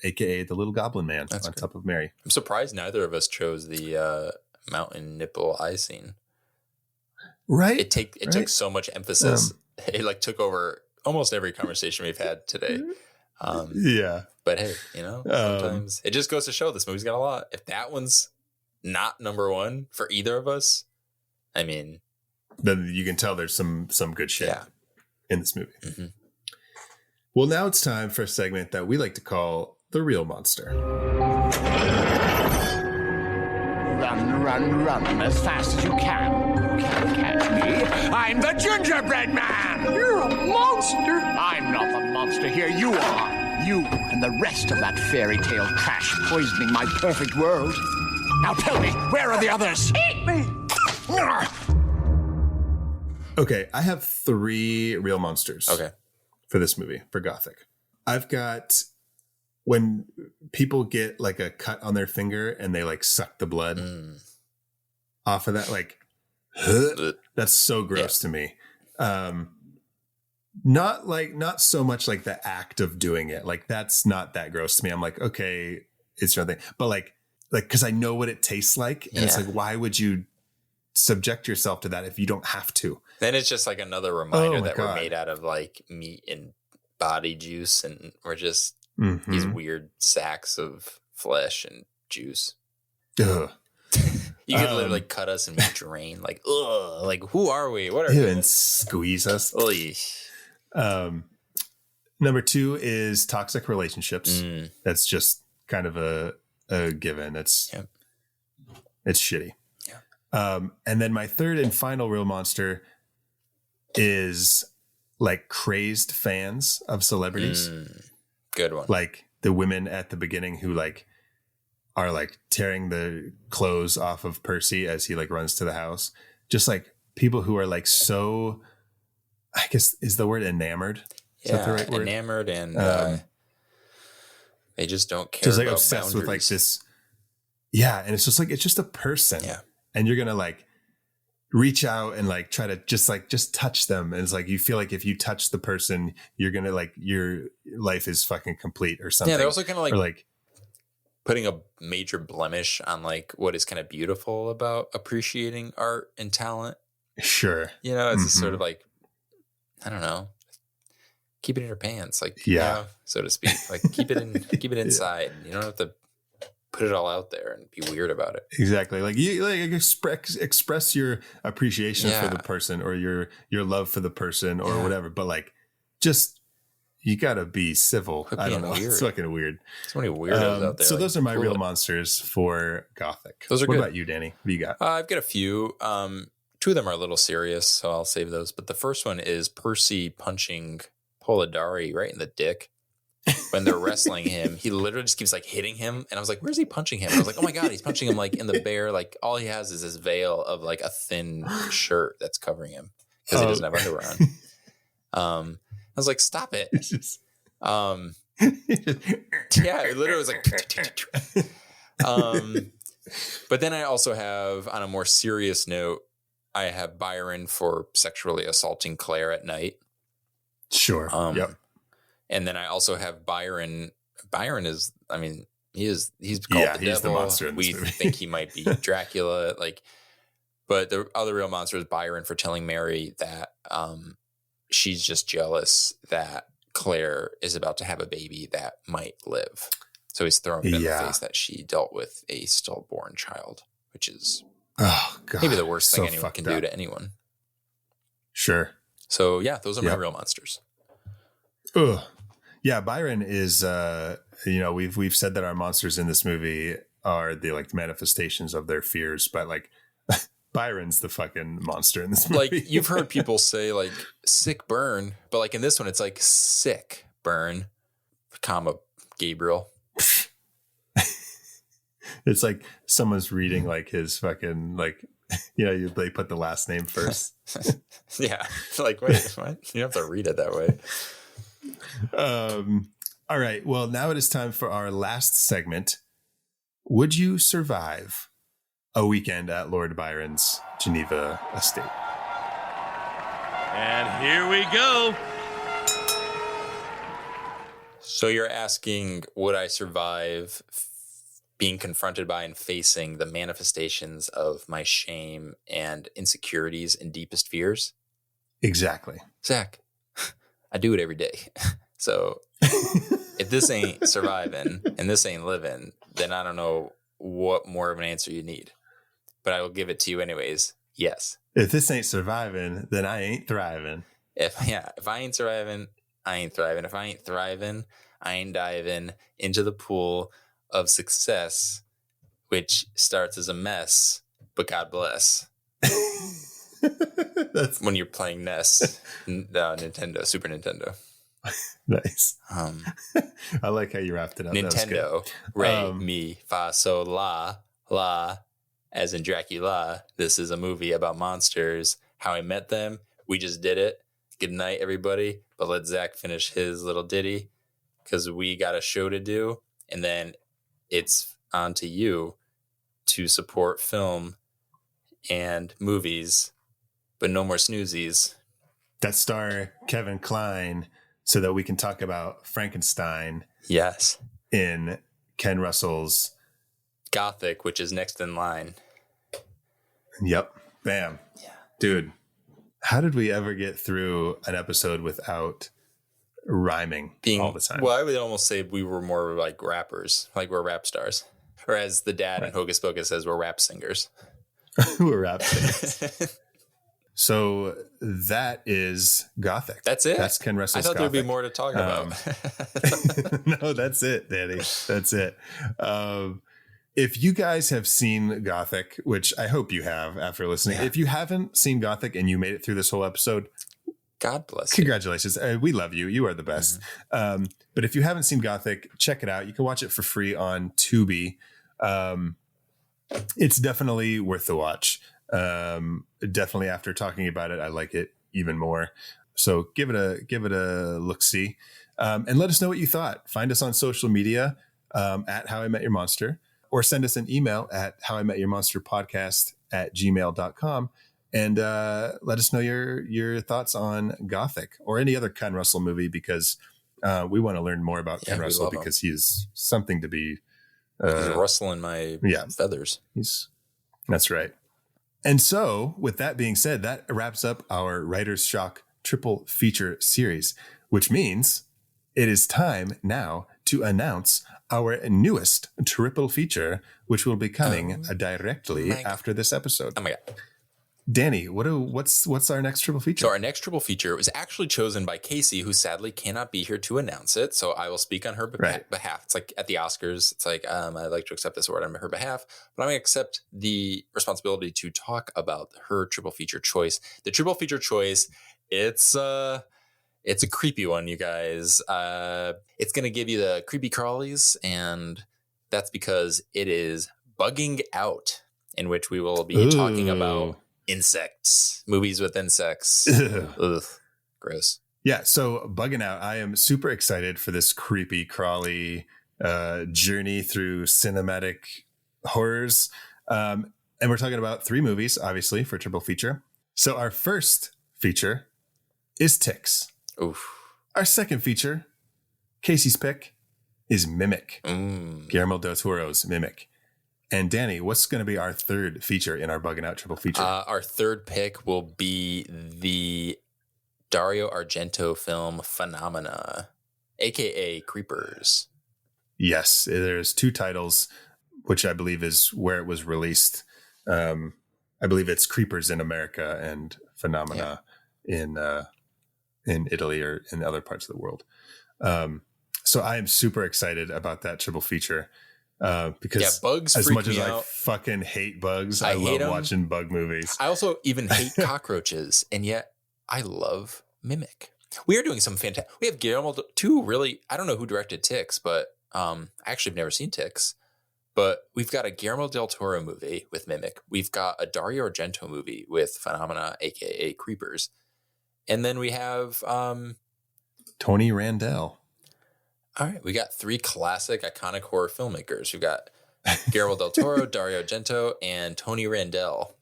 AKA the little goblin man on top of Mary. I'm surprised neither of us chose the mountain nipple eye scene. Right. It took so much emphasis. It like took over almost every conversation we've had today. Yeah. But hey, sometimes it just goes to show this movie's got a lot. If that one's not number one for either of us, I mean, then you can tell there's some good shit in this movie. Mm-hmm. Well, now it's time for a segment that we like to call The Real Monster. Run, run, run as fast as you can. You can't catch me. I'm the gingerbread man. You're a monster. I'm not the monster here. You are. You and the rest of that fairy tale trash poisoning my perfect world. Now tell me, where are the others? Eat me. Okay, I have 3 real monsters. Okay. For this movie, for Gothic. I've got when people get like a cut on their finger and they like suck the blood off of that, like that's so gross to me. Not so much like the act of doing it. Like that's not that gross to me. I'm like, okay, it's your thing. But like because I know what it tastes like, and it's like, why would you subject yourself to that if you don't have to? Then it's just like another reminder that we're made out of like meat and body juice, and we're just these weird sacks of flesh and juice. Ugh. You could literally cut us and we drain. Like, ugh, like who are we? What are we? And squeeze us. Number 2 is toxic relationships. That's just kind of a given. It's shitty. Yeah. And then my third and final real monster is like crazed fans of celebrities. Good one. Like the women at the beginning who like are like tearing the clothes off of Percy as he like runs to the house. Just like people who are like so, I guess is the word enamored. Is that the right word? Enamored, and they just don't care. Just like about obsessed boundaries. with like this. Yeah. And it's just like, it's just a person. Yeah. And you're going to like reach out and like try to just touch them. And it's like, you feel like if you touch the person, you're going to like, your life is fucking complete or something. Yeah. They're also kind of like putting a major blemish on like what is kind of beautiful about appreciating art and talent. Sure. It's sort of like, I don't know, keep it in your pants, like, so to speak, like keep it inside. You don't have to put it all out there and be weird about it. Exactly. Like you like express your appreciation for the person or your love for the person or whatever. But like, just, you gotta be civil. I don't know. Weird. It's fucking weird. So many weirdos out there. So like, those are my real monsters for Gothic. Those are what good. About you, Danny? What do you got? I've got a few. 2 of them are a little serious, so I'll save those. But the first one is Percy punching Polidori right in the dick. When they're wrestling him, he literally just keeps like hitting him. And I was like, where's he punching him? And I was like, oh my God, he's punching him like in the bare, like all he has is this veil of like a thin shirt that's covering him because he doesn't have underwear on. I was like, stop it. Yeah, it literally was like, but then I also have, on a more serious note, I have Byron for sexually assaulting Claire at night. Sure. Yep. And then I also have Byron. Byron is, I mean, he's called the devil. The monster in this movie. think he might be Dracula. But the other real monster is Byron for telling Mary that she's just jealous that Claire is about to have a baby that might live. So he's throwing it in the face that she dealt with a stillborn child, which is maybe the worst thing anyone can do to anyone. Sure. So yeah, those are my real monsters. Ugh. Yeah, Byron is we've said that our monsters in this movie are the like manifestations of their fears, but like Byron's the fucking monster in this movie. Like you've heard people say like sick burn, but like in this one it's like sick burn, comma Gabriel. It's like someone's reading like his fucking like they put the last name first. Yeah. Like wait, what? You don't have to read it that way. All right. Well, now it is time for our last segment, would you survive a weekend at Lord Byron's Geneva estate? And here we go. So you're asking, would I survive being confronted by and facing the manifestations of my shame and insecurities and deepest fears? Exactly. Zach, I do it every day. So if this ain't surviving and this ain't living, then I don't know what more of an answer you need. But I will give it to you anyways. Yes. If this ain't surviving, then I ain't thriving. If I ain't surviving, I ain't thriving. If I ain't thriving, I ain't diving into the pool of success, which starts as a mess, but God bless. That's when you're playing NES, Nintendo, Super Nintendo. Nice. I like how you wrapped it up. Nintendo, re, mi, fa, sol, la, as in Dracula. This is a movie about monsters. How I met them. We just did it. Good night, everybody. But let Zach finish his little ditty because we got a show to do. And then it's on to you to support film and movies, but no more snoozies. That star Kevin Kline, so that we can talk about Frankenstein. Yes. In Ken Russell's Gothic, which is next in line. Yep. Bam. Yeah. Dude, how did we ever get through an episode without rhyming all the time? Well, I would almost say we were more like rappers, like we're rap stars. Or as the dad in Hocus Pocus says, we're rap singers. We're rap singers. So that is Gothic. That's it. That's Ken Russell's Gothic. I thought there'd be more to talk about. No, that's it, Danny. That's it. If you guys have seen Gothic, which I hope you have after listening, if you haven't seen Gothic and you made it through this whole episode, God bless congratulations. We love you. You are the best. Mm-hmm. But if you haven't seen Gothic, check it out. You can watch it for free on Tubi. It's definitely worth the watch. Definitely after talking about it, I like it even more. So give it a look-see. And let us know what you thought. Find us on social media at How I Met Your Monster, or send us an email at howimetyourmonsterpodcast@gmail.com. And let us know your thoughts on Gothic or any other Ken Russell movie, because we want to learn more about Ken Russell, because he is something to be. He's rustling my feathers. That's right. And so, with that being said, that wraps up our Writer's Shock triple feature series, which means it is time now to announce our newest triple feature, which will be coming directly after this episode. Oh my God. Danny, what's our next triple feature? So our next triple feature was actually chosen by Casey, who sadly cannot be here to announce it. So I will speak on her behalf. It's like at the Oscars. It's like, I'd like to accept this award on her behalf, but I'm going to accept the responsibility to talk about her triple feature choice. The triple feature choice, it's a creepy one, you guys. It's going to give you the creepy crawlies, and that's because it is Bugging Out, in which we will be talking about insects, movies with insects. Ugh, gross. Yeah, so Bugging Out, I am super excited for this creepy crawly journey through cinematic horrors. And we're talking about 3 movies, obviously, for triple feature. So our first feature is Ticks. Oof. Our second feature, Casey's pick, is Mimic. Guillermo del Toro's Mimic. And Danny, what's going to be our third feature in our Bugging Out triple feature? Our third pick will be the Dario Argento film Phenomena, aka Creepers. Yes, there's 2 titles, which I believe is where it was released. I believe it's Creepers in America and Phenomena in Italy or in other parts of the world. So I am super excited about that triple feature. Because bugs as much as out. I fucking hate bugs, I love watching bug movies. I also even hate cockroaches, and yet I love Mimic. We are doing some fantastic. We have Guillermo, 2 really. I don't know who directed Ticks, but I actually have never seen Ticks. But we've got a Guillermo del Toro movie with Mimic. We've got a Dario Argento movie with Phenomena, aka Creepers, and then we have Tony Randell. All right, we got 3 classic, iconic horror filmmakers. We've got Guillermo del Toro, Dario Argento, and Tony Randell.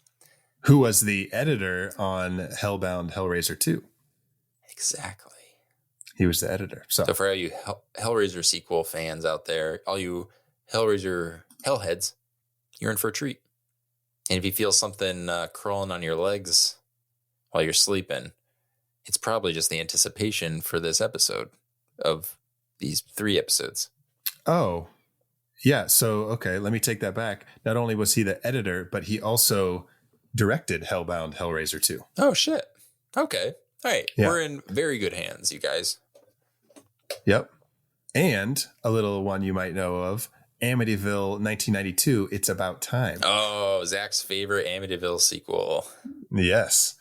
Who was the editor on Hellbound Hellraiser 2. Exactly. He was the editor. So for all you Hellraiser sequel fans out there, all you Hellraiser hellheads, you're in for a treat. And if you feel something crawling on your legs while you're sleeping, it's probably just the anticipation for this episode of these 3 episodes. Oh, yeah. So, okay, let me take that back. Not only was he the editor, but he also directed Hellbound Hellraiser 2. Oh, shit. Okay. All right. Yeah. We're in very good hands, you guys. Yep. And a little one you might know of, Amityville 1992, It's About Time. Oh, Zach's favorite Amityville sequel. Yes.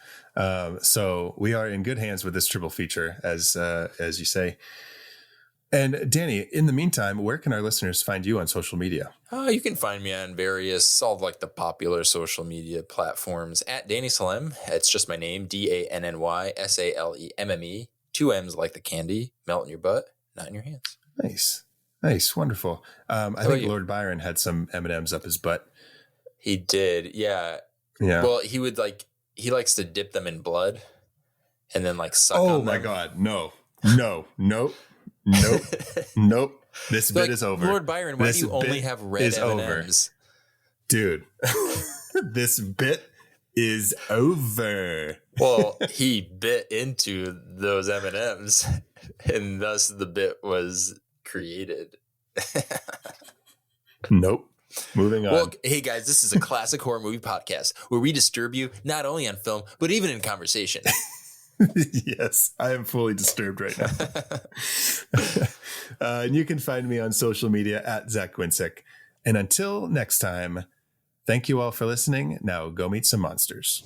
So we are in good hands with this triple feature, as you say. And Danny, in the meantime, where can our listeners find you on social media? You can find me on various, all of like the popular social media platforms at Danny Salem. It's just my name, DANNYSALEMME. 2 M's like the candy, melt in your butt, not in your hands. Nice, wonderful. I think Lord Byron had some M&Ms up his butt. He did, yeah. Well, he likes to dip them in blood and then like suck on them. Oh my God, no. This bit is over. Lord Byron, why do you only have red M&Ms? Dude, this bit is over. Well, he bit into those M&Ms and thus the bit was created. Nope. Moving on. Well, hey guys, this is a classic horror movie podcast where we disturb you not only on film, but even in conversation. Yes, I am fully disturbed right now. And you can find me on social media at Zach Gwinsick. And until next time, thank you all for listening. Now go meet some monsters.